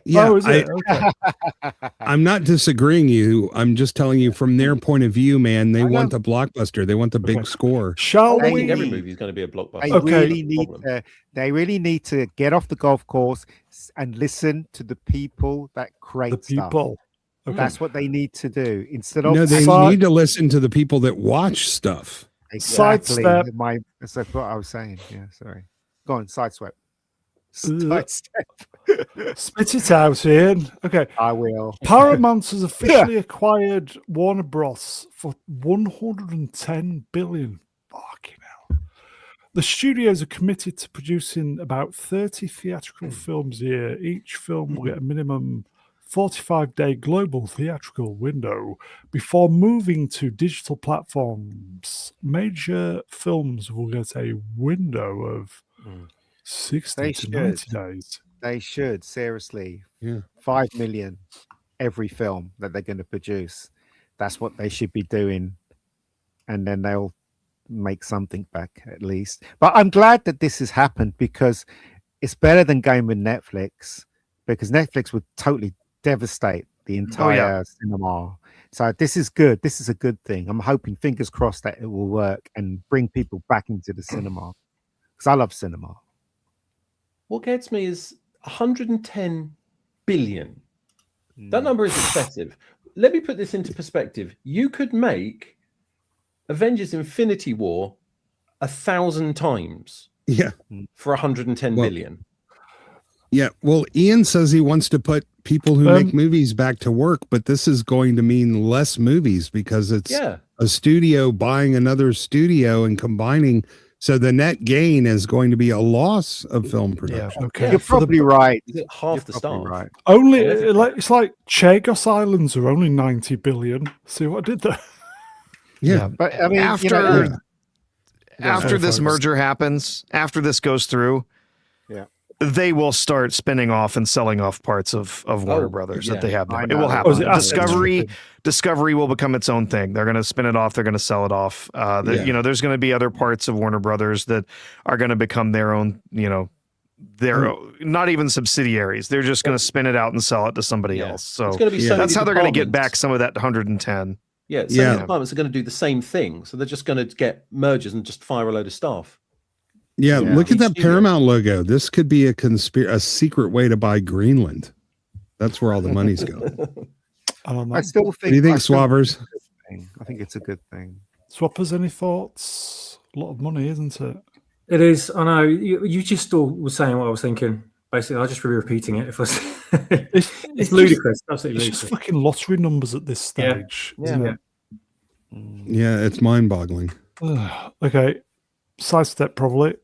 Yeah, Oh, is it? Okay. I'm not disagreeing you. I'm just telling you from their point of view, man. They want the blockbuster. They want the big score. Shall I we? think every movie is going to be a blockbuster. They Okay. really need to get off the golf course and listen to the people that create The stuff. people. Okay. That's what they need to do instead of No, they Side- need to listen to the people that watch stuff. Sidestep. That's what I was saying. Yeah, sorry. Go on, sideswipe. Ugh. Sidestep. Spit it out, Ian. Okay. I will. Paramount has officially acquired Warner Bros. for 110 billion. Fucking hell. The studios are committed to producing about 30 theatrical films a year. Each film will get a minimum 45-day global theatrical window before moving to digital platforms. Major films will get a window of 60 They to 90 should. days. They should, seriously. Yeah. 5 million every film that they're going to produce. That's what they should be doing. And then they'll make something back at least. But I'm glad that this has happened because it's better than going with Netflix, because Netflix would totally devastate the entire cinema. So this is good. This is a good thing. I'm hoping, fingers crossed, that it will work and bring people back into the cinema, because I love cinema. What gets me is 110 billion. That number is excessive. Let me put this into perspective. You could make Avengers Infinity War 1,000 times Yeah. for 110 Well, billion. Yeah. Well, Ian says he wants to put people who make movies back to work, but this is going to mean less movies because it's Yeah. a studio buying another studio and combining. So the net gain is going to be a loss of film production. Okay. You're probably right. Is it half You're the probably staff? right. Only Yeah. it's like Chagos Islands are only 90 billion. See what I did there? Yeah. But I mean, After you know, after this folks. merger happens, after this goes through, Yeah. they will start spinning off and selling off parts of Warner Brothers that they have now. I It will know. happen. Oh, is it Discovery will become its own thing. They're going to spin it off. They're going to sell it off. You know, there's going to be other parts of Warner Brothers that are going to become their own, you know, not even subsidiaries. They're just going to spin it out and sell it to somebody else. So it's going to be so that's many how they're going to get departments. back some of that 110. Yeah, so many departments are going to do the same thing. So they're just going to get mergers and just fire a load of staff. Yeah, look at Each that studio. Paramount logo. This could be a secret way to buy Greenland. That's where all the money's going. I still think. What do you think, I still Swabbers? think it's a good thing. I think it's a good thing. Swappers, any thoughts? A lot of money, isn't it? It is. I know. You just all were saying what I was thinking. Basically, I'll just be repeating it. If I it's ludicrous. Absolutely It's just ludicrous. fucking lottery numbers at this stage, isn't it? Yeah, it's mind-boggling. Okay, sidestep probably.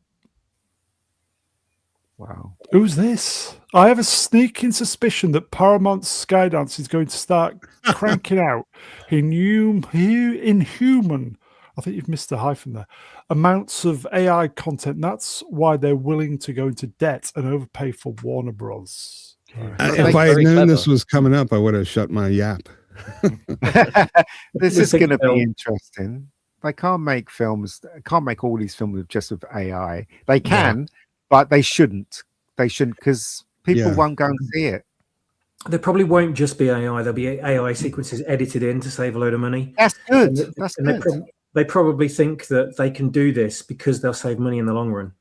Wow. Who's this? I have a sneaking suspicion that Paramount Skydance is going to start cranking out inhuman, I think you've missed the hyphen there, amounts of AI content. That's why they're willing to go into debt and overpay for Warner Bros. If I had known this was coming up, I would have shut my yap. This is going to be interesting. They can't make films. Can't make all these films just with AI. They can, but they shouldn't. They shouldn't because people won't go and see it. There probably won't just be AI. There'll be AI sequences edited in to save a load of money. That's good. That's good. They probably think that they can do this because they'll save money in the long run.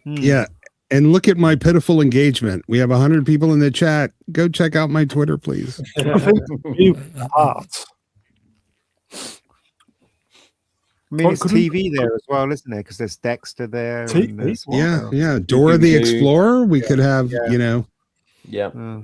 Yeah. And look at my pitiful engagement. We have 100 people in the chat. Go check out my Twitter, please. Art. I mean, it's TV there as well, isn't there? Because there's Dexter there. And there's Dora the Explorer. We could have, you know. Yeah.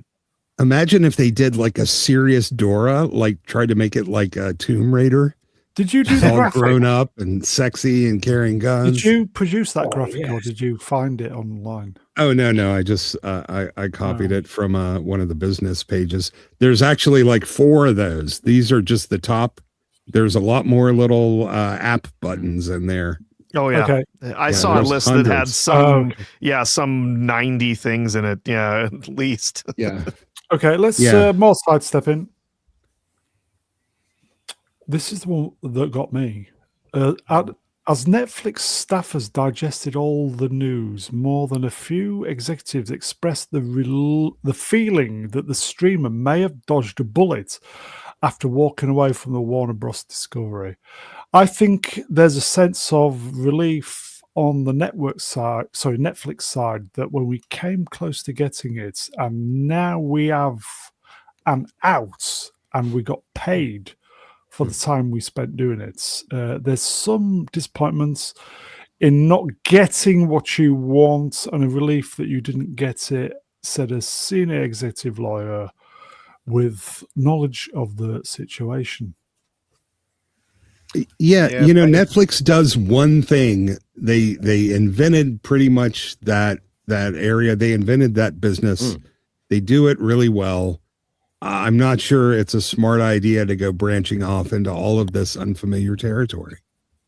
Imagine if they did like a serious Dora, like tried to make it like a Tomb Raider. Did you do the all graphic? Grown up and sexy and carrying guns. Did you produce that graphic or did you find it online? Oh no! I just I copied it from one of the business pages. There's actually like 4 of those. These are just the top. There's a lot more little app buttons in there. Oh yeah, okay. I saw a list hundreds. that had some some 90 things in it. Yeah, at least. Yeah. Okay, let's more sidestep in. This is the one that got me. As Netflix staffers digested all the news, more than a few executives expressed the feeling that the streamer may have dodged a bullet after walking away from the Warner Bros. Discovery. I think there's a sense of relief on the Netflix side, that when we came close to getting it, and now we have an out, and we got paid for the time we spent doing it. There's some disappointments in not getting what you want, and a relief that you didn't get it, said a senior executive lawyer with knowledge of the situation. Yeah, you know, Netflix does one thing. They invented pretty much that area. They invented that business. They do it really well. I'm not sure it's a smart idea to go branching off into all of this unfamiliar territory.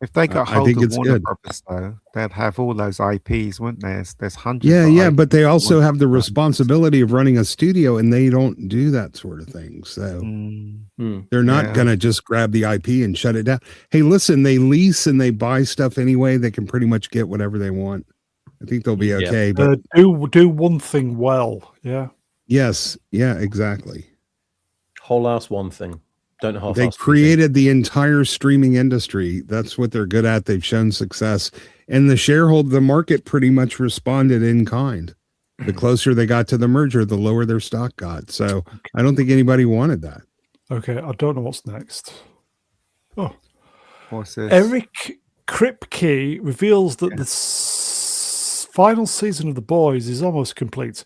If they got hold of Warner Brothers, though, they'd have all those IPs, wouldn't they? There's hundreds. Yeah, but they also have the responsibility of running a studio, and they don't do that sort of thing. So they're not going to just grab the IP and shut it down. Hey, listen, they lease and they buy stuff anyway. They can pretty much get whatever they want. I think they'll be okay. But do one thing well. Yeah. Yes. Yeah. Exactly. Whole ass one thing. Don't half. They created the entire streaming industry. That's what they're good at. They've shown success, and the market pretty much responded in kind. The closer they got to the merger, the lower their stock got. So I don't think anybody wanted that. Okay, I don't know what's next. Oh, what's this? Eric Kripke reveals that the final season of The Boys is almost complete.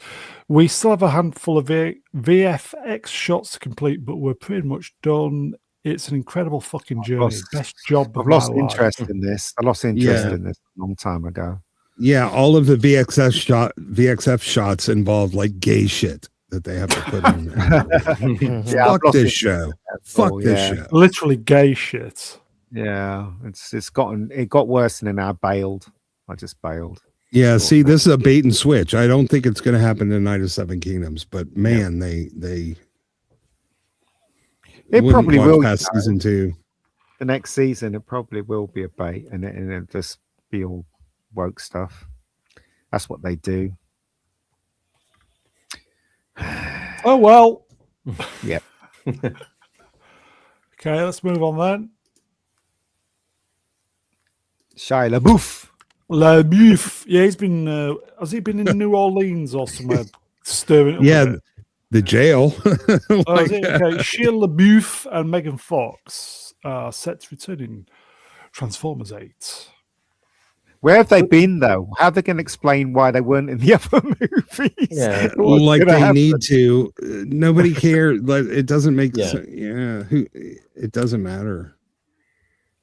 We still have a handful of VFX shots to complete, but we're pretty much done. It's an incredible fucking journey. Best job. I've lost interest in this. I lost interest in this a long time ago. Yeah, all of the VXF shots involve like gay shit that they have to put in there. Fuck this show. Fuck this show. Literally gay shit. Yeah, it got worse, and then I bailed. I just bailed. Yeah, see, this is a bait and switch. I don't think it's going to happen in Night of Seven Kingdoms, but man, they It wouldn't probably watch will. past season 2. The next season, it probably will be a bait, and it'll just be all woke stuff. That's what they do. Oh well. Yeah. Okay, let's move on then. Shia LaBeouf. LaBeouf. Yeah, he's been. Has he been in New Orleans or somewhere stirring it up? Yeah, a bit? the jail. Oh, is it? Okay, Shia LaBeouf and Megan Fox are set to return in Transformers 8. Where have they been though? How are they going to explain why they weren't in the other movies? Yeah. What's like gonna they happen? need to. Nobody cares. Like it doesn't make Yeah. sense. Yeah, it doesn't matter.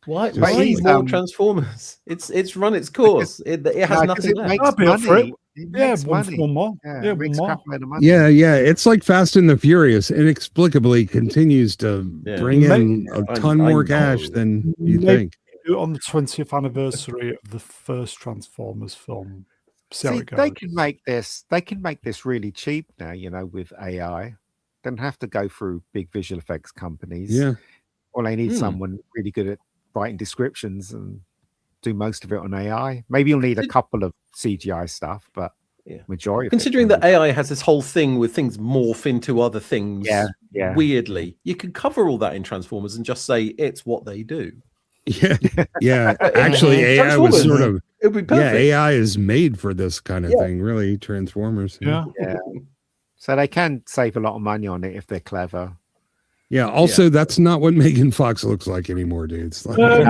Why But he's, more Transformers? It's run its course. It has No, 'cause nothing it left. makes I'll be up for it. money. It Yeah, makes money. one more. Yeah, Yeah, it makes one a more. crap load of money. Yeah. It's like Fast and the Furious inexplicably continues to bring in a ton more cash than you Maybe think. do it on the 20th anniversary of the first Transformers film. See how See, it goes. they can make this. They can make this really cheap now. With AI, don't have to go through big visual effects companies. Yeah. All they need someone really good at writing descriptions and do most of it on AI. Maybe you'll need a couple of CGI stuff, but majority. Of Considering it that AI has this whole thing with things morph into other things, weirdly, you can cover all that in Transformers and just say it's what they do. Yeah. Actually, AI was sort of. It'd be perfect. AI is made for this kind of thing. Really, Transformers. Yeah. So they can save a lot of money on it if they're clever. Yeah. Also, that's not what Megan Fox looks like anymore, dudes. Like, What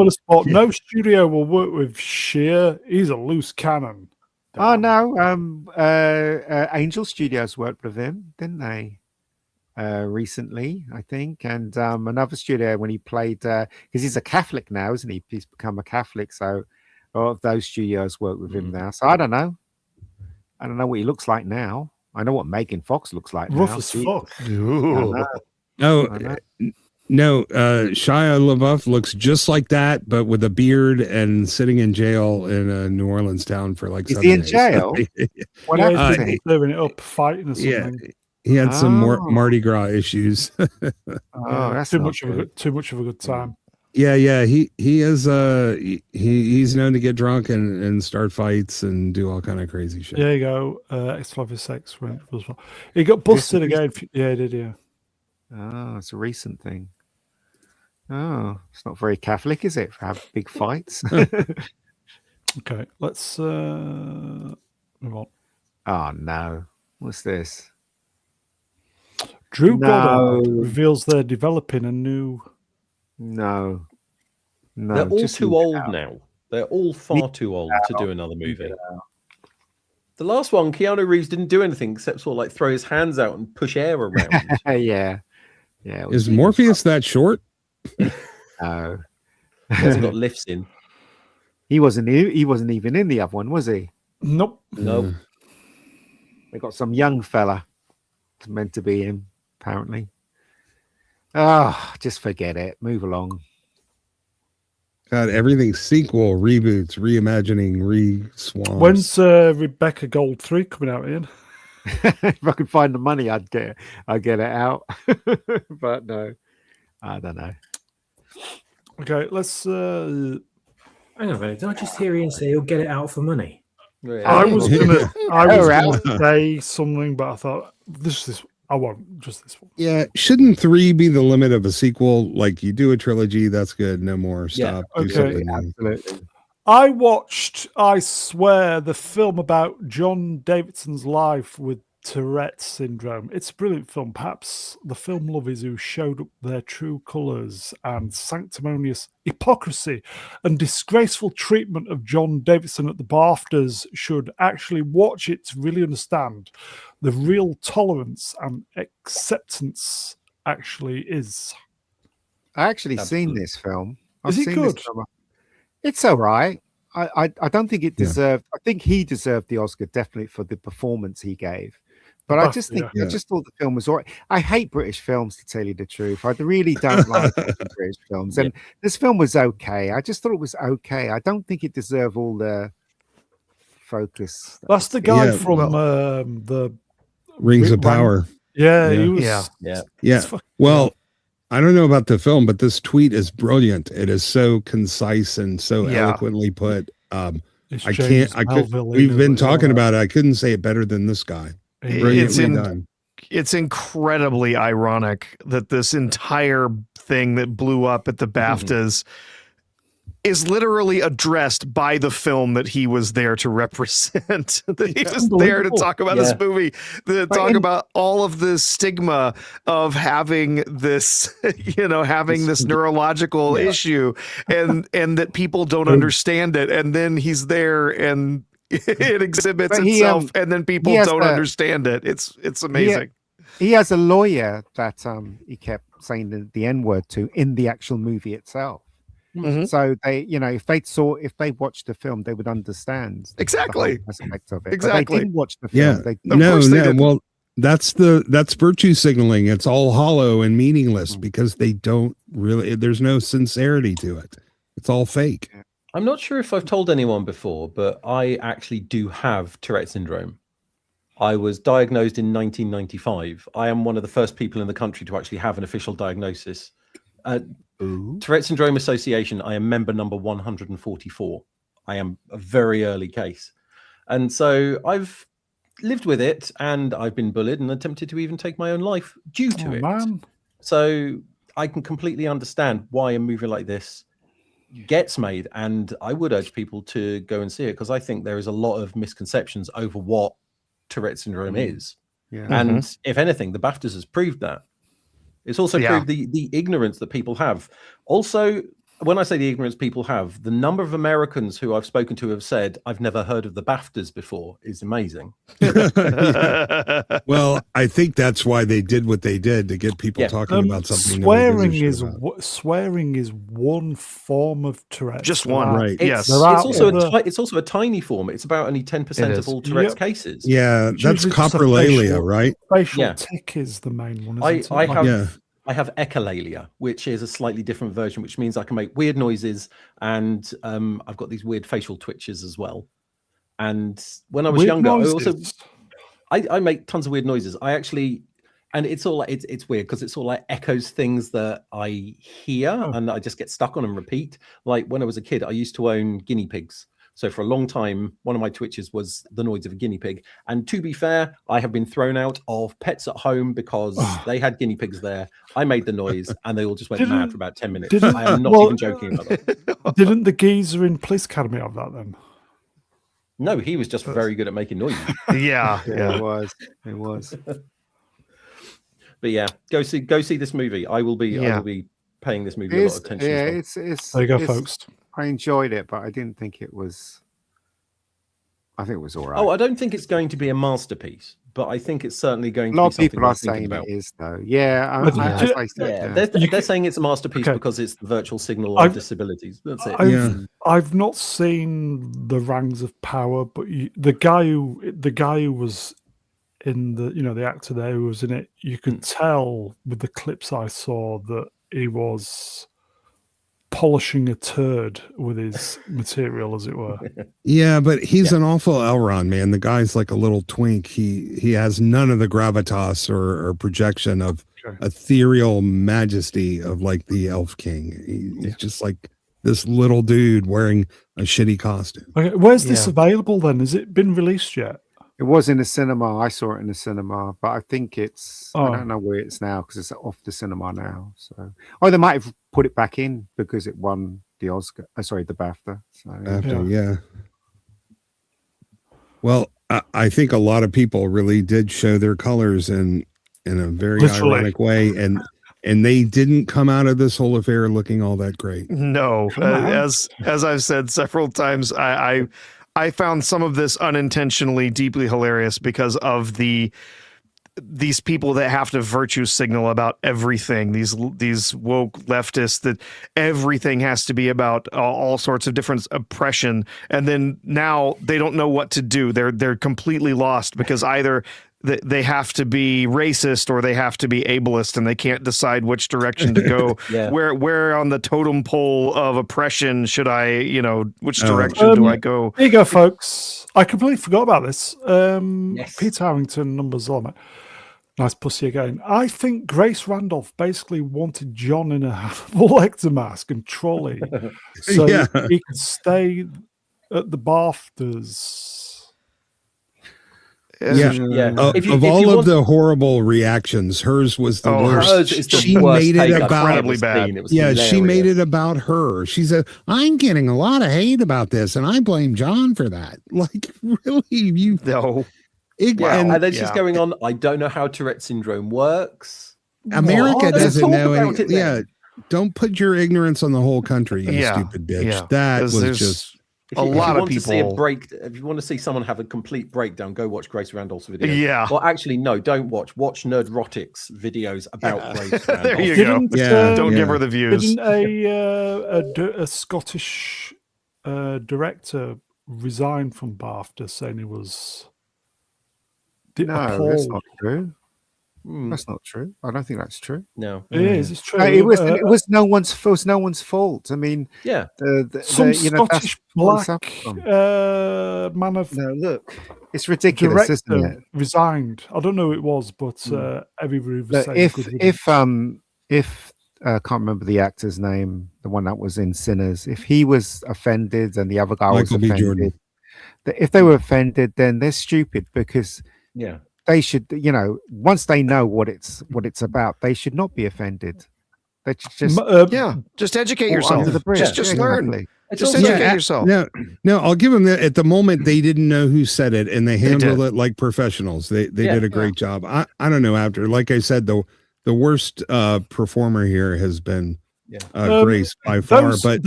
a spot. No studio will work with Sheer. He's a loose cannon. Oh no, Angel Studios worked with him, didn't they? Recently, I think, and another studio when he played because he's a Catholic now, isn't he? He's become a Catholic, so a lot of those studios work with him now. So I don't know. I don't know what he looks like now. I know what Megan Fox looks like Rough now. as fuck. No, Shia LaBeouf looks just like that, but with a beard and sitting in jail in a New Orleans town for like. Is he in jail? What happened to him? Clearing it up, fighting or something. Yeah, he had some Mardi Gras issues. That's too much of a good time. Yeah. He is he's known to get drunk and start fights and do all kind of crazy shit. There you go. X-56 went as well. He got busted again. Yeah, he did. Yeah. Oh, it's a recent thing. Oh, it's not very Catholic, is it? For have big fights. Okay, let's move on. Oh no, what's this? Drew Goddard reveals they're developing a new. No, they're all too old now. They're all far too old to do another movie. The last one, Keanu Reeves didn't do anything except sort of like throw his hands out and push air around. Yeah. Is Morpheus that short? No, he hasn't got lifts in. He wasn't even in the other one, was he? Nope. Nope. They got some young fella meant to be him, apparently. Oh, just forget it. Move along. God, everything's sequel, reboots, reimagining, re-swans. When's Rebecca Gold 3 coming out, Ian? If I could find the money, I'd get it out. But no, I don't know. Okay, let's. Hang on a minute. Did I just hear Ian say he'll get it out for money? I was gonna say something, but I thought this. I won't. Just this one. Yeah, shouldn't 3 be the limit of a sequel? Like you do a trilogy, that's good. No more. Stop. Yeah. Do something Absolutely. I watched, I swear, the film about John Davidson's life with Tourette syndrome. It's a brilliant film. Perhaps the film lovers who showed up their true colours and sanctimonious hypocrisy and disgraceful treatment of John Davidson at the BAFTAs should actually watch it to really understand the real tolerance and acceptance actually is. I actually seen this film. Is it good? It's all right. I don't think it deserved. I think he deserved the Oscar definitely for the performance he gave, But I just BAFTA, think yeah. I just thought the film was all right. I hate British films, to tell you the truth. I really don't like watching British films. And this film was okay. I just thought it was okay. I don't think it deserved all the focus. that That's it's the given. guy Yeah, from the Rings of Rang- Power. Yeah, Yeah. he was. Yeah. Yeah. Yeah. it's fucking Well, hell. I don't know about the film, but this tweet is brilliant. It is so concise and so Yeah. eloquently put. It's I James can't. I could. Melville, he We've knows been what he's on talking about. about it. I couldn't say it better than this guy. He- Brilliantly in- done. It's incredibly ironic that this entire thing that blew up at the BAFTAs is literally addressed by the film that he was there to represent. That he was there to Unbelievable. talk about Yeah. this movie, to talk in- about all of the stigma of having this, having this neurological issue, and that people don't understand it. And then he's there and it exhibits But he, itself, and then people has don't a- understand it. It's amazing. He has a lawyer that he kept saying the N-word to in the actual movie itself. Mhm. So they, if they watched the film, they would understand Exactly. the whole aspect of it. But Exactly. they didn't watch the film. Yeah. They Of No, course they didn't. Well, that's virtue signaling. It's all hollow and meaningless because they don't really. There's no sincerity to it. It's all fake. I'm not sure if I've told anyone before, but I actually do have Tourette syndrome. I was diagnosed in 1995. I am one of the first people in the country to actually have an official diagnosis. Tourette Syndrome Association, I am member number 144. I am a very early case. And so I've lived with it, and I've been bullied and attempted to even take my own life due to it. Man. So I can completely understand why a movie like this gets made, and I would urge people to go and see it, because I think there is a lot of misconceptions over what Tourette syndrome is. Yeah. And if anything, the BAFTAs has proved that. It's also Yeah. proved the ignorance that people have. Also, when I say the ignorance people have, the number of Americans who I've spoken to have said, I've never heard of the BAFTAs before, is amazing. Yeah. Well, I think that's why they did what they did, to get people talking about something. Swearing nobody gives is a shit about. swearing is one form of Tourette's. Just There one, are- Right. It's, Yes. it's There are also other- it's also a tiny form. It's about only 10% It of is. all Tourette's Yep. cases. Yeah, It's that's usually just a coprolalia, facial- right? Facial Yeah. tick is the main one. I Isn't it? have Yeah. I have echolalia, which is a slightly different version, which means I can make weird noises, and I've got these weird facial twitches as well. And when I was Weird younger, noises. I make tons of weird noises. I actually, and it's all like it's weird because it's all like echoes things that I hear, and I just get stuck on and repeat. Like when I was a kid, I used to own guinea pigs. So for a long time, one of my twitches was the noise of a guinea pig. And to be fair, I have been thrown out of pets at home because they had guinea pigs there. I made the noise, and they all just went mad for about 10 minutes. I am not even joking about that. Didn't the geezer in Police Academy have that then? No, he was just very good at making noises. Yeah. It was. It was. But yeah, go see this movie. I will be paying this movie a lot of attention. Yeah, as well. it's. There you go, it's- folks. I enjoyed it, but I didn't think it was. I think it was all right. Oh, I don't think it's going to be a masterpiece, but I think it's certainly going A to lot be of something people are worth thinking saying about. it is, though. Yeah, But as I Yeah, said, they're saying it's a masterpiece Okay. because it's the virtual signal I've- of disabilities. That's it. I've not seen the Rings of Power, but the guy who was in the actor there who was in it, you could tell with the clips I saw that he was polishing a turd with his material, as it were. Yeah, but he's an awful Elrond, man. The guy's like a little twink. He has none of the gravitas or projection of ethereal majesty of like the Elf King. He's just like this little dude wearing a shitty costume. Okay, where's this available then? Has it been released yet? it was in the cinema. I saw it in the cinema, but I think it's. I Oh. don't know where it's now because it's off the cinema now. So, they might have put it back in because it won the Oscar. Sorry, the BAFTA. So, After, yeah. Well, I think a lot of people really did show their colors in a very Literally. ironic way, and they didn't come out of this whole affair looking all that great. No, Come on. as I've said several times, I found some of this unintentionally deeply hilarious because of these people that have to virtue signal about everything. These woke leftists that everything has to be about all sorts of different oppression, and then now they don't know what to do. They're completely lost because either they have to be racist or they have to be ableist, and they can't decide which direction to go. Yeah. Where on the totem pole of oppression should I, which direction do I go? Here you go, folks. I completely forgot about this. Yes. Peter Harrington, numbers on it. Nice pussy again. I think Grace Randolph basically wanted John in a Lecter mask and trolley so Yeah. he could stay at the BAFTAs. Yeah. Yeah. If you Of all of want- the horrible reactions, hers was the worst. hers is the She worst made it take I've about ever seen. It was she made hilarious. it about her. She said, "I'm getting a lot of hate about this, and I blame John for that." Like, really, you? No. Yeah, and then she's yeah. going on, I don't know how Tourette syndrome works. America What? Let's doesn't talk know about it then. Yeah, don't put your ignorance on the whole country, you Yeah, stupid bitch. yeah. That was There's just If a you, lot of want to see a people. if you want to see someone have a complete breakdown, go watch Grace Randolph's video. Yeah. Well, actually, no, don't watch. Watch Nerdrotics videos about Grace Randolph. There you go. Yeah, Don't give yeah. her the views. Didn't a Scottish director resign from BAFTA saying he was No, that's appalled? not true. Hmm, That's not true. I don't think that's true. no. It is. It's true. No, it was no one's fault. I mean, Yeah. some that's Scottish what it's black happened from. man of No, look, it's ridiculous, isn't director it? resigned. I don't know who it was, but everybody was But saying good riddance. if I can't remember the actor's name, the one that was in Sinners, if he was offended and the other guy was Michael B. offended, Jordan. if they were offended, then they're stupid because Yeah. they should, once they know what it's about, they should not be offended. They should just Yeah. Just educate walk yourself. under the bridge. Just Yeah, learn. exactly. It's Just also, educate yourself. No, I'll give them that. At the moment, they didn't know who said it, and they handled did. it like professionals. They Yeah, did a great job. I don't know. After, like I said, the worst performer here has been Grace by far. But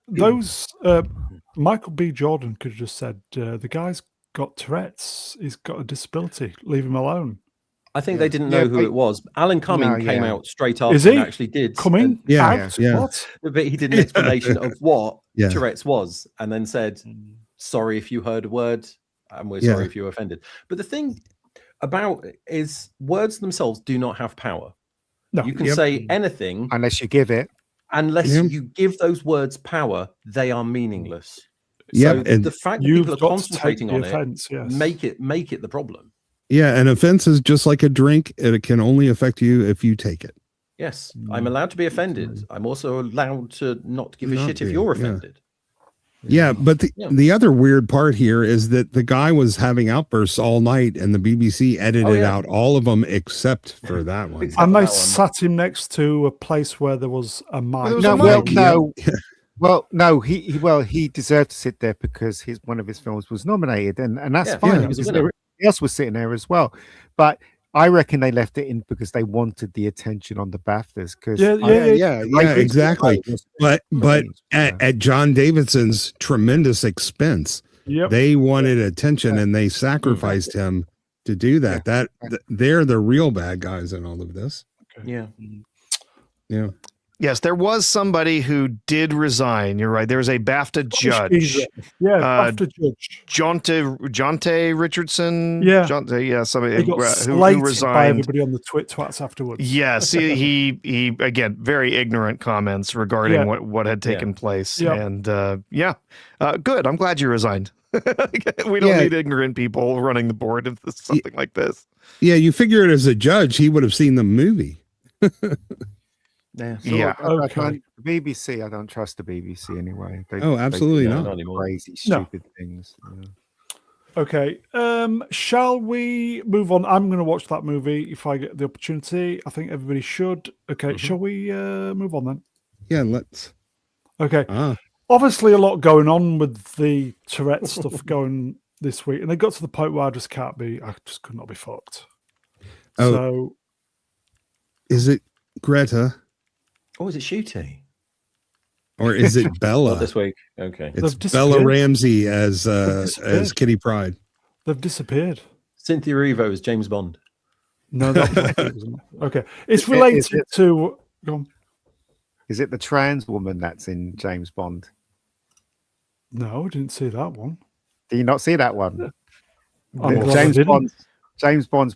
those Michael B. Jordan could have just said the guy's got Tourette's. He's got a disability. Leave him alone. I think they didn't know Yeah, who but- it was. Alan Cumming No, came yeah. out straight after Is he and actually did. coming Yeah, out? yeah. What? But he did an explanation of what Yeah. Tourette's was and then said, sorry if you heard a word and we're Yeah. sorry if you were offended. But the thing about it is words themselves do not have power. No. You can Yep. say anything Unless you give it. unless Yeah. you give those words power, they are meaningless. Yeah, So and the fact that You've people are got to take concentrating the on it offence. Yes. make it the problem. yeah, an offense is just like a drink. It can only affect you if you take it. Yes, I'm allowed to be offended. I'm also allowed to not give a Not shit if be, you're yeah. offended. Yeah, but Yeah. the other weird part here is that the guy was having outbursts all night, and the BBC edited yeah. out all of them except for that one. Except- And they that one. sat him next to a place where there was a mic. there was No, a well, mic. no. Well, no, he deserved to sit there because one of his films was nominated, and that's Yeah, fine. he was a because winner. everybody else was sitting there as well. But I reckon they left it in because they wanted the attention on the BAFTAs. Because Yeah, exactly. But at John Davidson's tremendous expense, Yep. they wanted attention and they sacrificed him to do that. They're the real bad guys in all of this. Yeah. Yeah. Yes, there was somebody who did resign. You're right. There was a BAFTA judge, Yeah, Uh, BAFTA judge. Jonte Richardson. Yeah. Somebody He got who slated by resigned. everybody on the twats afterwards. Yes, he again very ignorant comments regarding Yeah. what had taken place, Yeah. and good. I'm glad you resigned. We don't Yeah. need ignorant people running the board of something like this. Yeah, you figure it as a judge, he would have seen the movie. Yeah. Yeah. Okay. The BBC, I don't trust the BBC anyway. Oh, absolutely do not. Not anymore. Crazy, No. stupid things. Yeah. Okay. Shall we move on? I'm going to watch that movie if I get the opportunity. I think everybody should. Okay. Shall we move on then? Yeah, let's. Okay. Ah, Obviously, a lot going on with the Tourette stuff going this week, and they got to the point where I just could not be fucked. Oh. So is it Greta Oh, is it Shooty? or is it Not Bella? this week. Okay. It's They've Bella disappeared. Ramsey as disappeared. Kitty Pryde. they've disappeared. Cynthia Erivo is James Bond. No, that wasn't it? Okay. It's Is related it- to. Go on. Is it the trans woman that's in James Bond? No, I didn't see that one. Do you not see that one? I'm glad I James didn't. James Bond's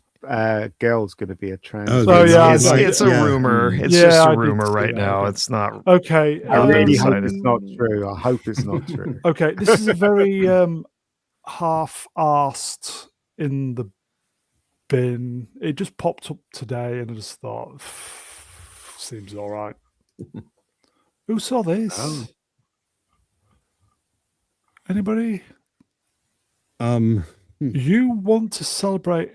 girl's going to be a trans. Oh, Oh, yeah, It's a yeah. rumor. It's Yeah, just I a did rumor see right that, now. okay. It's not. Okay. I really decided. hope it's not true. I hope it's not true. Okay, this is a very half-arsed in the bin. It just popped up today, and I just thought, seems all right. Who saw this? Oh. Anybody? Um, You want to celebrate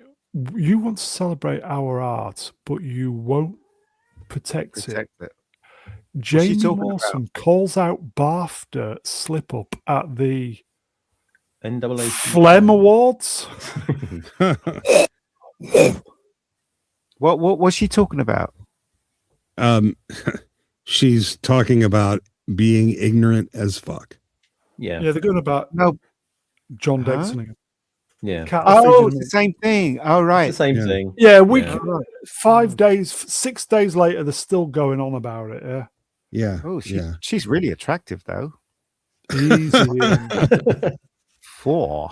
our art, but you won't protect it. Protect it. Jamie talking Mawson calls out BAFTA slip up at the NAACP. Phlegm Awards. What was she talking about? she's talking about being ignorant as fuck. Yeah. Yeah, they're going about No. John Huh? Davidson again. Yeah. Oh, it's the same thing. Oh, It's right. the same Yeah. thing. Yeah, Yeah. 5 days, 6 days later, they're still going on about it. Yeah, Yeah. Oh, yeah. she's really attractive, though. easy. 4.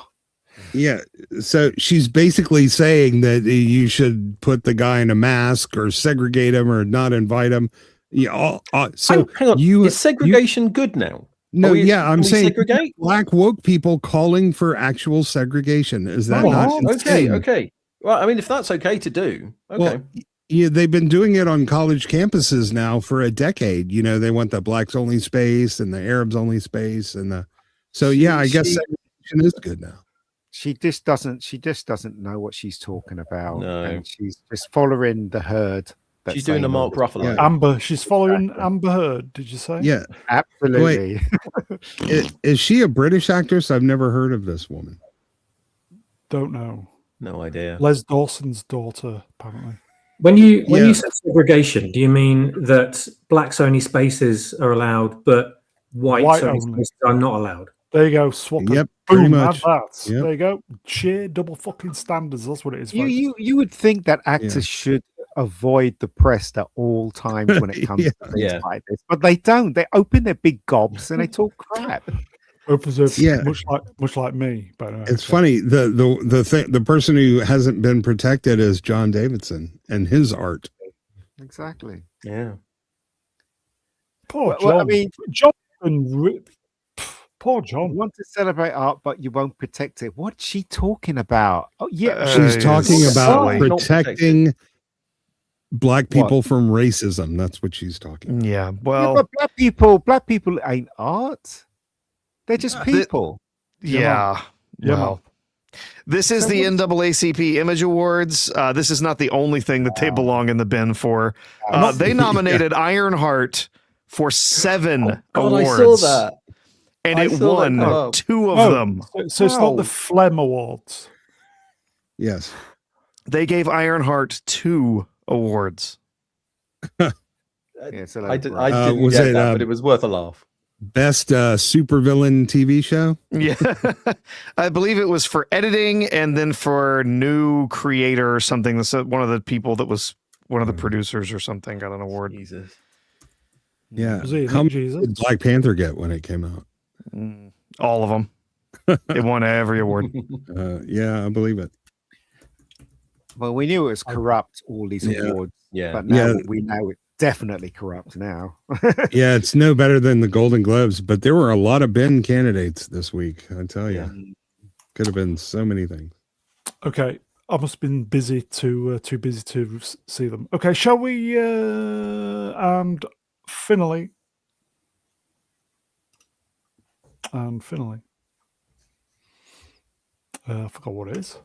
Yeah. So she's basically saying that you should put the guy in a mask or segregate him or not invite him. Yeah. So hang on. you Is segregation good now? no, Are we- yeah, can I'm we saying segregate. black woke people calling for actual segregation. Is that Oh, not Okay. insane? Okay. Well, I mean, if that's okay to do, okay. Well, yeah, they've been doing it on college campuses now for a decade. You know, they want the blacks only space and the Arabs only space, and the so yeah, I guess segregation is good now. She just doesn't know what she's talking about. No. And she's just following the herd. that's She's doing a saying all Mark this. Ruffalo. Yeah. Amber, she's following Amber Heard. Did you say? Yeah, Absolutely. is she a British actress? I've never heard of this woman. Don't know. No idea. Les Dawson's daughter, apparently. When you Yeah. say segregation, do you mean that blacks only spaces are allowed, but whites White only only. spaces are not allowed? There you go. Swap it. Yep, pretty Boom. much. Add that. Yep. There you go. Sheer double fucking standards. That's what it is. folks. You would think that actors should avoid the press at all times when it comes Yeah. to things Yeah. like this, but they don't. They open their big gobs and they talk crap. Opens up Yeah. much like me. But anyway, It's funny. The person who hasn't been protected is John Davidson and his art. Exactly. Yeah. Poor Well, John. I mean, poor you John. want to celebrate art, but you won't protect it. What's she talking about? Oh, yeah. She's yes. talking about Silly. Not protecting black people from racism. That's what she's talking. Yeah. Yeah, Well, but black people ain't art. They're just people. yeah. Yeah, Well, this is the NAACP Image Awards. This is not the only thing that they belong in the bin for. They nominated Ironheart for 7 God, awards. I saw that. And I it saw that won come up. 2 of Oh. them. So it's not the Phlegm Awards. Yes. They gave Ironheart 2 awards. Yeah, so I didn't was get it, that, but it was worth a laugh. Best supervillain TV show. Yeah. I believe it was for editing and then for new creator or something. This one of the people that was one of the producers or something got an award. Jesus. Yeah. Was he How much Jesus? did Black Panther get when it came out? All of them. It won every award. Yeah, I believe it. Well, we knew it was corrupt, all these Yeah. awards, Yeah. but now Yeah. we know it's definitely corrupt now. Yeah, it's no better than the Golden Globes, but there were a lot of Ben candidates this week. I tell you, could have been so many things. Okay, I must have been busy too busy to see them. Okay, shall we? And finally, I forgot what it is.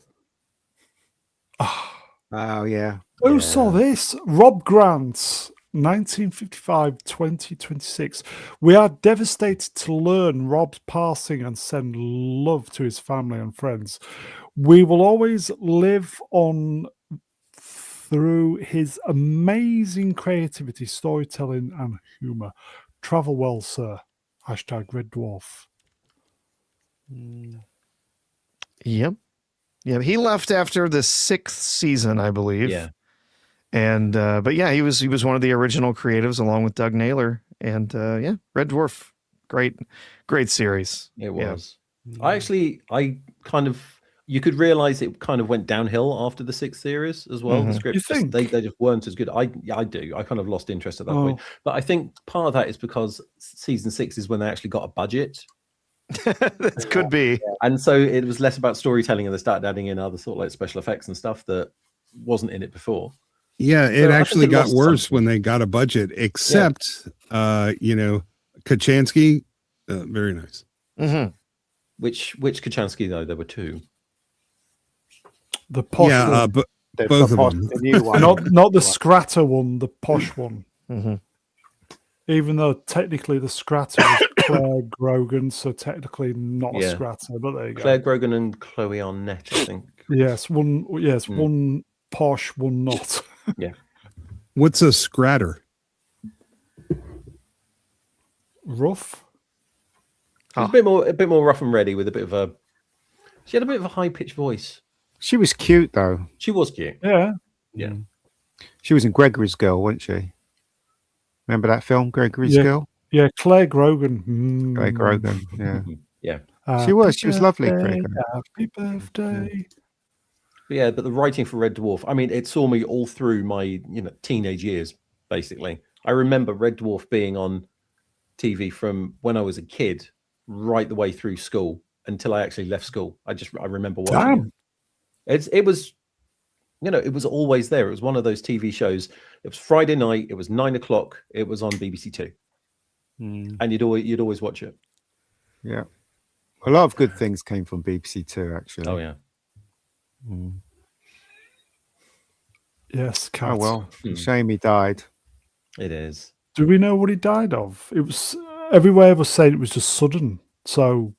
Oh, yeah. Who saw this? Rob Grant's 1955-2026. We are devastated to learn Rob's passing and send love to his family and friends. We will always live on through his amazing creativity, storytelling, and humor. Travel well, sir. Hashtag Red Dwarf. Yep. Yeah, he left after the 6th season, I believe. Yeah. And but yeah, he was one of the original creatives along with Doug Naylor. And yeah, Red Dwarf, great series. It was. I kind of you could realize it kind of went downhill after the 6th series as well. The Mhm. scripts, You think? they just weren't as good. I do. I kind of lost interest at that point. Oh. But I think part of that is because season 6 is when they actually got a budget. That could be. And so it was less about storytelling and they started adding in other sort of like special effects and stuff that wasn't in it before. Yeah, it So I actually think it got lost worse something. when they got a budget, except Kachansky, very nice. Hmm. Which Kachansky though? There were 2. The posh Yeah, one. but The, both the, of posh- them. the new one. not the Scratter one, the posh one. Hmm. Even though technically the Scratter was Claire Grogan, so technically not a Yeah. Scratter, but there you go. Claire Grogan and Chloe Arnett, I think. Yes, one posh, one not. What's a scratter? Rough. She was a bit more rough and ready with a bit of a. She had a bit of a high pitched voice. She was cute though. She was cute. Yeah. Yeah. She was in Gregory's Girl, wasn't she? Remember that film, Gregory's Yeah. Girl? Yeah, Claire Grogan. Claire Grogan. Yeah. Yeah. She was lovely, birthday, Grogan. Happy birthday. But the writing for Red Dwarf, I mean, it saw me all through my teenage years. Basically, I remember Red Dwarf being on TV from when I was a kid, right the way through school until I actually left school. I remember watching it. It was, it was always there. It was one of those TV shows. It was Friday night. It was 9 o'clock. It was on BBC Two, and you'd always watch it. Yeah. A lot of good things came from BBC Two, actually. Oh yeah. Yes, Cat. Oh well. Shame he died. It is. Do we know what he died of? It was everywhere was saying it was just sudden. So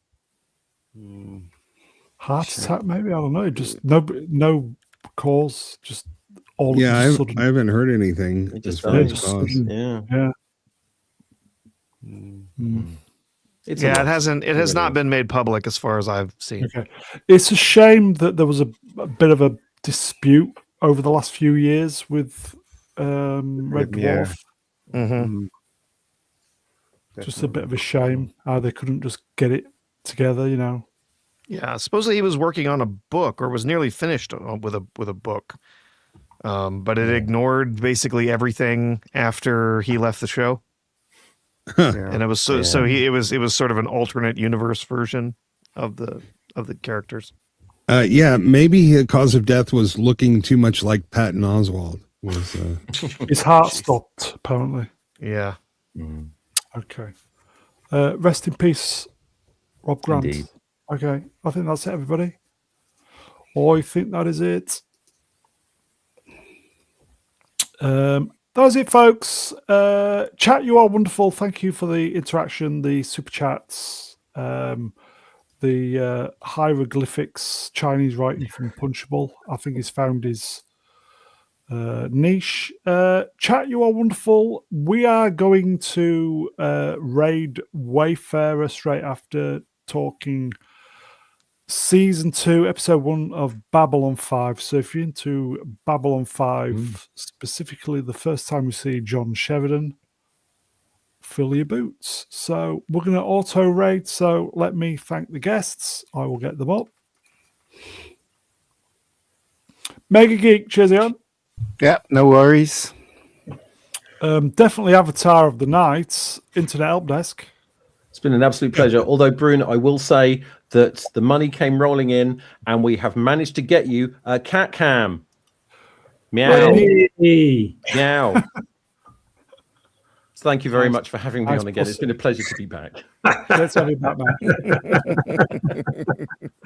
heart attack, maybe, I don't know. Just no cause, just all Yeah, just sudden. I haven't heard anything It as just far died. as Just cause. sudden. Yeah. Yeah. It's a Yeah, lot. it has not been made public as far as I've seen. Okay. It's a shame that there was a bit of a dispute over the last few years with Red Yeah. Dwarf. Hmm. Just a bit of a shame how they couldn't just get it together, Yeah, supposedly he was working on a book or was nearly finished with a book, but it ignored basically everything after he left the show, Yeah. and it was it was sort of an alternate universe version of the characters. Yeah, maybe the cause of death was looking too much like Patton Oswalt. His heart stopped, apparently. Yeah. Okay. Rest in peace, Rob Grant. Indeed. Okay. I think that's it, everybody. I think that is it. That's it, folks. Chat, you are wonderful. Thank you for the interaction, the super chats, the hieroglyphics, Chinese writing from Punchable. I think he's found his niche. Chat, you are wonderful. We are going to raid Wayfarer straight after talking season 2, episode 1 of Babylon 5. So if you're into Babylon 5, specifically the first time we see John Sheridan, fill your boots. So we're going to auto raid. So let me thank the guests. I will get them up. Mega Geek, cheers, Ian. Yeah, no worries. Definitely Avatar of the Night, Internet Help Desk. It's been an absolute pleasure. Although, Brune, I will say that the money came rolling in and we have managed to get you a cat cam. Meow. Hey. Meow. So thank you very much for having me Nice on again. It's pussy. been a pleasure to be back. Let's have it back, man.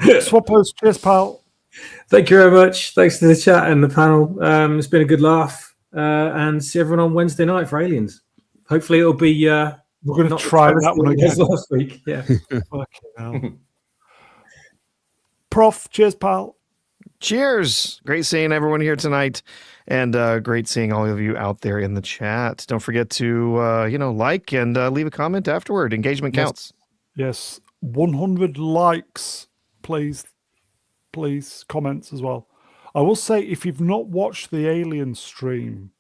Swappos, cheers, pal. Thank you very much. Thanks to the chat and the panel. It's been a good laugh. And see everyone on Wednesday night for Aliens. Hopefully it'll be We're going to not try the that one travesty it again. was last week. Yeah. Fucking hell. Prof, cheers, pal. Cheers. Great seeing everyone here tonight, and great seeing all of you out there in the chat. Don't forget to like and leave a comment afterward. Engagement Yes. counts. Yes, 100 likes, please. Please, comments as well. I will say, if you've not watched the Alien stream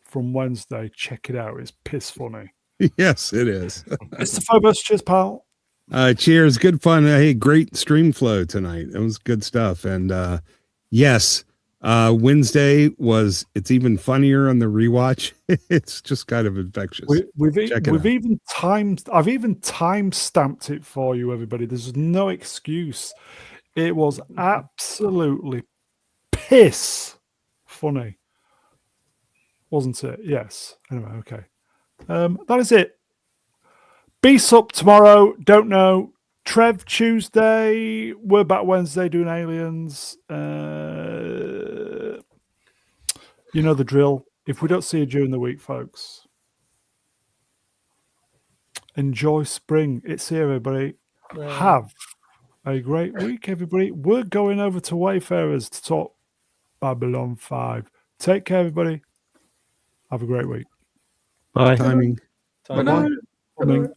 from Wednesday, check it out. It's piss funny. Yes, it is. Mr. Phobos, cheers, pal. Cheers. Good fun. Hey, great stream flow tonight. It was good stuff. And yes, Wednesday it's even funnier on the rewatch. It's just kind of infectious. I've even time stamped it for you, everybody. There's no excuse. It was absolutely piss funny, wasn't it? Yes. Anyway, okay. That is it. Beast up tomorrow. Don't know. Trev Tuesday. We're back Wednesday doing aliens. You know the drill. If we don't see you during the week, folks, enjoy spring. It's here, everybody. Have a great week, everybody. We're going over to Wayfarers to talk Babylon 5. Take care, everybody. Have a great week. Bye. Timing. Bye. Morning.